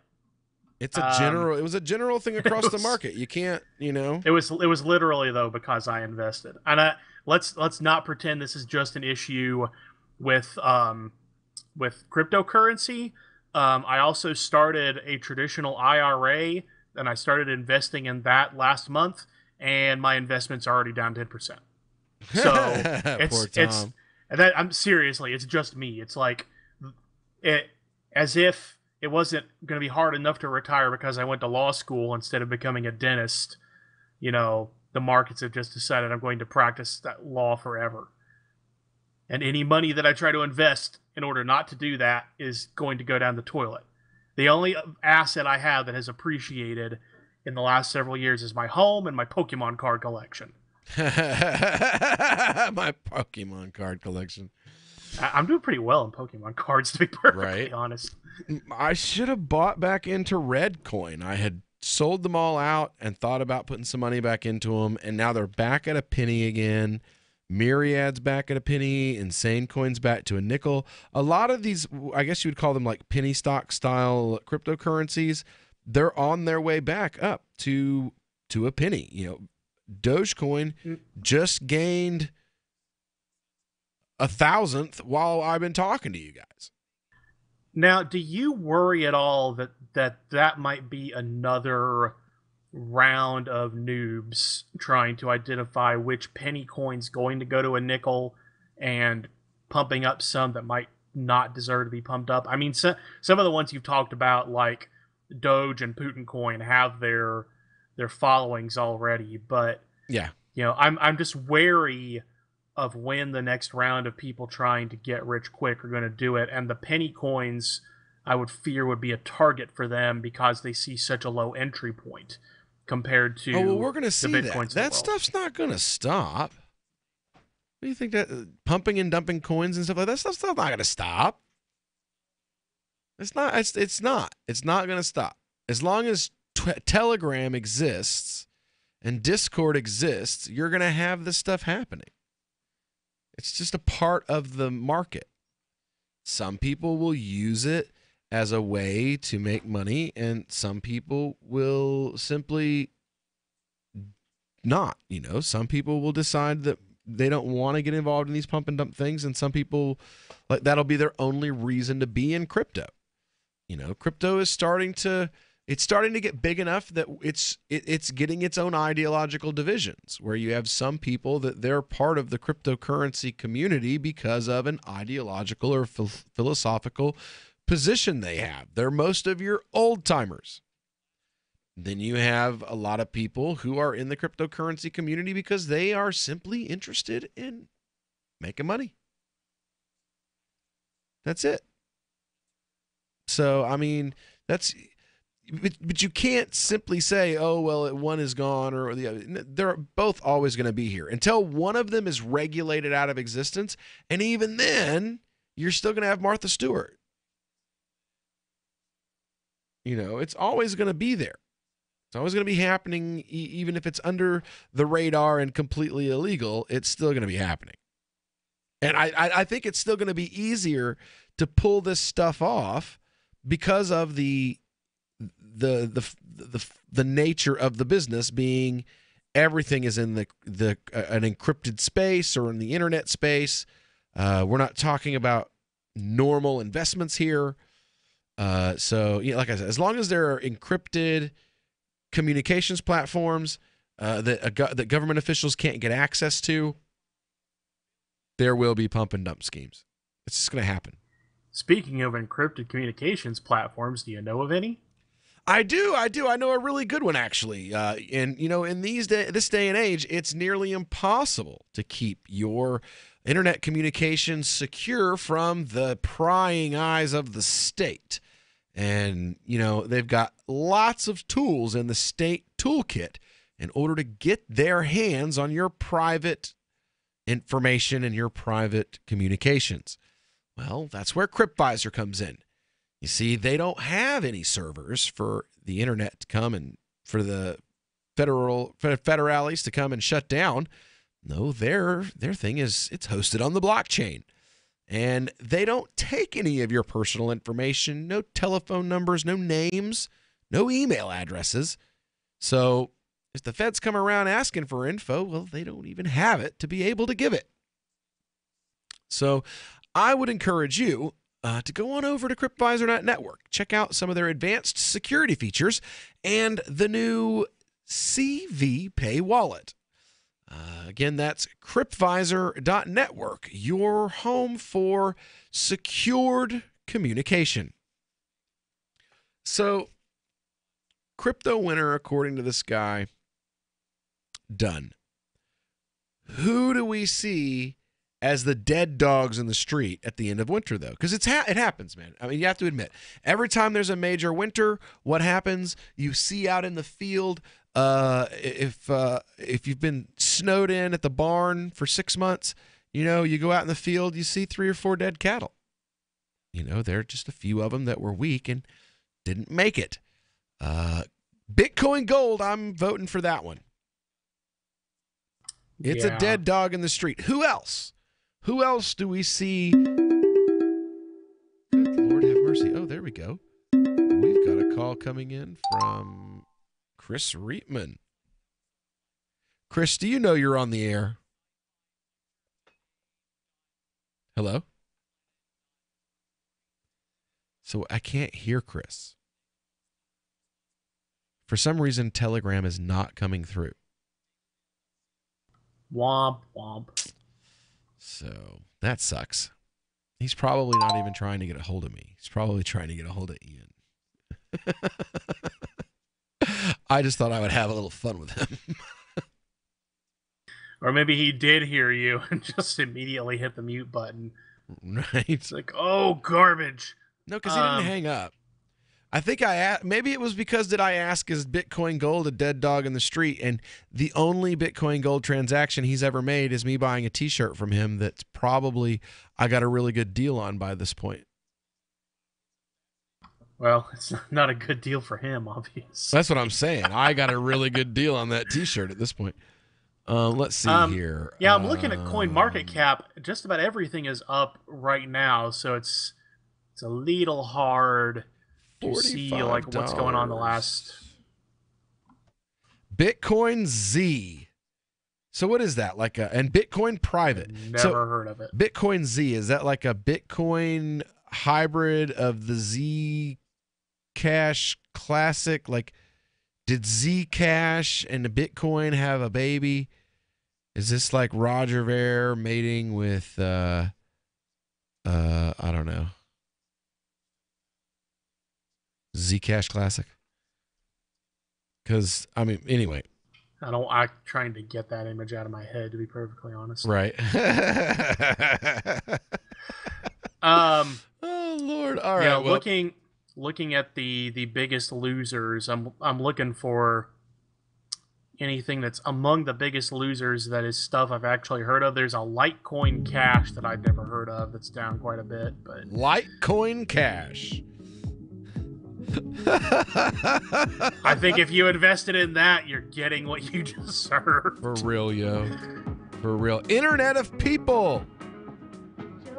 Speaker 11: it's a general. It was a general thing across the market. You can't,
Speaker 8: It was literally though because I invested, and let's not pretend this is just an issue with cryptocurrency. I also started a traditional IRA. And I started investing in that last month, and my investment's already down 10%. So I'm seriously, it's just me. It's like as if it wasn't going to be hard enough to retire because I went to law school instead of becoming a dentist. The markets have just decided I'm going to practice that law forever. And any money that I try to invest in order not to do that is going to go down the toilet. The only asset I have that has appreciated in the last several years is my home and my Pokemon card collection.
Speaker 11: My Pokemon card collection.
Speaker 8: I'm doing pretty well in Pokemon cards, to be perfectly honest.
Speaker 11: I should have bought back into Redcoin. I had sold them all out and thought about putting some money back into them, and now they're back at a penny again. Myriad's back at a penny, Insane Coin's back to a nickel. A lot of these, I guess you would call them like penny stock style cryptocurrencies, they're on their way back up to a penny. Dogecoin just gained 1,000th while I've been talking to you guys.
Speaker 8: Now, do you worry at all that might be another round of noobs trying to identify which penny coin's going to go to a nickel and pumping up some that might not deserve to be pumped up? I mean, some of the ones you've talked about, like Doge and Putin coin, have their followings already, but I'm just wary of when the next round of people trying to get rich quick are going to do it, and the penny coins I would fear would be a target for them because they see such a low entry point compared to
Speaker 11: we're going to see
Speaker 8: Bitcoins.
Speaker 11: That stuff's not going to stop. What do you think that pumping and dumping coins and stuff like that stuff's not going to stop? It's not. It's not. It's not going to stop as long as Telegram exists and Discord exists. You're going to have this stuff happening. It's just a part of the market. Some people will use it as a way to make money, and some people will simply not. Some people will decide that they don't want to get involved in these pump and dump things, and some people, like, that'll be their only reason to be in crypto. Crypto is starting to get big enough that it's getting its own ideological divisions, where you have some people that they're part of the cryptocurrency community because of an ideological or philosophical position they have. They're most of your old timers. Then you have a lot of people who are in the cryptocurrency community because they are simply interested in making money. That's it. So, I mean, but you can't simply say, oh, well, one is gone or the other. They're both always going to be here until one of them is regulated out of existence. And even then, you're still going to have Martha Stewart. It's always going to be there. It's always going to be happening, even if it's under the radar and completely illegal. It's still going to be happening. And I think it's still going to be easier to pull this stuff off because of the nature of the business being everything is in an encrypted space or in the internet space. We're not talking about normal investments here. So, like I said, as long as there are encrypted communications platforms that government officials can't get access to, there will be pump and dump schemes. It's just going to happen.
Speaker 8: Speaking of encrypted communications platforms, do you know of any?
Speaker 11: I do. I know a really good one, actually. And, in this day and age, it's nearly impossible to keep your internet communications secure from the prying eyes of the state. And, they've got lots of tools in the state toolkit in order to get their hands on your private information and your private communications. Well, that's where CryptVisor comes in. You see, they don't have any servers for the internet to come and for the federales to come and shut down. No, their thing is it's hosted on the blockchain. And they don't take any of your personal information, no telephone numbers, no names, no email addresses. So if the feds come around asking for info, well, they don't even have it to be able to give it. So I would encourage you to go on over to CryptVisor.network. Check out some of their advanced security features and the new CV Pay wallet. Again, that's CryptVisor.network, your home for secured communication. So, crypto winter, according to this guy, done. Who do we see as the dead dogs in the street at the end of winter, though? Because it happens, man. I mean, you have to admit, every time there's a major winter, what happens? You see out in the field, if you've been snowed in at the barn for 6 months, you go out in the field, you see 3 or 4 dead cattle. There are just a few of them that were weak and didn't make it. Bitcoin Gold, I'm voting for that one. It's a dead dog in the street. Who else? Who else do we see? Good Lord have mercy. Oh, there we go. We've got a call coming in from Chris Reitman. Chris, do you know you're on the air? Hello? So I can't hear Chris. For some reason, Telegram is not coming through.
Speaker 8: Womp, womp.
Speaker 11: So that sucks. He's probably not even trying to get a hold of me. He's probably trying to get a hold of Ian. I just thought I would have a little fun with him.
Speaker 8: Or maybe he did hear you and just immediately hit the mute button.
Speaker 11: Right.
Speaker 8: It's like, oh, garbage.
Speaker 11: No, because he didn't hang up. I think maybe it was because I ask, is Bitcoin Gold a dead dog in the street? And the only Bitcoin Gold transaction he's ever made is me buying a t-shirt from him that's probably I got a really good deal on by this point.
Speaker 8: Well, it's not a good deal for him, obviously.
Speaker 11: That's what I'm saying. I got a really good deal on that t-shirt at this point. Let's see here.
Speaker 8: Yeah, I'm looking at CoinMarketCap. Just about everything is up right now, so it's a little hard to see like what's going on the last.
Speaker 11: Bitcoin Z. So what is that? And Bitcoin Private.
Speaker 8: Never heard of it.
Speaker 11: Bitcoin Z, is that like a Bitcoin hybrid of the Z Cash Classic? Like, did Zcash and the Bitcoin have a baby? Is this like Roger Ver mating with I don't know, Zcash Classic? Because anyway,
Speaker 8: I'm trying to get that image out of my head, to be perfectly honest.
Speaker 11: Right. Oh Lord! All right.
Speaker 8: Yeah, looking at the biggest losers, I'm looking for anything that's among the biggest losers that is stuff I've actually heard of. There's a Litecoin Cash that I'd never heard of that's down quite a bit, but
Speaker 11: Litecoin Cash.
Speaker 8: I think if you invested in that, you're getting what you deserve.
Speaker 11: For real, yo. For real. Internet of People.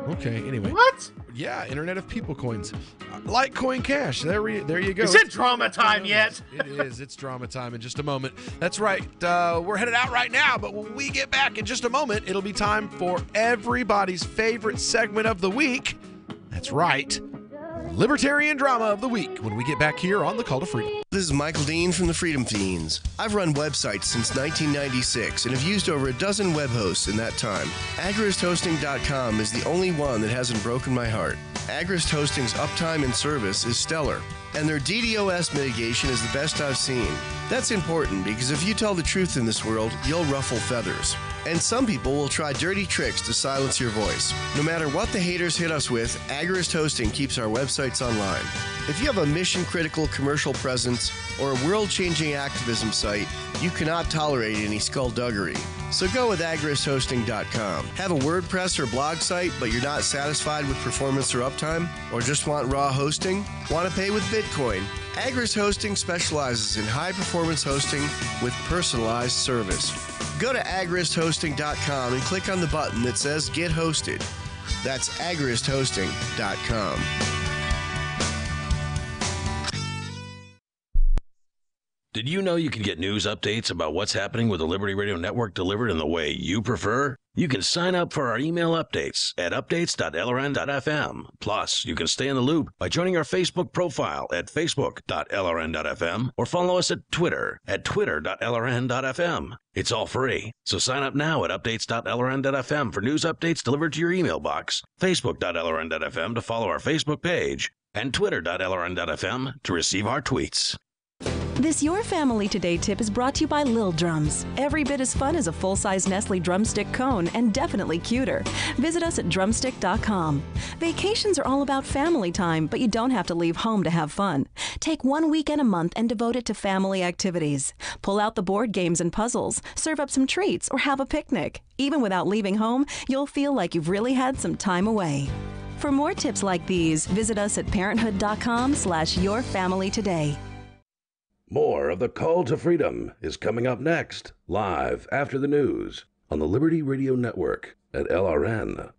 Speaker 11: Okay, anyway.
Speaker 8: What?
Speaker 11: Yeah, Internet of People coins. Litecoin Cash. There you go.
Speaker 8: Is it drama time yet?
Speaker 11: It is. It's drama time in just a moment. That's right. We're headed out right now, but when we get back in just a moment, it'll be time for everybody's favorite segment of the week. That's right. Libertarian Drama of the Week when we get back here on the Call to Freedom.
Speaker 7: This is Michael Dean from the Freedom Fiends. I've run websites since 1996 and have used over a dozen web hosts in that time. AgristHosting.com is the only one that hasn't broken my heart. Agrist Hosting's uptime and service is stellar, and their DDoS mitigation is the best I've seen. That's important because if you tell the truth in this world, you'll ruffle feathers. And some people will try dirty tricks to silence your voice. No matter what the haters hit us with, Agrist Hosting keeps our websites online. If you have a mission-critical commercial presence or a world-changing activism site, you cannot tolerate any skullduggery. So go with AgristHosting.com. Have a WordPress or blog site, but you're not satisfied with performance or uptime? Or just want raw hosting? Want to pay with Bitcoin? Agrist Hosting specializes in high-performance hosting with personalized service. Go to AgristHosting.com and click on the button that says Get Hosted. That's AgristHosting.com.
Speaker 2: Did you know you can get news updates about what's happening with the Liberty Radio Network delivered in the way you prefer? You can sign up for our email updates at updates.lrn.fm. Plus, you can stay in the loop by joining our Facebook profile at facebook.lrn.fm or follow us at Twitter at twitter.lrn.fm. It's all free, so sign up now at updates.lrn.fm for news updates delivered to your email box, facebook.lrn.fm to follow our Facebook page, and twitter.lrn.fm to receive our tweets.
Speaker 6: This Your Family Today tip is brought to you by Lil Drums. Every bit as fun as a full-size Nestle drumstick cone and definitely cuter. Visit us at drumstick.com. Vacations are all about family time, but you don't have to leave home to have fun. Take 1 weekend a month and devote it to family activities. Pull out the board games and puzzles, serve up some treats, or have a picnic. Even without leaving home, you'll feel like you've really had some time away. For more tips like these, visit us at parenthood.com/yourfamilytoday.
Speaker 2: More of the Call to Freedom is coming up next, live after the news on the Liberty Radio Network at LRN.FM.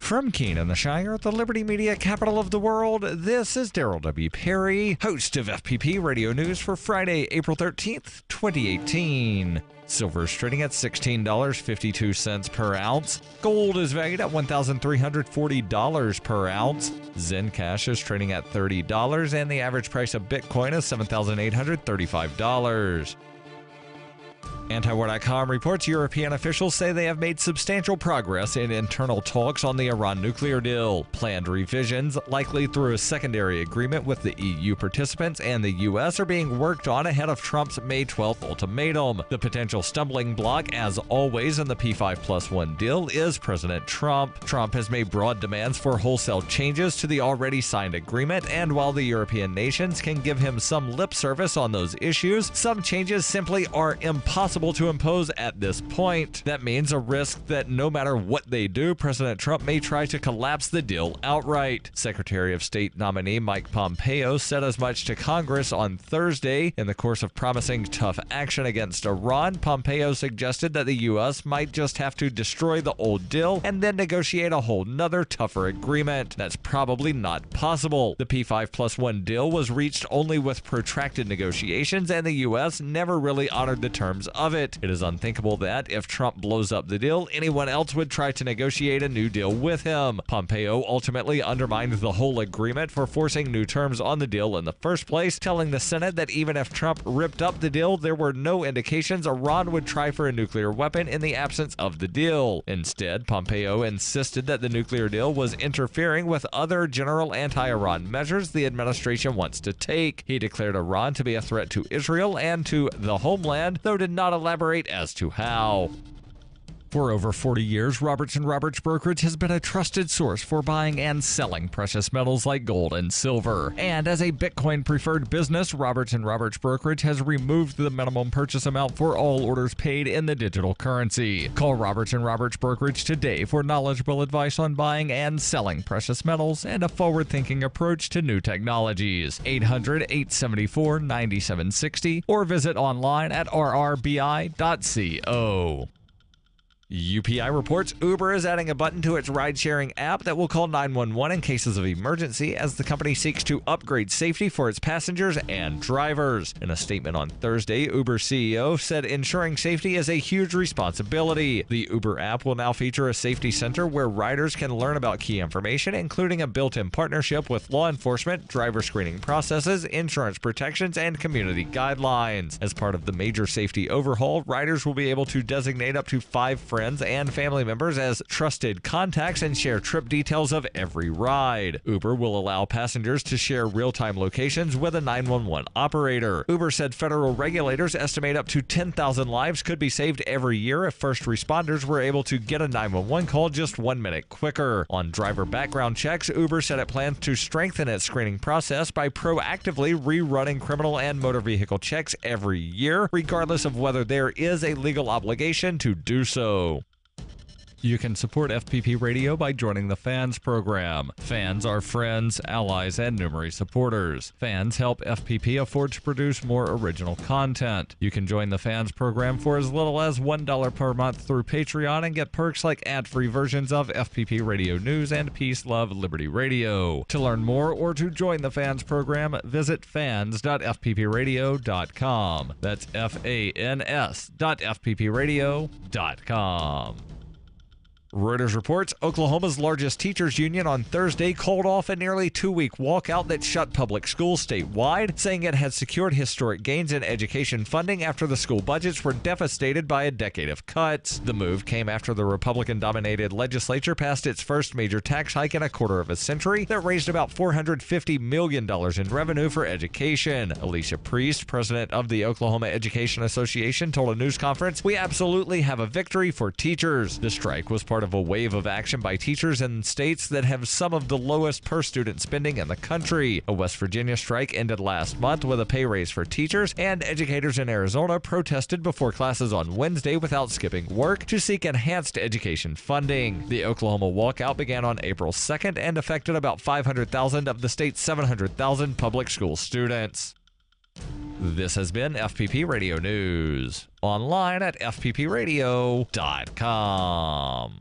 Speaker 1: From Keene in the Shire, the Liberty Media capital of the world, this is Daryl W. Perry, host of FPP Radio News for Friday, April 13th, 2018. Silver is trading at $16.52 per ounce. Gold is valued at $1,340 per ounce. Zencash is trading at $30, and the average price of Bitcoin is $7,835. Antiwar.com reports European officials say they have made substantial progress in internal talks on the Iran nuclear deal. Planned revisions, likely through a secondary agreement with the EU participants and the US, are being worked on ahead of Trump's May 12th ultimatum. The potential stumbling block, as always in the P5+1 deal, is President Trump. Trump has made broad demands for wholesale changes to the already signed agreement, and while the European nations can give him some lip service on those issues, some changes simply are impossible to impose at this point. That means a risk that no matter what they do, President Trump may try to collapse the deal outright. Secretary of State nominee Mike Pompeo said as much to Congress on Thursday. In the course of promising tough action against Iran, Pompeo suggested that the U.S. might just have to destroy the old deal and then negotiate a whole nother tougher agreement. That's probably not possible. The P5+1 deal was reached only with protracted negotiations, and the U.S. never really honored the terms of it. It is unthinkable that if Trump blows up the deal, anyone else would try to negotiate a new deal with him. Pompeo ultimately undermined the whole agreement for forcing new terms on the deal in the first place, telling the Senate that even if Trump ripped up the deal, there were no indications Iran would try for a nuclear weapon in the absence of the deal. Instead, Pompeo insisted that the nuclear deal was interfering with other general anti-Iran measures the administration wants to take. He declared Iran to be a threat to Israel and to the homeland, though did not elaborate as to how. For over 40 years, Roberts & Roberts Brokerage has been a trusted source for buying and selling precious metals like gold and silver. And as a Bitcoin-preferred business, Roberts & Roberts Brokerage has removed the minimum purchase amount for all orders paid in the digital currency. Call Roberts & Roberts Brokerage today for knowledgeable advice on buying and selling precious metals and a forward-thinking approach to new technologies. 800-874-9760 or visit online at rrbi.co. UPI reports Uber is adding a button to its ride-sharing app that will call 911 in cases of emergency as the company seeks to upgrade safety for its passengers and drivers. In a statement on Thursday, Uber CEO said ensuring safety is a huge responsibility. The Uber app will now feature a safety center where riders can learn about key information, including a built-in partnership with law enforcement, driver screening processes, insurance protections, and community guidelines. As part of the major safety overhaul, riders will be able to designate up to 5 friends and family members as trusted contacts and share trip details of every ride. Uber will allow passengers to share real-time locations with a 911 operator. Uber said federal regulators estimate up to 10,000 lives could be saved every year if first responders were able to get a 911 call just 1 minute quicker. On driver background checks, Uber said it plans to strengthen its screening process by proactively rerunning criminal and motor vehicle checks every year, regardless of whether there is a legal obligation to do so. You can support FPP Radio by joining the Fans program. Fans are friends, allies, and numerous supporters. Fans help FPP afford to produce more original content. You can join the Fans program for as little as $1 per month through Patreon and get perks like ad-free versions of FPP Radio News and Peace, Love, Liberty Radio. To learn more or to join the Fans program, visit fans.fppradio.com. That's fans.fppradio.com. Reuters reports Oklahoma's largest teachers union on Thursday called off a nearly 2-week walkout that shut public schools statewide, saying it had secured historic gains in education funding after the school budgets were devastated by a decade of cuts. The move came after the Republican-dominated legislature passed its first major tax hike in a quarter of a century that raised about $450 million in revenue for education. Alicia Priest, president of the Oklahoma Education Association, told a news conference, "We absolutely have a victory for teachers." The strike was part of a wave of action by teachers in states that have some of the lowest per-student spending in the country. A West Virginia strike ended last month with a pay raise for teachers, and educators in Arizona protested before classes on Wednesday without skipping work to seek enhanced education funding. The Oklahoma walkout began on April 2nd and affected about 500,000 of the state's 700,000 public school students. This has been FPP Radio News. Online at fppradio.com.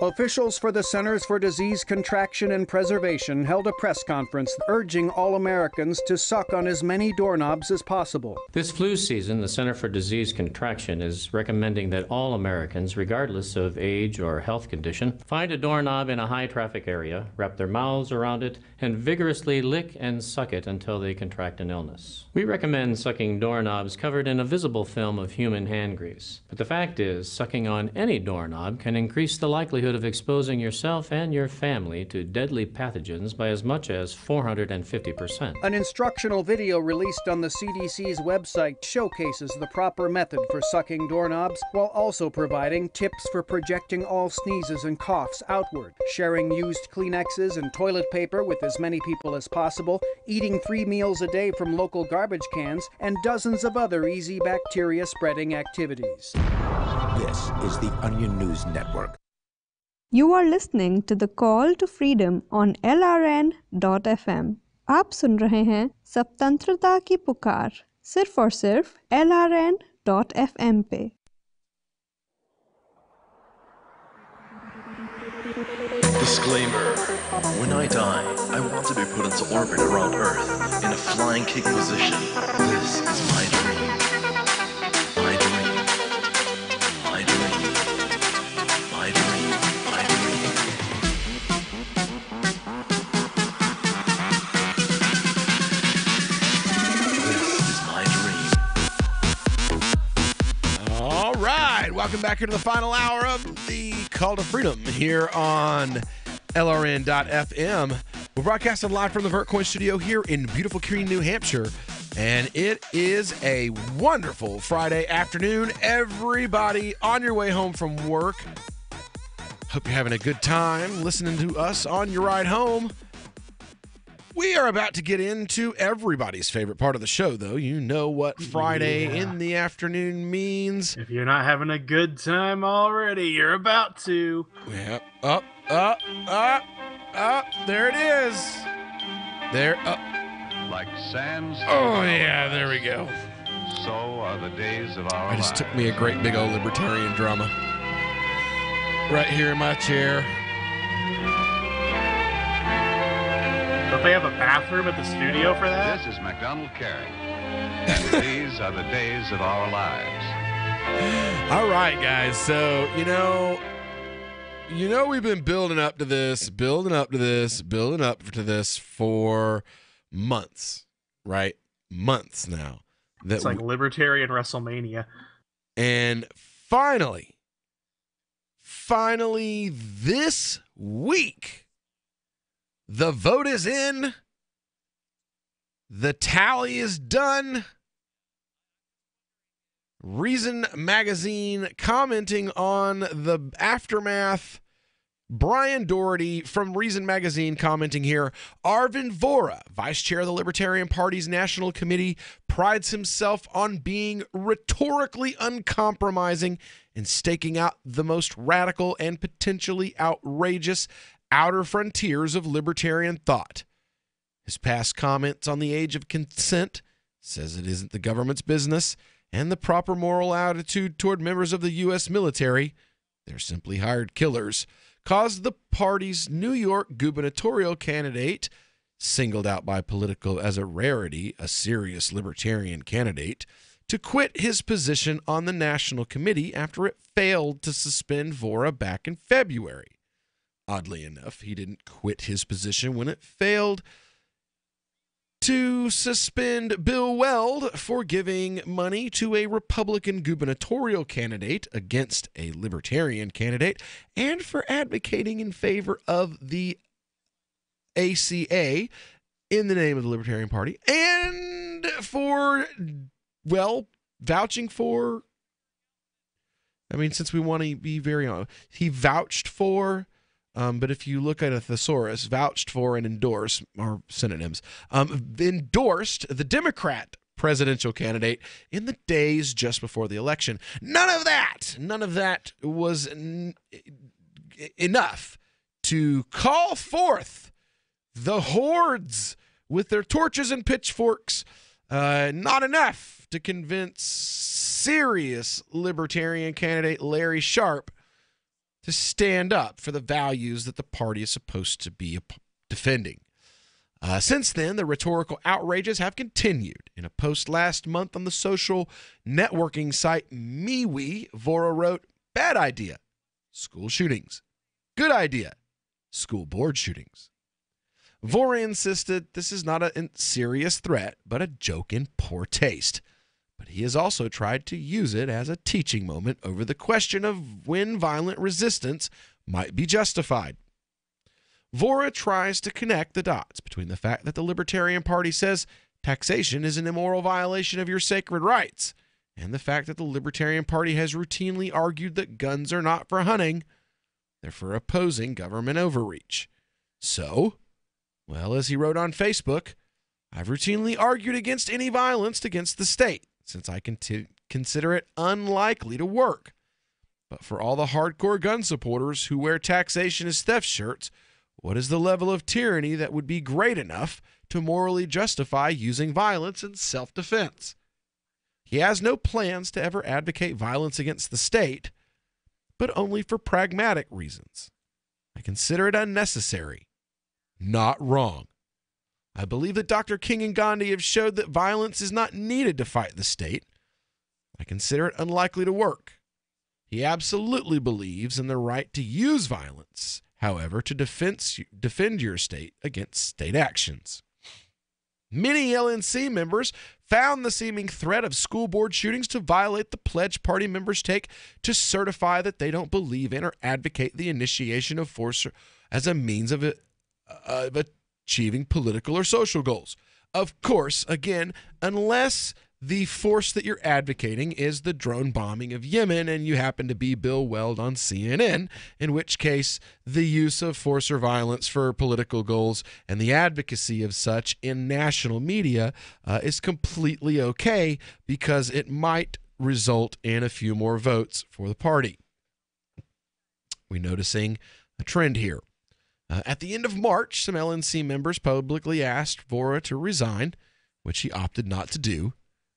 Speaker 10: Officials for the Centers for Disease Contraction and Preservation held a press conference urging all Americans to suck on as many doorknobs as possible.
Speaker 21: This flu season, the Center for Disease Contraction is recommending that all Americans, regardless of age or health condition, find a doorknob in a high-traffic area, wrap their mouths around it, and vigorously lick and suck it until they contract an illness. We recommend sucking doorknobs covered in a visible film of human hand grease. But the fact is, sucking on any doorknob can increase the likelihood of exposing yourself and your family to deadly pathogens by as much as 450%.
Speaker 10: An instructional video released on the CDC's website showcases the proper method for sucking doorknobs while also providing tips for projecting all sneezes and coughs outward, sharing used Kleenexes and toilet paper with as many people as possible, eating 3 meals a day from local garbage cans, and dozens of other easy bacteria-spreading activities.
Speaker 22: This is the Onion News Network.
Speaker 24: You are listening to the Call to Freedom on LRN.FM. आप सुन रहे हैं स्वतंत्रता की पुकार सिर्फ और सिर्फ LRN.FM पे।
Speaker 25: Disclaimer. When I die, I want to be put into orbit around Earth in a flying kick position. This is my dream. My dream. My dream. My dream. My dream. This is my dream.
Speaker 11: All right. Welcome back into the final hour of the Call to Freedom here on LRN.FM. We're broadcasting live from the VertCoin studio here in beautiful Keene, New Hampshire. And it is a wonderful Friday afternoon. Everybody on your way home from work. Hope you're having a good time listening to us on your ride home. We are about to get into everybody's favorite part of the show, though. You know what Friday in the afternoon means.
Speaker 8: If you're not having a good time already, you're about to.
Speaker 11: Yeah. Up. There it is. There. Up.
Speaker 5: Like sands.
Speaker 11: Oh, yeah. There we go.
Speaker 5: So are the days of our
Speaker 11: I just
Speaker 5: lives.
Speaker 11: took me a great big old libertarian drama. Right here in my chair.
Speaker 8: Don't they have a bathroom at the studio for that?
Speaker 5: This is MacDonald Carey. And these are the days of our lives.
Speaker 11: All right, guys. So, you know we've been building up to this for months, right? Months now.
Speaker 8: It's like Libertarian WrestleMania.
Speaker 11: And finally, this week, the vote is in. The tally is done. Reason Magazine commenting on the aftermath. Brian Doherty from Reason Magazine commenting here. Arvind Vora, vice chair of the Libertarian Party's National Committee, prides himself on being rhetorically uncompromising and staking out the most radical and potentially outrageous outer frontiers of libertarian thought. His past comments on the age of consent, says it isn't the government's business, and the proper moral attitude toward members of the U.S. military, they're simply hired killers, caused the party's New York gubernatorial candidate, singled out by Politico as a rarity, a serious libertarian candidate, to quit his position on the National Committee after it failed to suspend Vora back in February. Oddly enough, he didn't quit his position when it failed to suspend Bill Weld for giving money to a Republican gubernatorial candidate against a Libertarian candidate and for advocating in favor of the ACA in the name of the Libertarian Party and for, well, vouching for, since we want to be very honest, he vouched for, but if you look at a thesaurus, vouched for and endorse are synonyms, endorsed the Democrat presidential candidate in the days just before the election. None of that was enough to call forth the hordes with their torches and pitchforks. Not enough to convince serious libertarian candidate Larry Sharpe to stand up for the values that the party is supposed to be defending. Since then, the rhetorical outrages have continued. In a post last month on the social networking site MeWe, Vora wrote, "Bad idea, school shootings. Good idea, school board shootings." Vora insisted this is not a serious threat, but a joke in poor taste. But he has also tried to use it as a teaching moment over the question of when violent resistance might be justified. Vora tries to connect the dots between the fact that the Libertarian Party says taxation is an immoral violation of your sacred rights and the fact that the Libertarian Party has routinely argued that guns are not for hunting, they're for opposing government overreach. So, well, as he wrote on Facebook, I've routinely argued against any violence against the state, since I consider it unlikely to work. But for all the hardcore gun supporters who wear taxation as theft shirts, what is the level of tyranny that would be great enough to morally justify using violence in self-defense? He has no plans to ever advocate violence against the state, but only for pragmatic reasons. I consider it unnecessary, not wrong. I believe that Dr. King and Gandhi have showed that violence is not needed to fight the state. I consider it unlikely to work. He absolutely believes in the right to use violence, however, to defend your state against state actions. Many LNC members found the seeming threat of school board shootings to violate the pledge party members take to certify that they don't believe in or advocate the initiation of force as a means of achieving political or social goals. Of course, again, unless the force that you're advocating is the drone bombing of Yemen and you happen to be Bill Weld on CNN, in which case the use of force or violence for political goals and the advocacy of such in national media is completely okay because it might result in a few more votes for the party. We're noticing a trend here. At the end of March, some LNC members publicly asked Vora to resign, which he opted not to do.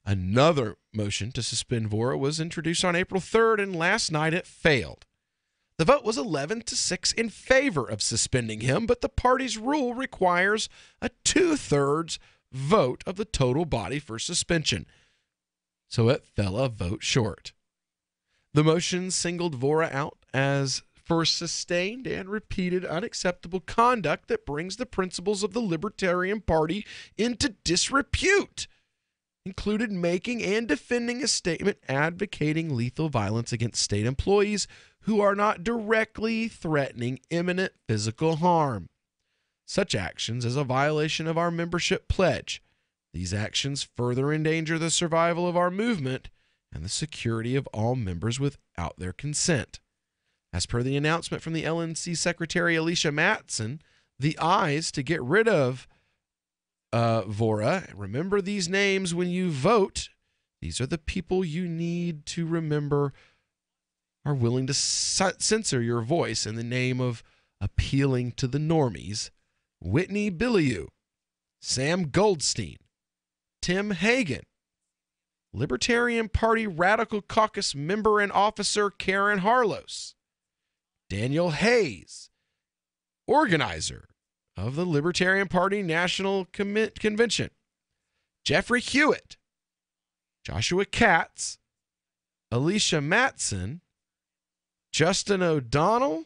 Speaker 11: Another motion to suspend Vora was introduced on April 3rd, and last night it failed. The vote was 11-6 in favor of suspending him, but the party's rule requires a 2/3 vote of the total body for suspension. So it fell a vote short. The motion singled Vora out as for sustained and repeated unacceptable conduct that brings the principles of the Libertarian Party into disrepute. Included making and defending a statement advocating lethal violence against state employees who are not directly threatening imminent physical harm. Such actions as a violation of our membership pledge. These actions further endanger the survival of our movement and the security of all members without their consent. As per the announcement from the LNC Secretary Alicia Matson, the ayes to get rid of Vora, remember these names when you vote. These are the people you need to remember are willing to censor your voice in the name of appealing to the normies. Whitney Bilyeu, Sam Goldstein, Tim Hagen, Libertarian Party Radical Caucus member and officer Karen Harlos, Daniel Hayes, organizer of the Libertarian Party National Convention, Jeffrey Hewitt, Joshua Katz, Alicia Matson, Justin O'Donnell,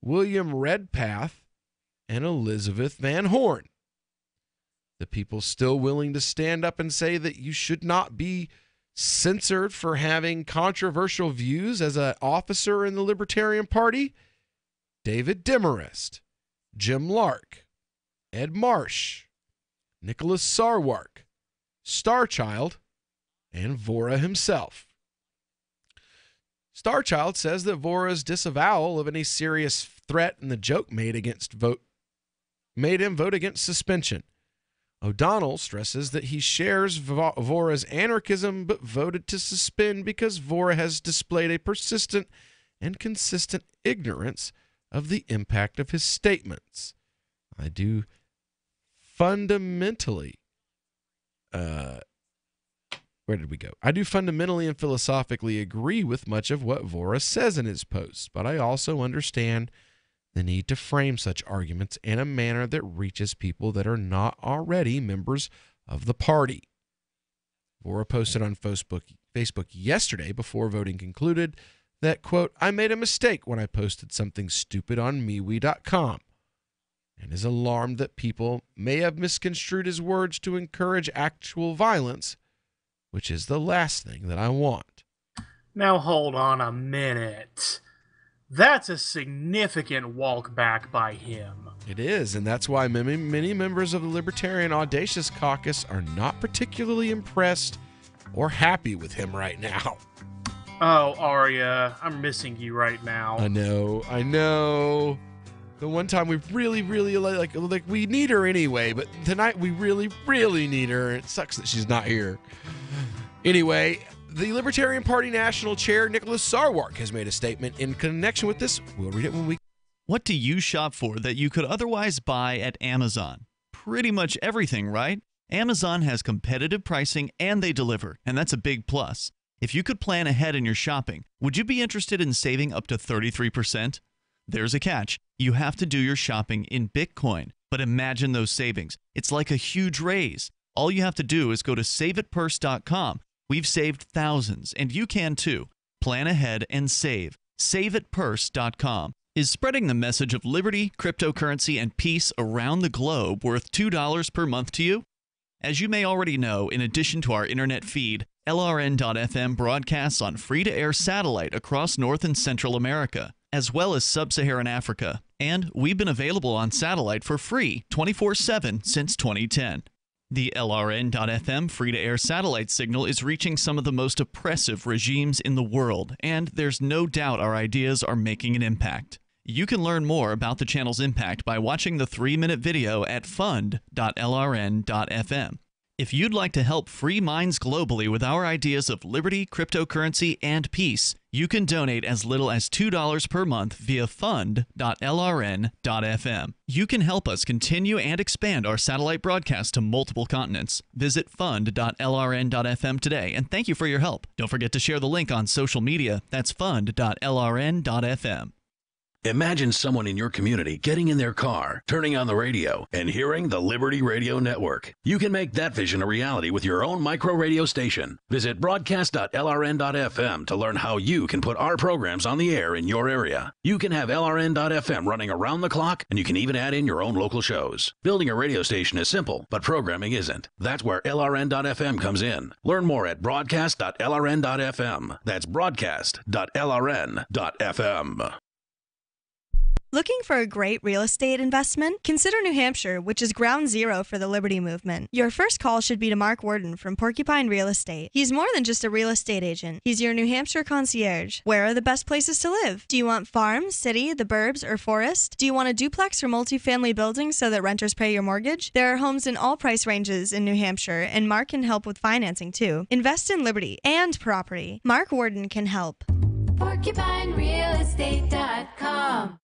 Speaker 11: William Redpath, and Elizabeth Van Horn. The people still willing to stand up and say that you should not be censored for having controversial views as an officer in the Libertarian Party? David Demarest, Jim Lark, Ed Marsh, Nicholas Sarwark, Starchild, and Vora himself. Starchild says that Vora's disavowal of any serious threat and the joke made him vote against suspension. O'Donnell stresses that he shares Vora's anarchism but voted to suspend because Vora has displayed a persistent and consistent ignorance of the impact of his statements. I do fundamentally where did we go? I do fundamentally and philosophically agree with much of what Vora says in his posts, but I also understand the need to frame such arguments in a manner that reaches people that are not already members of the party. Vora posted on Facebook yesterday before voting concluded that, quote, I made a mistake when I posted something stupid on MeWe.com and is alarmed that people may have misconstrued his words to encourage actual violence, which is the last thing that I want.
Speaker 8: Now hold on a minute. That's a significant walk back by him.
Speaker 11: It is, and that's why many members of the Libertarian Audacious Caucus are not particularly impressed or happy with him right now.
Speaker 8: Oh, Arya, I'm missing you right now.
Speaker 11: I know. The one time we really like we need her anyway, but tonight we really need her. It sucks that she's not here. Anyway, the Libertarian Party National Chair, Nicholas Sarwark, has made a statement in connection with this. We'll read it when we...
Speaker 13: What do you shop for that you could otherwise buy at Amazon? Pretty much everything, right? Amazon has competitive pricing and they deliver, and that's a big plus. If you could plan ahead in your shopping, would you be interested in saving up to 33%? There's a catch. You have to do your shopping in Bitcoin. But imagine those savings. It's like a huge raise. All you have to do is go to SaveItPurse.com. We've saved thousands, and you can too. Plan ahead and save. SaveItPurse.com is spreading the message of liberty, cryptocurrency, and peace around the globe worth $2 per month to you? As you may already know, in addition to our internet feed, LRN.FM broadcasts on free-to-air satellite across North and Central America. as well as sub-Saharan Africa. And we've been available on satellite for free 24/7 since 2010. The LRN.FM free-to-air satellite signal is reaching some of the most oppressive regimes in the world, and there's no doubt our ideas are making an impact. You can learn more about the channel's impact by watching the 3-minute video at fund.lrn.fm. If you'd like to help free minds globally with our ideas of liberty, cryptocurrency, and peace, you can donate as little as $2 per month via fund.lrn.fm. You can help us continue and expand our satellite broadcast to multiple continents. Visit fund.lrn.fm today, and thank you for your help. Don't forget to share the link on social media. That's fund.lrn.fm.
Speaker 2: Imagine someone in your community getting in their car, turning on the radio, and hearing the Liberty Radio Network. You can make that vision a reality with your own micro radio station. Visit broadcast.lrn.fm to learn how you can put our programs on the air in your area. You can have LRN.FM running around the clock, and you can even add in your own local shows. Building a radio station is simple, but programming isn't. That's where LRN.FM comes in. Learn more at broadcast.lrn.fm. That's broadcast.lrn.fm.
Speaker 12: Looking for a great real estate investment? Consider New Hampshire, which is ground zero for the Liberty Movement. Your first call should be to Mark Worden from Porcupine Real Estate. He's more than just a real estate agent. He's your New Hampshire concierge. Where are the best places to live? Do you want farm, city, the burbs, or forest? Do you want a duplex or multifamily building so that renters pay your mortgage? There are homes in all price ranges in New Hampshire, and Mark can help with financing too. Invest in liberty and property. Mark Worden can help.
Speaker 16: PorcupineRealEstate.com.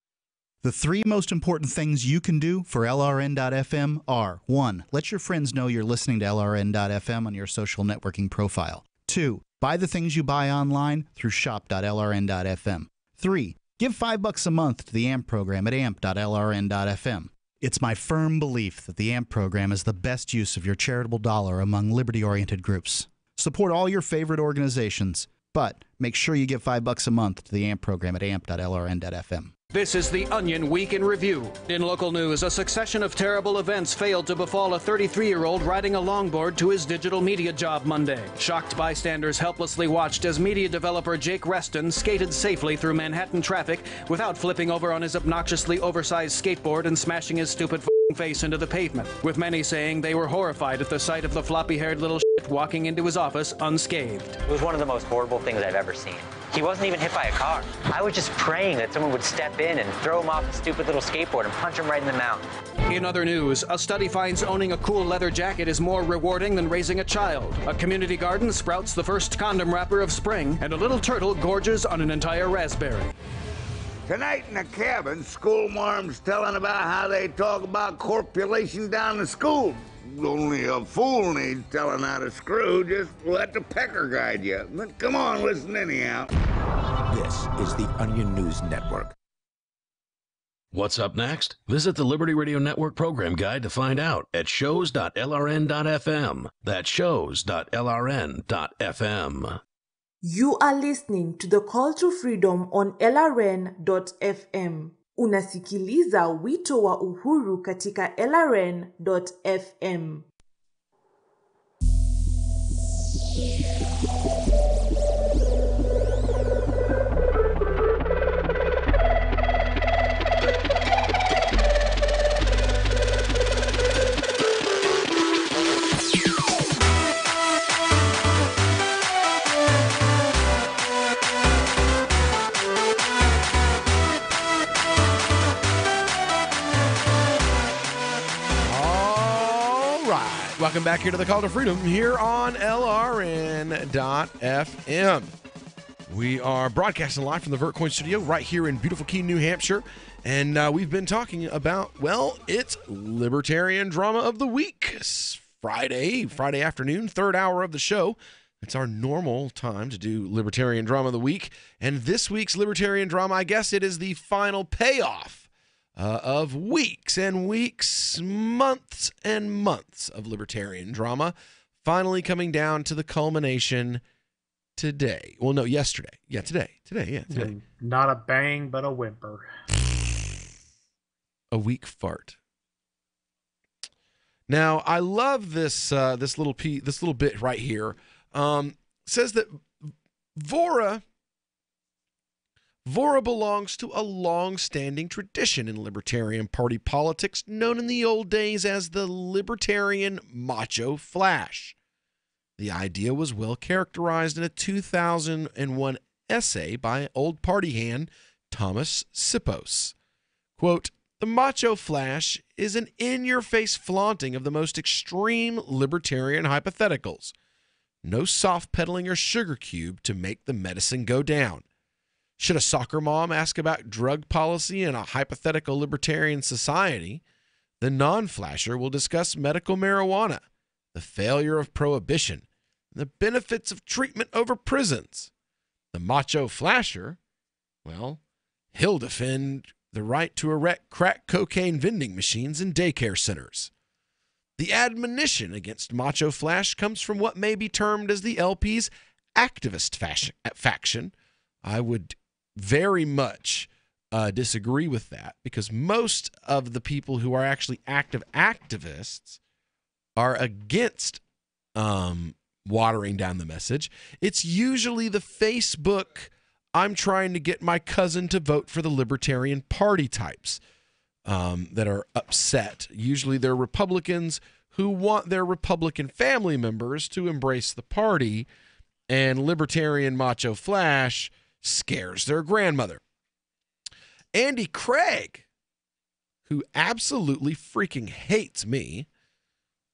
Speaker 4: The 3 most important things you can do for LRN.FM are: 1. Let your friends know you're listening to LRN.FM on your social networking profile. 2. Buy the things you buy online through shop.lrn.fm. 3. Give $5 a month to the AMP program at amp.lrn.fm. It's my firm belief that the AMP program is the best use of your charitable dollar among liberty-oriented groups. Support all your favorite organizations, but make sure you give $5 a month to the AMP program at amp.lrn.fm.
Speaker 10: This is the Onion Week in Review. In local news, a succession of terrible events failed to befall a 33-year-old riding a longboard to his digital media job Monday. Shocked bystanders helplessly watched as media developer Jake Reston skated safely through Manhattan traffic without flipping over on his obnoxiously oversized skateboard and smashing his stupid face into the pavement, with many saying they were horrified at the sight of the floppy-haired little shit walking into his office unscathed.
Speaker 14: It was one of the most horrible things I've ever seen. He wasn't even hit by a car. I was just praying that someone would step in and throw him off his stupid little skateboard and punch him right in the mouth.
Speaker 10: In other news, a study finds owning a cool leather jacket is more rewarding than raising a child. A community garden sprouts the first condom wrapper of spring, and a little turtle gorges on an entire raspberry.
Speaker 17: Tonight in the cabin, schoolmarm's telling about how they talk about corpulation down the school. Only a fool needs telling how to screw. Just let the pecker guide you. But come on, listen anyhow.
Speaker 22: This is the Onion News Network.
Speaker 2: What's up next? Visit the Liberty Radio Network program guide to find out at shows.lrn.fm. That's shows.lrn.fm.
Speaker 9: You are listening to the Call to Freedom on LRN.FM. Unasikiliza wito wa uhuru katika LRN.FM.
Speaker 11: Welcome back here to the Call to Freedom here on LRN.FM. We are broadcasting live from the Vertcoin studio right here in beautiful Keene, New Hampshire. And we've been talking about, well, it's Libertarian Drama of the Week. It's Friday afternoon, third hour of the show. It's our normal time to do Libertarian Drama of the Week. And this week's Libertarian Drama, I guess it is the final payoff of weeks and weeks, months and months of Libertarian Drama, finally coming down to the culmination today. Well, no, yesterday. Yeah, today. Today.
Speaker 8: Not a bang, but a whimper.
Speaker 11: A weak fart. Now, I love this this little bit right here. Says that Vora Vora belongs to a long-standing tradition in Libertarian Party politics known in the old days as the Libertarian Macho Flash. The idea was well characterized in a 2001 essay by old party hand Thomas Sipos. Quote, "The Macho Flash is an in-your-face flaunting of the most extreme libertarian hypotheticals. No soft pedaling or sugar cube to make the medicine go down. Should a soccer mom ask about drug policy in a hypothetical libertarian society, the non-flasher will discuss medical marijuana, the failure of prohibition, and the benefits of treatment over prisons. The macho flasher, well, he'll defend the right to erect crack cocaine vending machines in daycare centers. The admonition against Macho Flash comes from what may be termed as the LP's activist faction. I would very much disagree with that, because most of the people who are actually active activists are against watering down the message. It's usually the Facebook, I'm trying to get my cousin to vote for the Libertarian Party types that are upset. Usually they're Republicans who want their Republican family members to embrace the party, and Libertarian Macho Flash scares their grandmother. Andy Craig, who absolutely freaking hates me.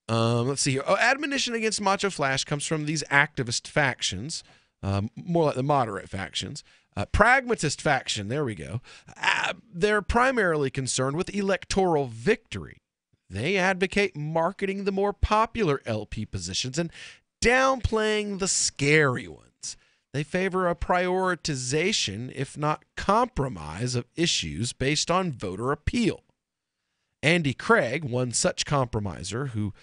Speaker 11: Let's see here. Admonition against Macho Flash comes from these activist factions, more like the moderate factions. Pragmatist faction, there we go. They're primarily concerned with electoral victory. They advocate marketing the more popular LP positions and downplaying the scary ones. They favor a prioritization, if not compromise, of issues based on voter appeal. Andy Craig, one such compromiser who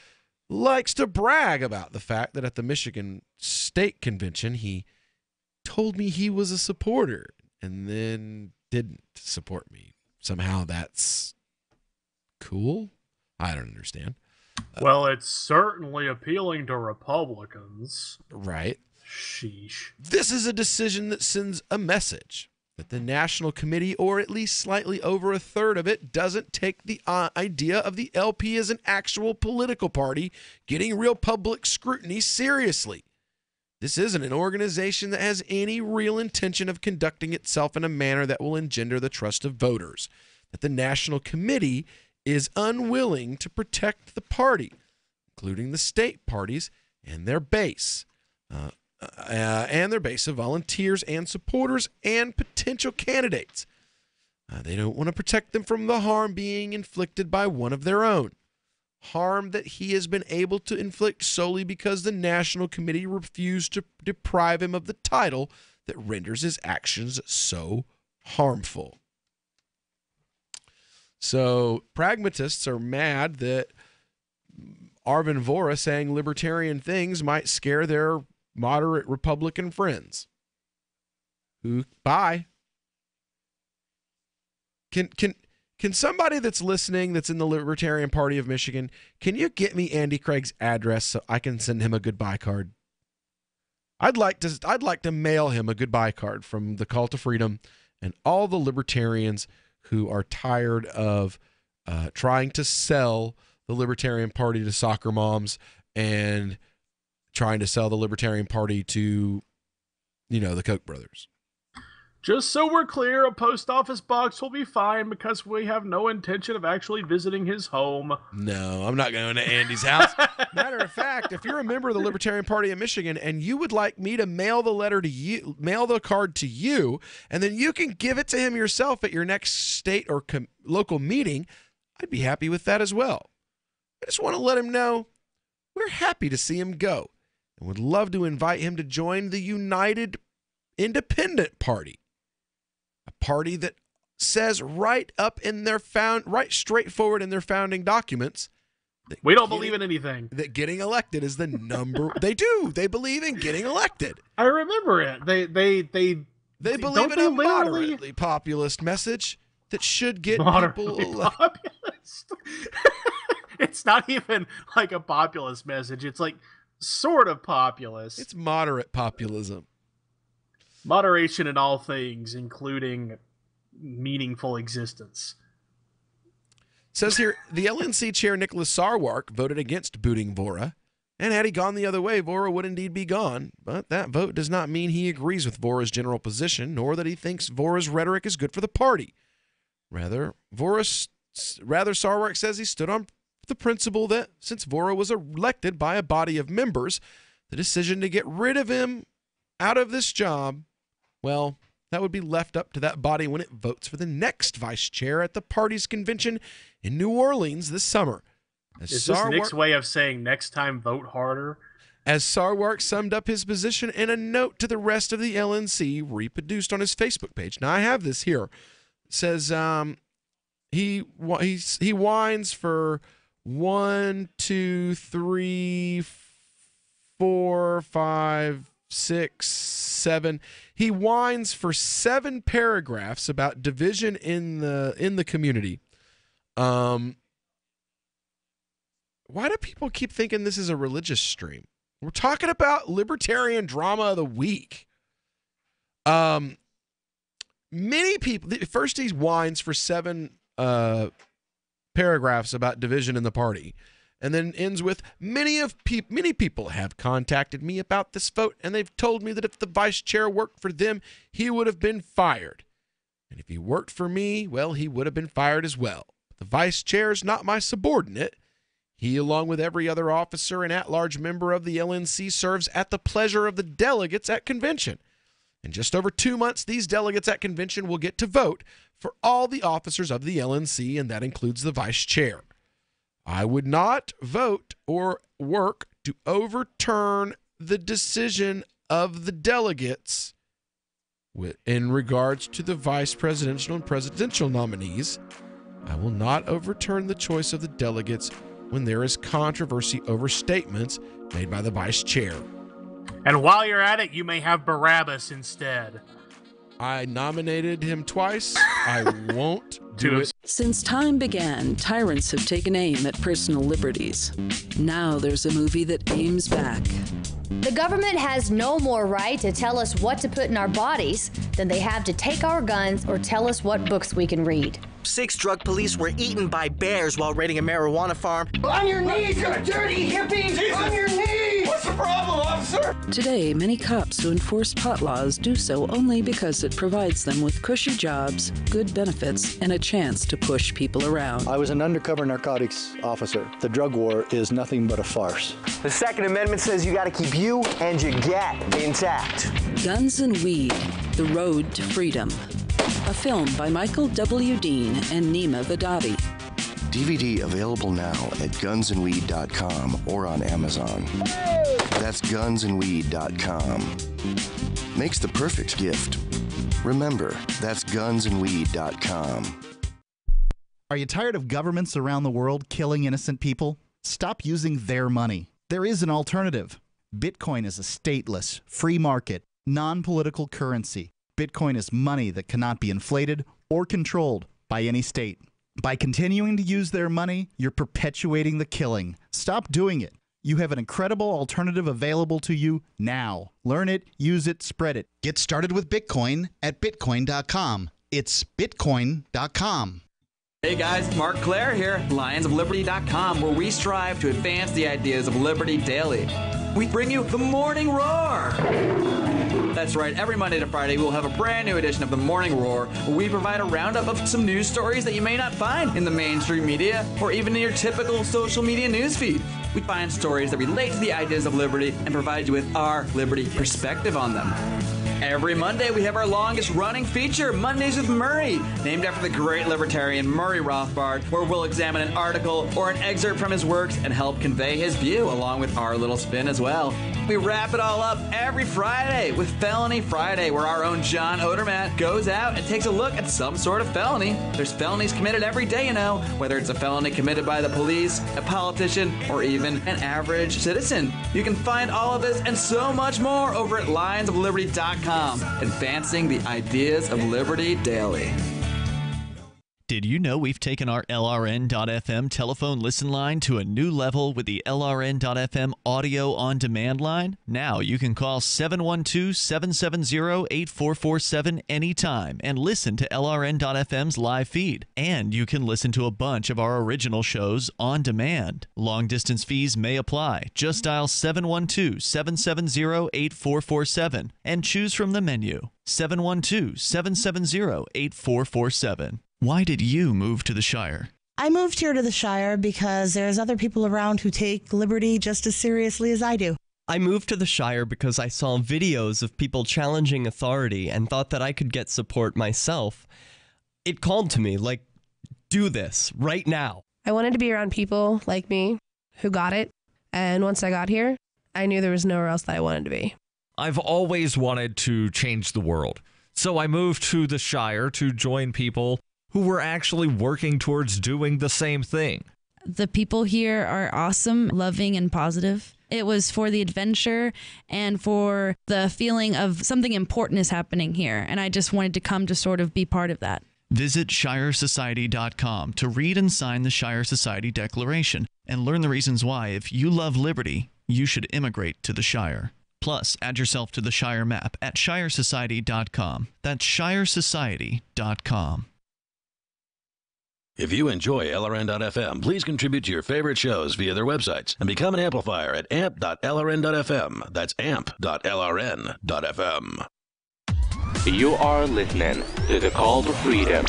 Speaker 11: likes to brag about the fact that at the Michigan State Convention, he told me he was a supporter and then didn't support me. Somehow that's cool? I don't understand.
Speaker 8: Well, it's certainly appealing to Republicans.
Speaker 11: Right.
Speaker 8: Sheesh.
Speaker 11: This is a decision that sends a message that the National Committee, or at least slightly over a third of it, doesn't take the idea of the LP as an actual political party getting real public scrutiny seriously. This isn't an organization that has any real intention of conducting itself in a manner that will engender the trust of voters. That the National Committee is unwilling to protect the party, including the state parties and their base. And their base of volunteers and supporters and potential candidates. They don't want to protect them from the harm being inflicted by one of their own. Harm that he has been able to inflict solely because the National Committee refused to deprive him of the title that renders his actions so harmful. So pragmatists are mad that Arvin Vohra saying libertarian things might scare their moderate Republican friends. Bye. Can somebody that's listening that's in the Libertarian Party of Michigan, can you get me Andy Craig's address so I can send him a goodbye card? I'd like to mail him a goodbye card from the Call to Freedom and all the libertarians who are tired of trying to sell the Libertarian Party to soccer moms and trying to sell the Libertarian Party to, the Koch brothers.
Speaker 8: Just so we're clear, a post office box will be fine because we have no intention of actually visiting his home.
Speaker 11: No, I'm not going to Andy's house. Matter of fact, if you're a member of the Libertarian Party of Michigan and you would like me to mail the card to you, and then you can give it to him yourself at your next state or local meeting, I'd be happy with that as well. I just want to let him know we're happy to see him go and would love to invite him to join the United Independent Party. A party that says right straightforward in their founding documents.
Speaker 8: We don't believe in anything.
Speaker 11: That getting elected is the number. They do. They believe in getting elected.
Speaker 8: I remember it. They
Speaker 11: believe in a moderately populist message that should get people elected.
Speaker 8: It's not even like a populist message. It's like sort of populist.
Speaker 11: It's moderate populism.
Speaker 8: Moderation in all things, including meaningful existence.
Speaker 11: Says here, the LNC chair Nicholas Sarwark voted against booting Vora, and had he gone the other way, Vora would indeed be gone. But that vote does not mean he agrees with Vora's general position, nor that he thinks Vora's rhetoric is good for the party. Rather, Sarwark says he stood on the principle that since Vora was elected by a body of members, the decision to get rid of him out of this job, well, that would be left up to that body when it votes for the next vice chair at the party's convention in New Orleans this summer.
Speaker 8: Is this Nick's way of saying next time vote harder?
Speaker 11: As Sarwark summed up his position in a note to the rest of the LNC reproduced on his Facebook page. Now, I have this here. It says he whines for 1, 2, 3, 4, 5, 6, 7. He whines for 7 paragraphs about division in the community. Why do people keep thinking this is a religious stream? We're talking about libertarian drama of the week. Many people, first he whines for 7 paragraphs about division in the party, and then ends with, many people have contacted me about this vote, and they've told me that if the vice chair worked for them, he would have been fired. And if he worked for me, well, he would have been fired as well. But the vice chair is not my subordinate. He, along with every other officer and at-large member of the LNC, serves at the pleasure of the delegates at convention. In just over 2 months, these delegates at convention will get to vote for all the officers of the LNC, and that includes the vice chair. I would not vote or work to overturn the decision of the delegates in regards to the vice presidential and presidential nominees. I will not overturn the choice of the delegates when there is controversy over statements made by the vice chair.
Speaker 8: And while you're at it, you may have Barabbas instead.
Speaker 11: I nominated him twice. I won't do it.
Speaker 15: Since time began, tyrants have taken aim at personal liberties. Now there's a movie that aims back.
Speaker 18: The government has no more right to tell us what to put in our bodies than they have to take our guns or tell us what books we can read.
Speaker 19: 6 drug police were eaten by bears while raiding a marijuana farm.
Speaker 20: On your knees, you dirty hippie! Jesus. On your knees! What's the problem, officer?
Speaker 15: Today, many cops who enforce pot laws do so only because it provides them with cushy jobs, good benefits, and a chance to push people around.
Speaker 23: I was an undercover narcotics officer. The drug war is nothing but a farce.
Speaker 19: The Second Amendment says you gotta keep you and your gat intact.
Speaker 15: Guns and Weed, The Road to Freedom. A film by Michael W. Dean and Nima Vadadi.
Speaker 7: DVD available now at gunsandweed.com or on Amazon. That's gunsandweed.com. Makes the perfect gift. Remember, that's gunsandweed.com.
Speaker 4: Are you tired of governments around the world killing innocent people? Stop using their money. There is an alternative. Bitcoin is a stateless, free market, non-political currency. Bitcoin is money that cannot be inflated or controlled by any state. By continuing to use their money, you're perpetuating the killing. Stop doing it. You have an incredible alternative available to you now. Learn it, use it, spread it. Get started with Bitcoin at Bitcoin.com. It's Bitcoin.com.
Speaker 26: Hey guys, Mark Claire here, lionsofliberty.com, where we strive to advance the ideas of liberty daily. We bring you the Morning Roar. That's right, every Monday to Friday we'll have a brand new edition of the Morning Roar, where we provide a roundup of some news stories that you may not find in the mainstream media or even in your typical social media newsfeed. We find stories that relate to the ideas of liberty and provide you with our liberty perspective on them. Every Monday, we have our longest-running feature, Mondays with Murray, named after the great libertarian Murray Rothbard, where we'll examine an article or an excerpt from his works and help convey his view, along with our little spin as well. We wrap it all up every Friday with Felony Friday, where our own John Odermatt goes out and takes a look at some sort of felony. There's felonies committed every day, you know, whether it's a felony committed by the police, a politician, or even an average citizen. You can find all of this and so much more over at lionsofliberty.com, advancing the ideas of liberty daily.
Speaker 13: Did you know we've taken our LRN.FM telephone listen line to a new level with the LRN.FM audio on demand line? Now you can call 712-770-8447 anytime and listen to LRN.FM's live feed. And you can listen to a bunch of our original shows on demand. Long distance fees may apply. Just dial 712-770-8447 and choose from the menu. 712-770-8447. Why did you move to the Shire?
Speaker 1: I moved here to the Shire because there's other people around who take liberty just as seriously as I do.
Speaker 3: I moved to the Shire because I saw videos of people challenging authority and thought that I could get support myself. It called to me, like, do this right now.
Speaker 6: I wanted to be around people like me who got it. And once I got here, I knew there was nowhere else that I wanted to be.
Speaker 21: I've always wanted to change the world. So I moved to the Shire to join people who were actually working towards doing the same thing.
Speaker 24: The people here are awesome, loving, and positive. It was for the adventure and for the feeling of something important is happening here. And I just wanted to come to sort of be part of that.
Speaker 13: Visit ShireSociety.com to read and sign the Shire Society Declaration and learn the reasons why, if you love liberty, you should immigrate to the Shire. Plus, add yourself to the Shire map at ShireSociety.com. That's ShireSociety.com.
Speaker 2: If you enjoy LRN.FM, please contribute to your favorite shows via their websites and become an amplifier at amp.lrn.fm. That's amp.lrn.fm.
Speaker 25: You are listening to The Call to Freedom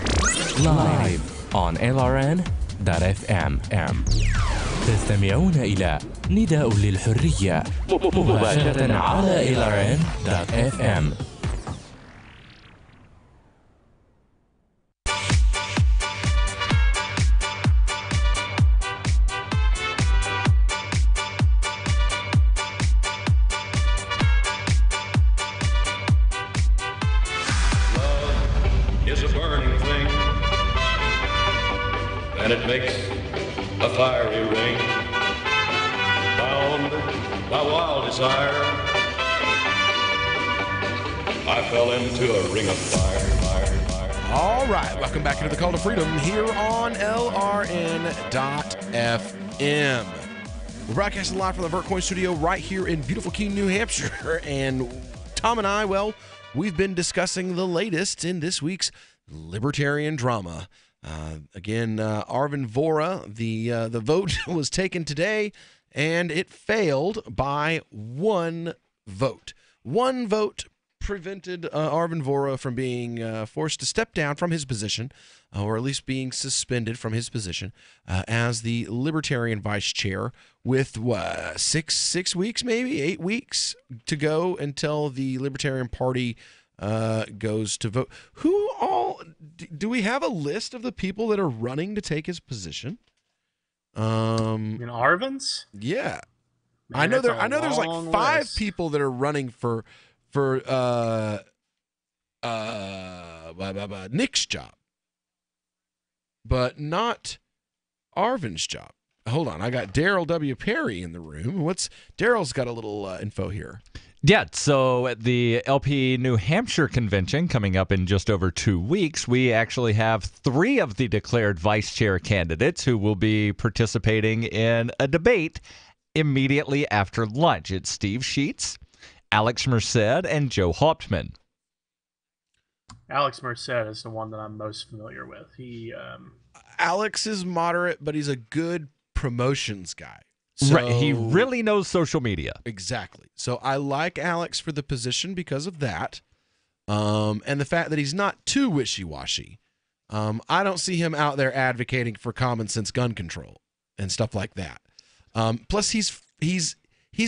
Speaker 25: live on LRN.fm. تستمعون إلى نداء للحرية مباشرة على LRN.fm.
Speaker 27: Is a burning thing, and it makes a fiery ring, bound by wild desire. I fell into a ring of fire.
Speaker 11: All right, welcome back into the Call to Freedom here on LRN.FM. We're broadcasting live from the VertCoin studio right here in beautiful Keene, New Hampshire, and Tom and I, well, we've been discussing the latest in this week's libertarian drama. Again, Arvin Vohra, the vote was taken today, and it failed by one vote. One vote prevented Arvin Vohra from being forced to step down from his position, or at least being suspended from his position as the Libertarian vice chair with, six weeks, maybe 8 weeks to go until the Libertarian Party goes to vote. Who all do we have a list of the people that are running to take his position?
Speaker 8: Arvin's?
Speaker 11: Yeah,
Speaker 8: Man,
Speaker 11: I know
Speaker 8: that's
Speaker 11: I know there's like
Speaker 8: long
Speaker 11: 5
Speaker 8: list.
Speaker 11: people that are running for Nick's job, but not Arvin's job. Hold on, I got Daryl W. Perry in the room. Daryl's got a little info here.
Speaker 21: Yeah, so at the LP New Hampshire convention coming up in just over 2 weeks, we actually have 3 of the declared vice chair candidates who will be participating in a debate immediately after lunch. It's Steve Sheets, Alex Merced, and Joe Hauptman.
Speaker 8: Alex Merced is the one that I'm most familiar with.
Speaker 11: Alex is moderate, but he's a good promotions guy.
Speaker 21: Right, he really knows social media.
Speaker 11: Exactly. So I like Alex for the position because of that, and the fact that he's not too wishy-washy. I don't see him out there advocating for common sense gun control and stuff like that. Plus, he's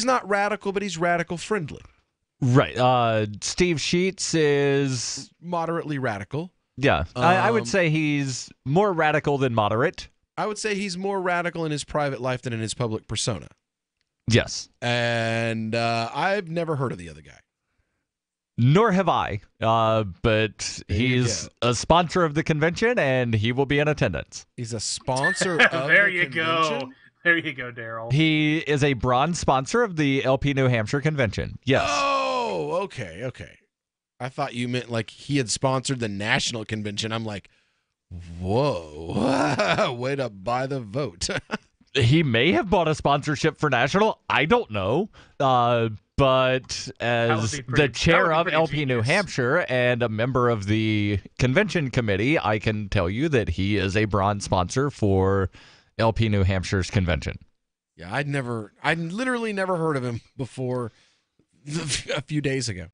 Speaker 11: not radical, but he's radical friendly.
Speaker 21: Right. Steve Sheets is
Speaker 11: moderately radical.
Speaker 21: Yeah, I would say he's more radical than moderate.
Speaker 11: I would say he's more radical in his private life than in his public persona.
Speaker 21: Yes.
Speaker 11: And I've never heard of the other guy.
Speaker 21: Nor have I, but he's a sponsor of the convention, and he will be in attendance.
Speaker 11: He's a sponsor of
Speaker 8: There
Speaker 11: the
Speaker 8: you
Speaker 11: convention?
Speaker 8: go. There you go, Daryl.
Speaker 21: He is a bronze sponsor of the LP New Hampshire convention. Yes.
Speaker 11: Oh, okay. I thought you meant like he had sponsored the national convention. I'm like, Whoa. Way to buy the vote.
Speaker 21: He may have bought a sponsorship for National. I don't know. But as the chair of LP New Hampshire and a member of the convention committee, I can tell you that he is a bronze sponsor for LP New Hampshire's convention.
Speaker 11: Yeah, I'd literally never heard of him before a few days ago.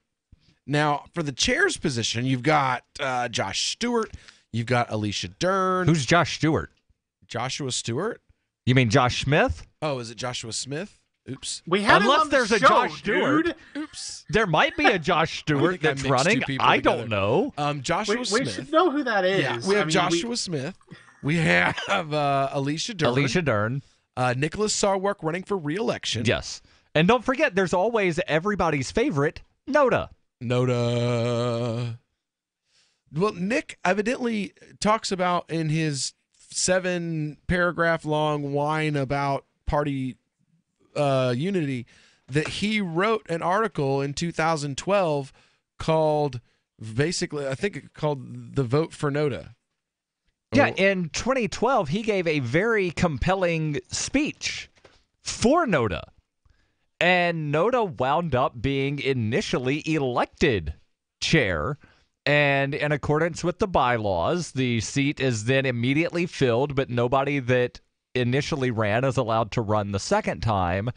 Speaker 11: Now, for the chair's position, you've got Josh Stewart. You've got Alicia Dern.
Speaker 21: Who's Josh Stewart?
Speaker 11: Joshua Stewart?
Speaker 21: You mean Josh Smith?
Speaker 11: Oh, is it Joshua Smith? Oops.
Speaker 8: We had
Speaker 21: Unless there's a Josh Stewart.
Speaker 8: Dude.
Speaker 11: Oops.
Speaker 21: There might be a Josh Stewart that's running. I don't know.
Speaker 11: Joshua Smith.
Speaker 8: We should know who that is.
Speaker 11: Yeah, we have Joshua Smith. We have Alicia Dern. Nicholas Sarwark running for re-election.
Speaker 21: Yes. And don't forget, there's always everybody's favorite, Noda.
Speaker 11: Well, Nick evidently talks about in his 7-paragraph long whine about party unity that he wrote an article in 2012 called basically, I think it called The Vote for Noda.
Speaker 21: Yeah, in 2012, he gave a very compelling speech for Noda. And Noda wound up being initially elected chair. And in accordance with the bylaws, the seat is then immediately filled, but nobody that initially ran is allowed to run the second time.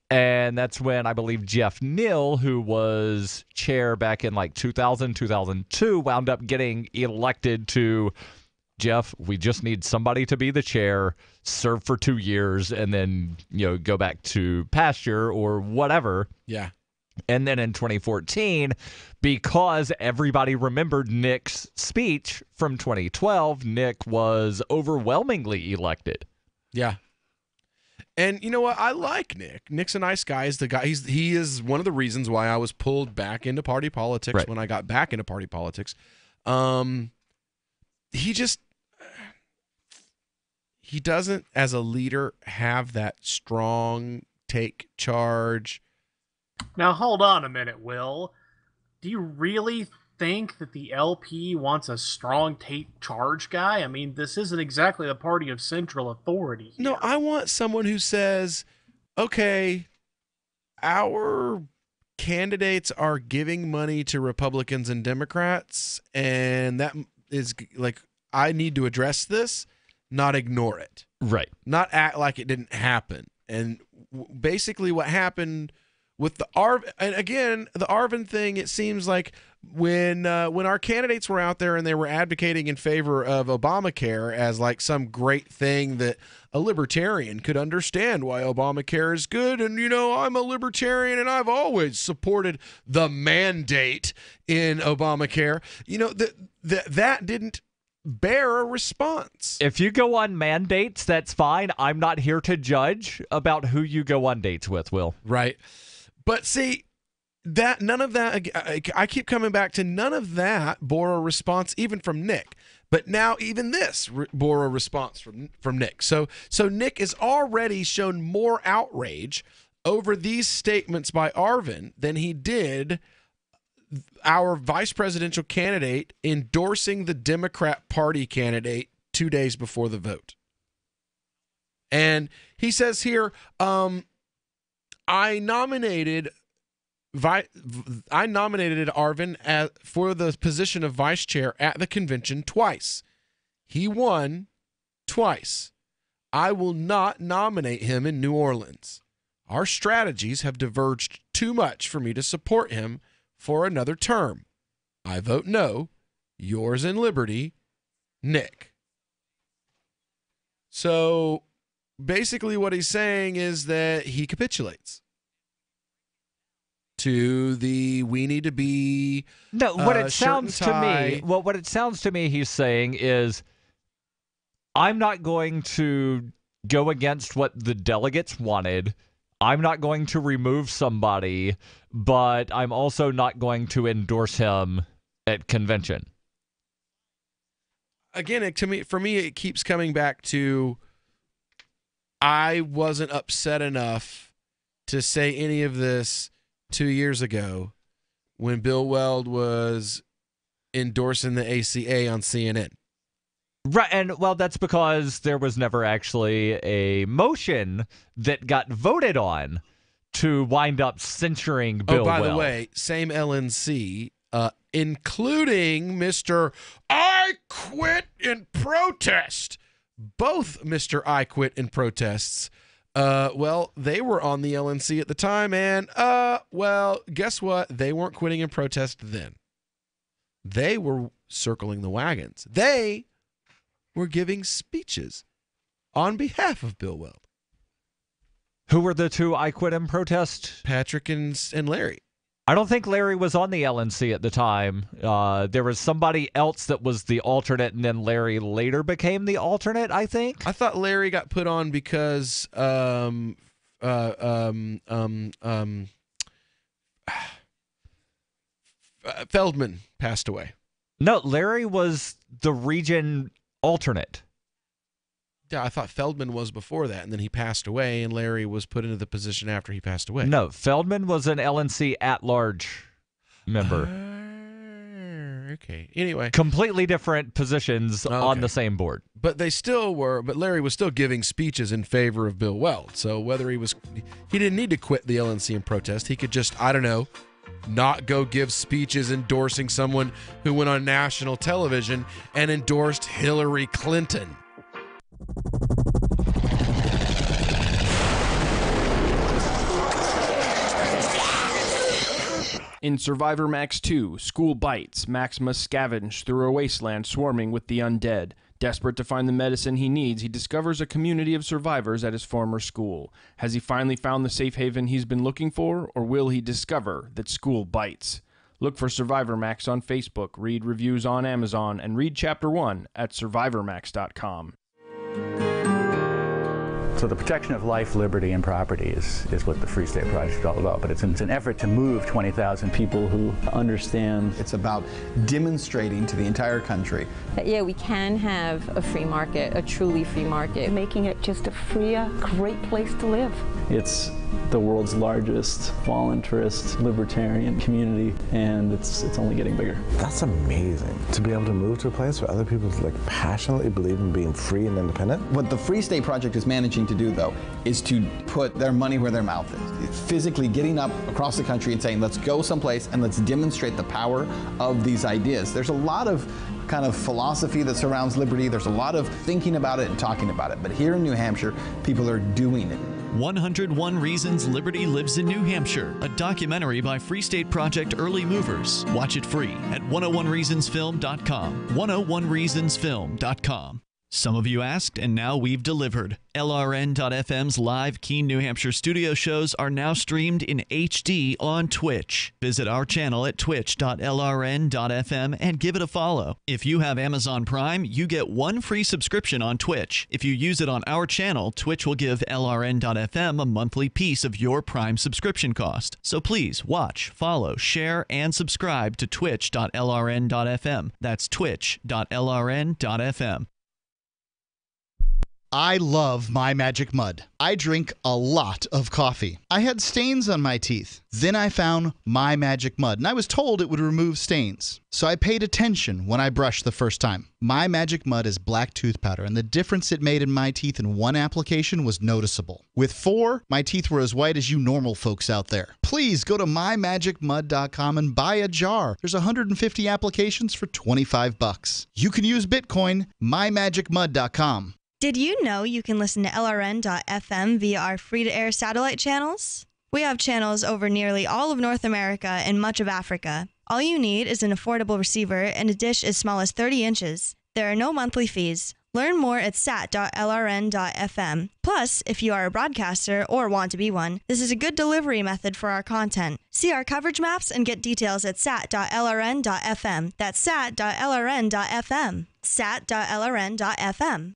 Speaker 21: And that's when I believe Jeff Neal, who was chair back in like 2000, 2002, wound up getting elected to, Jeff, we just need somebody to be the chair, serve for 2 years, and then, go back to pasture or whatever.
Speaker 11: Yeah.
Speaker 21: And then in 2014, because everybody remembered Nick's speech from 2012, Nick was overwhelmingly elected.
Speaker 11: Yeah. And you know what? I like Nick. Nick's a nice guy. He's the guy. He is one of the reasons why I was pulled back into party politics when I got back into party politics. He doesn't, as a leader, have that strong take charge.
Speaker 8: Now, hold on a minute, Will. Do you really think that the LP wants a strong take charge guy? I mean, this isn't exactly the party of central authority here.
Speaker 11: No, I want someone who says, okay, our candidates are giving money to Republicans and Democrats, and that is like, I need to address this, not ignore it.
Speaker 21: Right.
Speaker 11: Not act like it didn't happen. And basically what happened with the Arvin thing, it seems like when our candidates were out there and they were advocating in favor of Obamacare as like some great thing that a libertarian could understand why Obamacare is good, and I'm a libertarian and I've always supported the mandate in Obamacare, that didn't bear a response.
Speaker 21: If you go on mandates, that's fine. I'm not here to judge about who you go on dates with, Will.
Speaker 11: Right. But see, that none of that, I keep coming back to none of that bore a response even from Nick. But now even this bore a response from Nick. So Nick has already shown more outrage over these statements by Arvin than he did our vice presidential candidate endorsing the Democrat Party candidate 2 days before the vote. And he says here, I nominated Arvin for the position of vice chair at the convention twice. He won twice. I will not nominate him in New Orleans. Our strategies have diverged too much for me to support him for another term. I vote no. Yours in Liberty, Nick. So basically what he's saying is that he capitulates to the we need to be
Speaker 21: what it sounds to me he's saying is, I'm not going to go against what the delegates wanted. I'm not going to remove somebody, but I'm also not going to endorse him at convention.
Speaker 11: Again, for me, it keeps coming back to I wasn't upset enough to say any of this 2 years ago when Bill Weld was endorsing the ACA on CNN.
Speaker 21: Right, and well, that's because there was never actually a motion that got voted on to wind up censuring Bill
Speaker 11: by
Speaker 21: Weld.
Speaker 11: the way, same LNC, including Mr. I Quit in Protest. Both Mr. I Quit in Protests. Well, they were on the LNC at the time, and, well, guess what? They weren't quitting in protest then. They were circling the wagons. They were giving speeches on behalf of Bill Weld.
Speaker 21: Who were the two I Quit in Protest?
Speaker 11: Patrick and Larry.
Speaker 21: I don't think Larry was on the LNC at the time. There was somebody else that was the alternate, and then Larry later became the alternate, I think.
Speaker 11: I thought Larry got put on because Feldman passed away.
Speaker 21: No, Larry was the region alternate.
Speaker 11: Yeah, I thought Feldman was before that, and then he passed away, and Larry was put into the position after he passed away.
Speaker 21: No, Feldman was an LNC at-large member.
Speaker 11: Okay. Anyway.
Speaker 21: Completely different positions on the same board.
Speaker 11: But they still were, but Larry was still giving speeches in favor of Bill Weld. So whether he didn't need to quit the LNC in protest. He could just, I don't know, not go give speeches endorsing someone who went on national television and endorsed Hillary Clinton.
Speaker 5: In Survivor Max 2, School Bites, Max must scavenge through a wasteland swarming with the undead. Desperate to find the medicine he needs, he discovers a community of survivors at his former school. Has he finally found the safe haven he's been looking for, or will he discover that school bites? Look for Survivor Max on Facebook, read reviews on Amazon, and read Chapter 1 at survivormax.com.
Speaker 10: So the protection of life, liberty, and property is what the Free State Project is all about. But it's an effort to move 20,000 people who understand.
Speaker 12: It's about demonstrating to the entire country
Speaker 14: that, yeah, we can have a free market, a truly free market. Making it just a freer, great place to live.
Speaker 10: It's the world's largest voluntarist libertarian community, and it's only getting bigger.
Speaker 16: That's amazing, to be able to move to a place where other people passionately believe in being free and independent.
Speaker 12: What the Free State Project is managing to do, though, is to put their money where their mouth is. It's physically getting up across the country and saying, let's go someplace and let's demonstrate the power of these ideas. There's a lot of kind of philosophy that surrounds liberty. There's a lot of thinking about it and talking about it. But here in New Hampshire, people are doing it.
Speaker 13: 101 Reasons Liberty Lives in New Hampshire, a documentary by Free State Project Early Movers. Watch it free at 101reasonsfilm.com. 101reasonsfilm.com. Some of you asked, and now we've delivered. LRN.FM's live Keene, New Hampshire studio shows are now streamed in HD on Twitch. Visit our channel at twitch.lrn.fm and give it a follow. If you have Amazon Prime, you get one free subscription on Twitch. If you use it on our channel, Twitch will give LRN.FM a monthly piece of your Prime subscription cost. So please watch, follow, share, and subscribe to twitch.lrn.fm. That's twitch.lrn.fm.
Speaker 4: I love My Magic Mud. I drink a lot of coffee. I had stains on my teeth. Then I found My Magic Mud, and I was told it would remove stains. So I paid attention when I brushed the first time. My Magic Mud is black tooth powder, and the difference it made in my teeth in one application was noticeable. With 4, my teeth were as white as you normal folks out there. Please go to mymagicmud.com and buy a jar. There's 150 applications for $25. You can use Bitcoin, mymagicmud.com.
Speaker 17: Did you know you can listen to LRN.FM via our free-to-air satellite channels? We have channels over nearly all of North America and much of Africa. All you need is an affordable receiver and a dish as small as 30 inches. There are no monthly fees. Learn more at sat.lrn.fm. Plus, if you are a broadcaster or want to be one, this is a good delivery method for our content. See our coverage maps and get details at sat.lrn.fm. That's sat.lrn.fm. sat.lrn.fm.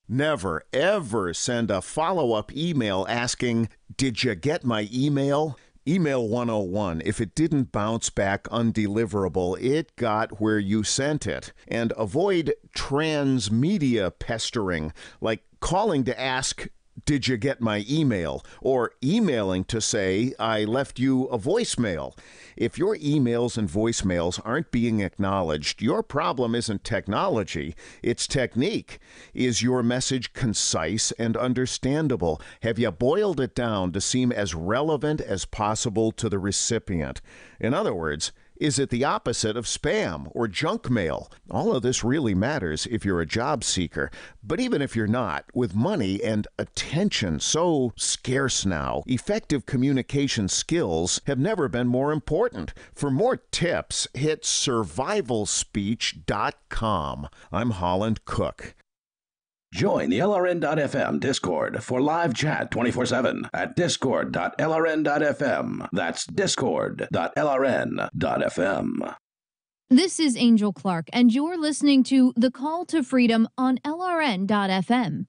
Speaker 22: Never, ever send a follow-up email asking, "Did you get my email?" Email 101. If it didn't bounce back undeliverable, it got where you sent it. And avoid transmedia pestering, like calling to ask, did you get my email? Or emailing to say, I left you a voicemail. If your emails and voicemails aren't being acknowledged, your problem isn't technology, it's technique. Is your message concise and understandable? Have you boiled it down to seem as relevant as possible to the recipient? In other words, is it the opposite of spam or junk mail? All of this really matters if you're a job seeker. But even if you're not, with money and attention so scarce now, effective communication skills have never been more important. For more tips, hit survivalspeech.com. I'm Holland Cook.
Speaker 2: Join the LRN.FM Discord for live chat 24/7 at discord.lrn.fm. That's discord.lrn.fm.
Speaker 7: This is Angel Clark, and you're listening to The Call to Freedom on LRN.fm.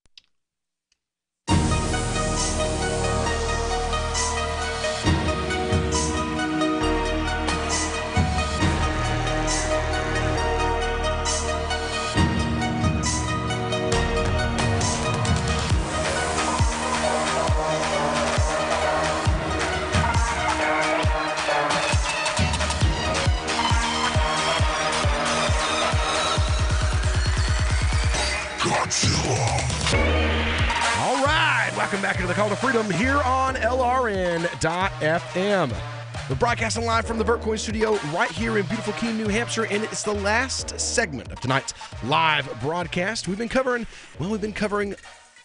Speaker 11: All right, welcome back into the Call to Freedom here on LRN.FM. We're broadcasting live from the VertCoin studio right here in beautiful Keene, New Hampshire, and it's the last segment of tonight's live broadcast. We've been covering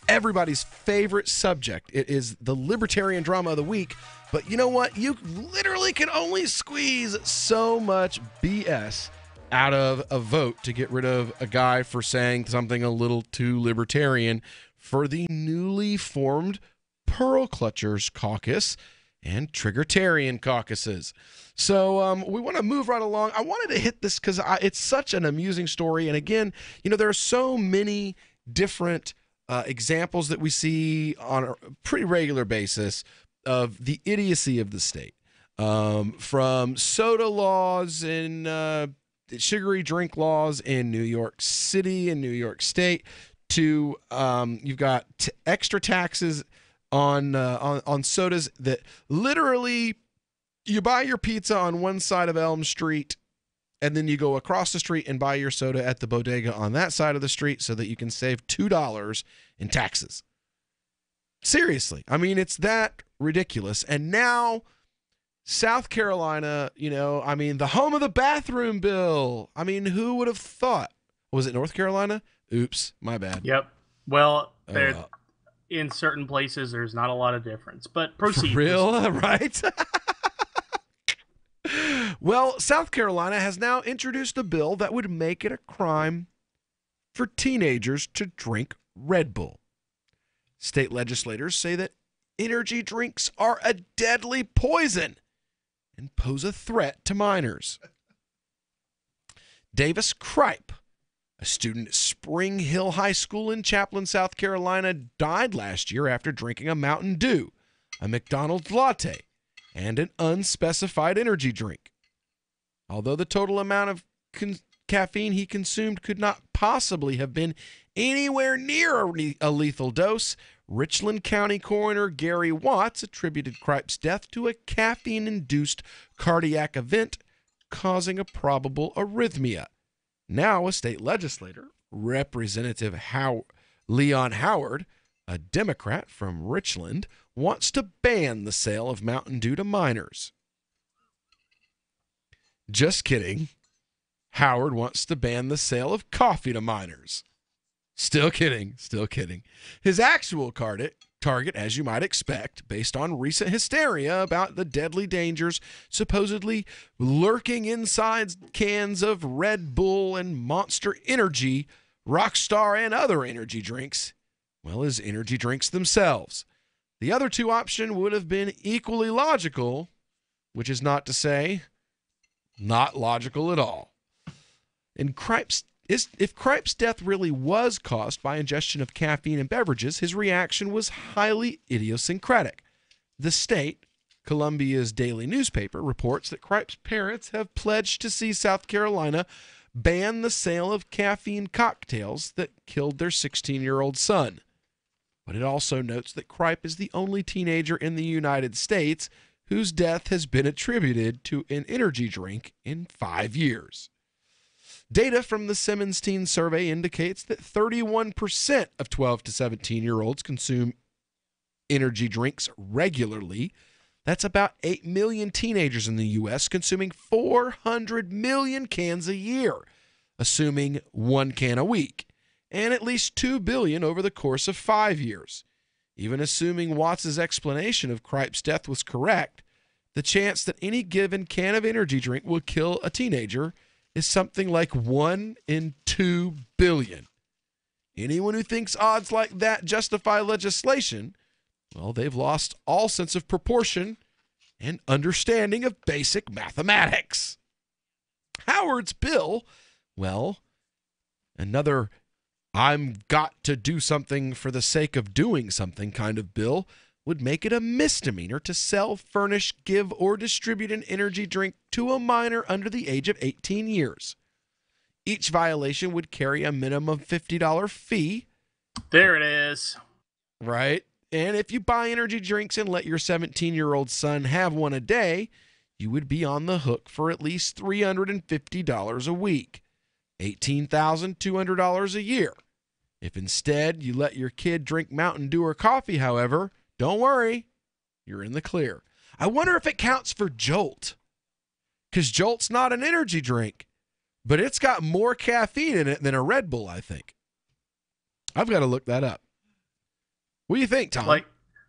Speaker 11: everybody's favorite subject. It is the libertarian drama of the week. But you know what? You literally can only squeeze so much BS out of a vote to get rid of a guy for saying something a little too libertarian for the newly formed Pearl Clutchers Caucus and Triggertarian caucuses. So we want to move right along. I wanted to hit this because it's such an amusing story. And again, there are so many different examples that we see on a pretty regular basis of the idiocy of the state. From soda laws and sugary drink laws in New York City and New York State to you've got extra taxes on sodas that literally you buy your pizza on one side of Elm Street and then you go across the street and buy your soda at the bodega on that side of the street so that you can save $2 in taxes. Seriously. I mean, it's that ridiculous. And now South Carolina, the home of the bathroom bill. I mean, who would have thought? Was it North Carolina? Oops, my bad.
Speaker 8: Yep. Well, in certain places, there's not a lot of difference. But proceed.
Speaker 11: For real, right? Well, South Carolina has now introduced a bill that would make it a crime for teenagers to drink Red Bull. State legislators say that energy drinks are a deadly poison and pose a threat to minors. Davis Kripe, a student at Spring Hill High School in Chaplin, South Carolina, died last year after drinking a Mountain Dew, a McDonald's latte, and an unspecified energy drink. Although the total amount of caffeine he consumed could not possibly have been anywhere near a lethal dose, Richland County Coroner Gary Watts attributed Kripe's death to a caffeine-induced cardiac event causing a probable arrhythmia. Now, a state legislator, Representative Leon Howard, a Democrat from Richland, wants to ban the sale of Mountain Dew to minors. Just kidding. Howard wants to ban the sale of coffee to minors. Still kidding. His actual target, as you might expect, based on recent hysteria about the deadly dangers supposedly lurking inside cans of Red Bull and Monster Energy, Rockstar, and other energy drinks, is energy drinks themselves. The other two options would have been equally logical, which is not to say not logical at all. And if Kripe's death really was caused by ingestion of caffeine in beverages, his reaction was highly idiosyncratic. The State, Columbia's daily newspaper, reports that Kripe's parents have pledged to see South Carolina ban the sale of caffeine cocktails that killed their 16-year-old son. But it also notes that Kripe is the only teenager in the United States whose death has been attributed to an energy drink in 5 years. Data from the Simmons Teen Survey indicates that 31% of 12 to 17-year-olds consume energy drinks regularly. That's about 8 million teenagers in the U.S. consuming 400 million cans a year, assuming 1 can a week, and at least 2 billion over the course of 5 years. Even assuming Watts' explanation of Kripe's death was correct, the chance that any given can of energy drink will kill a teenager is something like 1 in 2 billion. Anyone who thinks odds like that justify legislation, well, they've lost all sense of proportion and understanding of basic mathematics. Howard's bill, well, another I'm got to do something for the sake of doing something kind of bill, would make it a misdemeanor to sell, furnish, give, or distribute an energy drink to a minor under the age of 18 years. Each violation would carry a minimum $50 fee.
Speaker 8: There it is.
Speaker 11: Right? And if you buy energy drinks and let your 17-year-old son have one a day, you would be on the hook for at least $350 a week, $18,200 a year. If instead you let your kid drink Mountain Dew or coffee, however, don't worry, you're in the clear. I wonder if it counts for Jolt, because Jolt's not an energy drink, but it's got more caffeine in it than a Red Bull, I think. I've got to look that up. What do you think, Tom?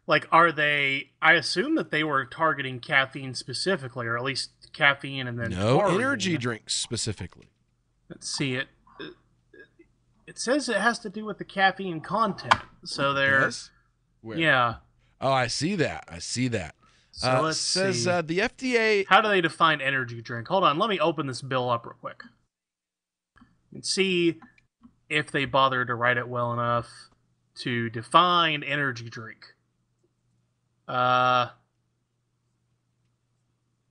Speaker 8: Like, are they? I assume that they were targeting caffeine specifically, or at least caffeine and then
Speaker 11: no energy drinks specifically.
Speaker 8: Let's see it. It says it has to do with the caffeine content. So there's, yeah.
Speaker 11: Oh, I see that.
Speaker 8: So let's
Speaker 11: says
Speaker 8: see.
Speaker 11: The FDA.
Speaker 8: How do they define energy drink? Hold on, let me open this bill up real quick and see if they bothered to write it well enough to define energy drink.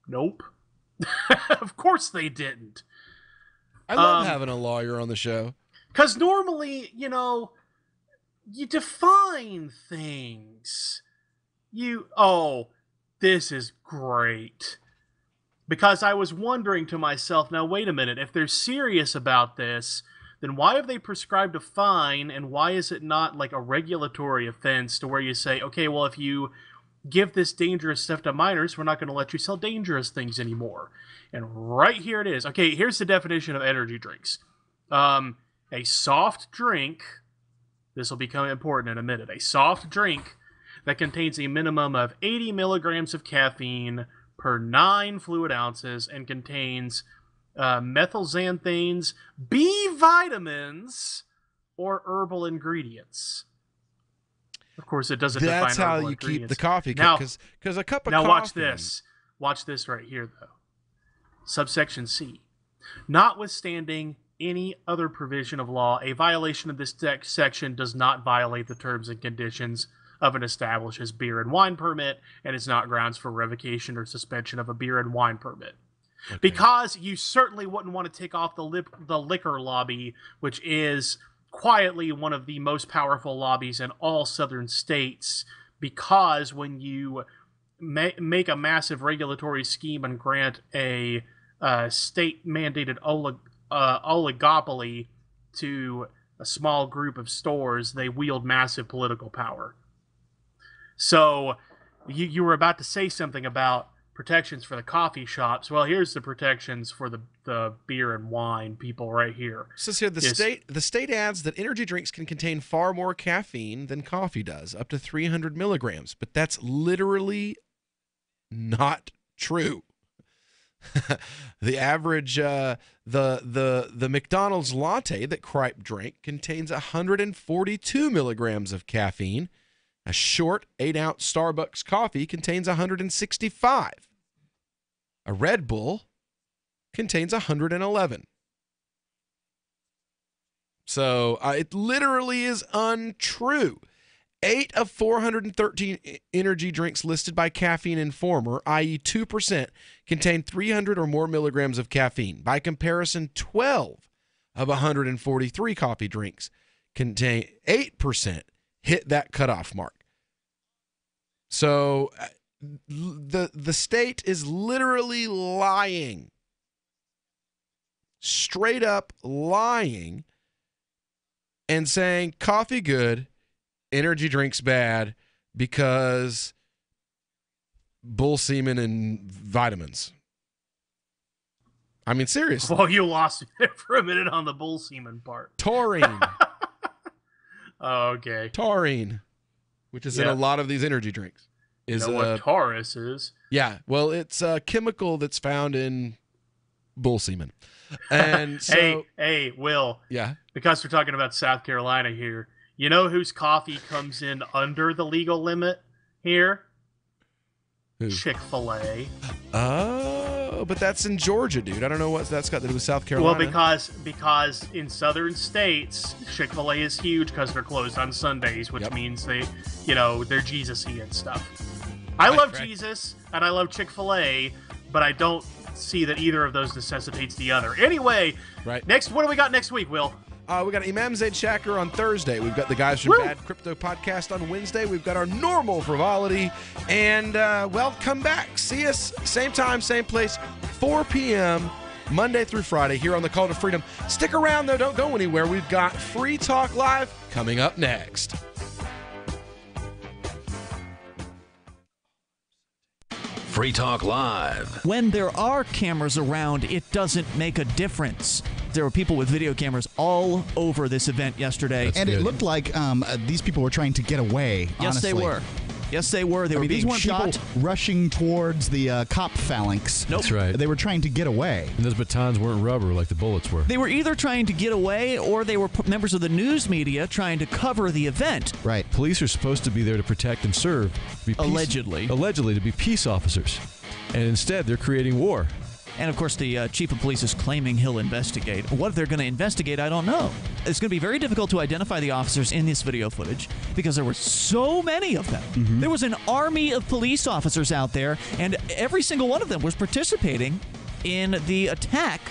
Speaker 8: Nope. Of course they didn't.
Speaker 11: I love having a lawyer on the show.
Speaker 8: Because normally, you define things. This is great. Because I was wondering to myself, now wait a minute, if they're serious about this, then why have they prescribed a fine, and why is it not like a regulatory offense to where you say, okay, well, if you give this dangerous stuff to minors, we're not going to let you sell dangerous things anymore. And right here it is. Okay, here's the definition of energy drinks. A soft drink, this will become important in a minute, a soft drink that contains a minimum of 80 milligrams of caffeine per 9 fluid ounces and contains methylxanthanes, B vitamins, or herbal ingredients. Of course, it doesn't define
Speaker 11: That's how
Speaker 8: herbal
Speaker 11: you
Speaker 8: ingredients.
Speaker 11: keep the coffee
Speaker 8: Now,
Speaker 11: because a cup of
Speaker 8: now
Speaker 11: coffee.
Speaker 8: Now watch this. Watch this right here, though. Subsection C. Notwithstanding any other provision of law, a violation of this section does not violate the terms and conditions of an establishment's beer and wine permit, and is not grounds for revocation or suspension of a beer and wine permit. Okay. Because you certainly wouldn't want to take off the liquor lobby, which is quietly one of the most powerful lobbies in all southern states, because when you make a massive regulatory scheme and grant a state-mandated oligopoly to a small group of stores, they wield massive political power. So you were about to say something about protections for the coffee shops. Well, here's the protections for the beer and wine people right here.
Speaker 11: It says here the state adds that energy drinks can contain far more caffeine than coffee does, up to 300 milligrams, but that's literally not true. The average the McDonald's latte that Kripe drank contains 142 milligrams of caffeine. A short 8-ounce Starbucks coffee contains 165. A Red Bull contains 111. So it literally is untrue. 8 of 413 energy drinks listed by Caffeine Informer, i.e. 2%, contain 300 or more milligrams of caffeine. By comparison, 12 of 143 coffee drinks contain 8% hit that cutoff mark. So the state is literally lying, straight up lying, and saying coffee good, energy drinks bad because bull semen and vitamins. I mean, seriously.
Speaker 8: Well, you lost me for a minute on the bull semen part.
Speaker 11: Taurine.
Speaker 8: Oh, okay.
Speaker 11: Taurine, which is in a lot of these energy drinks. Is
Speaker 8: you know what Taurus is?
Speaker 11: Yeah, well, it's a chemical that's found in bull semen. And so,
Speaker 8: hey, Will.
Speaker 11: Yeah.
Speaker 8: Because we're talking about South Carolina here, you know whose coffee comes in under the legal limit here?
Speaker 11: Who?
Speaker 8: Chick-fil-A.
Speaker 11: Oh, but that's in Georgia, dude. I don't know what that's got to do with South Carolina.
Speaker 8: Well, because in southern states, Chick-fil-A is huge because they're closed on Sundays, which means they're Jesus-y and stuff. I love Jesus and I love Chick-fil-A, but I don't see that either of those necessitates the other. Anyway, what do we got next week, Will?
Speaker 11: We got Imam Zaid Shaker on Thursday. We've got the Guys from Bad Crypto podcast on Wednesday. We've got our normal frivolity. And, come back. See us same time, same place, 4 p.m., Monday through Friday here on the Call to Freedom. Stick around, though. Don't go anywhere. We've got Free Talk Live coming up next.
Speaker 2: Free Talk Live.
Speaker 13: When there are cameras around, it doesn't make a difference. There were people with video cameras all over this event yesterday.
Speaker 4: It looked like these people were trying to get away,
Speaker 13: Yes,
Speaker 4: honestly.
Speaker 13: they were. Yes, they were. They were being
Speaker 4: these weren't
Speaker 13: shot.
Speaker 4: people rushing towards the cop phalanx.
Speaker 13: Nope.
Speaker 9: That's right.
Speaker 4: They were trying to get away.
Speaker 9: And those batons weren't rubber like the bullets were.
Speaker 13: They were either trying to get away or they were members of the news media trying to cover the event.
Speaker 4: Right.
Speaker 9: Police are supposed to be there to protect and serve.
Speaker 13: Allegedly.
Speaker 9: Allegedly, to be peace officers. And instead, they're creating war.
Speaker 13: And, of course, the chief of police is claiming he'll investigate. What they're going to investigate, I don't know. It's going to be very difficult to identify the officers in this video footage because there were so many of them.
Speaker 4: Mm-hmm.
Speaker 13: There was an army of police officers out there, and every single one of them was participating in the attack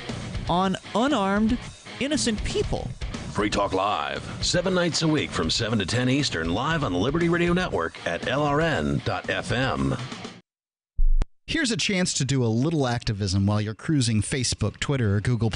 Speaker 13: on unarmed, innocent people.
Speaker 2: Free Talk Live, 7 nights a week from 7 to 10 Eastern, live on the Liberty Radio Network at LRN.FM.
Speaker 4: Here's a chance to do a little activism while you're cruising Facebook, Twitter, or Google+.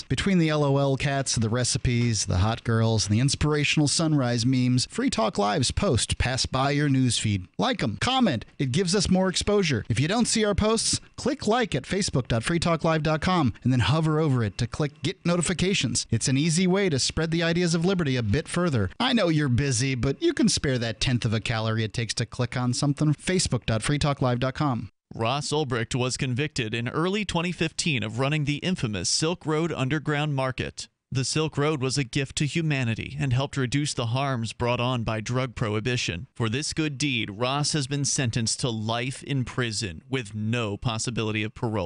Speaker 4: Between the LOL cats, the recipes, the hot girls, and the inspirational sunrise memes, Free Talk Live's posts pass by your newsfeed. Like them, comment. It gives us more exposure. If you don't see our posts, click like at facebook.freetalklive.com and then hover over it to click Get Notifications. It's an easy way to spread the ideas of liberty a bit further. I know you're busy, but you can spare that 1/10 of a calorie it takes to click on something. Facebook.freetalklive.com.
Speaker 13: Ross Ulbricht was convicted in early 2015 of running the infamous Silk Road Underground Market. The Silk Road was a gift to humanity and helped reduce the harms brought on by drug prohibition. For this good deed, Ross has been sentenced to life in prison with no possibility of parole.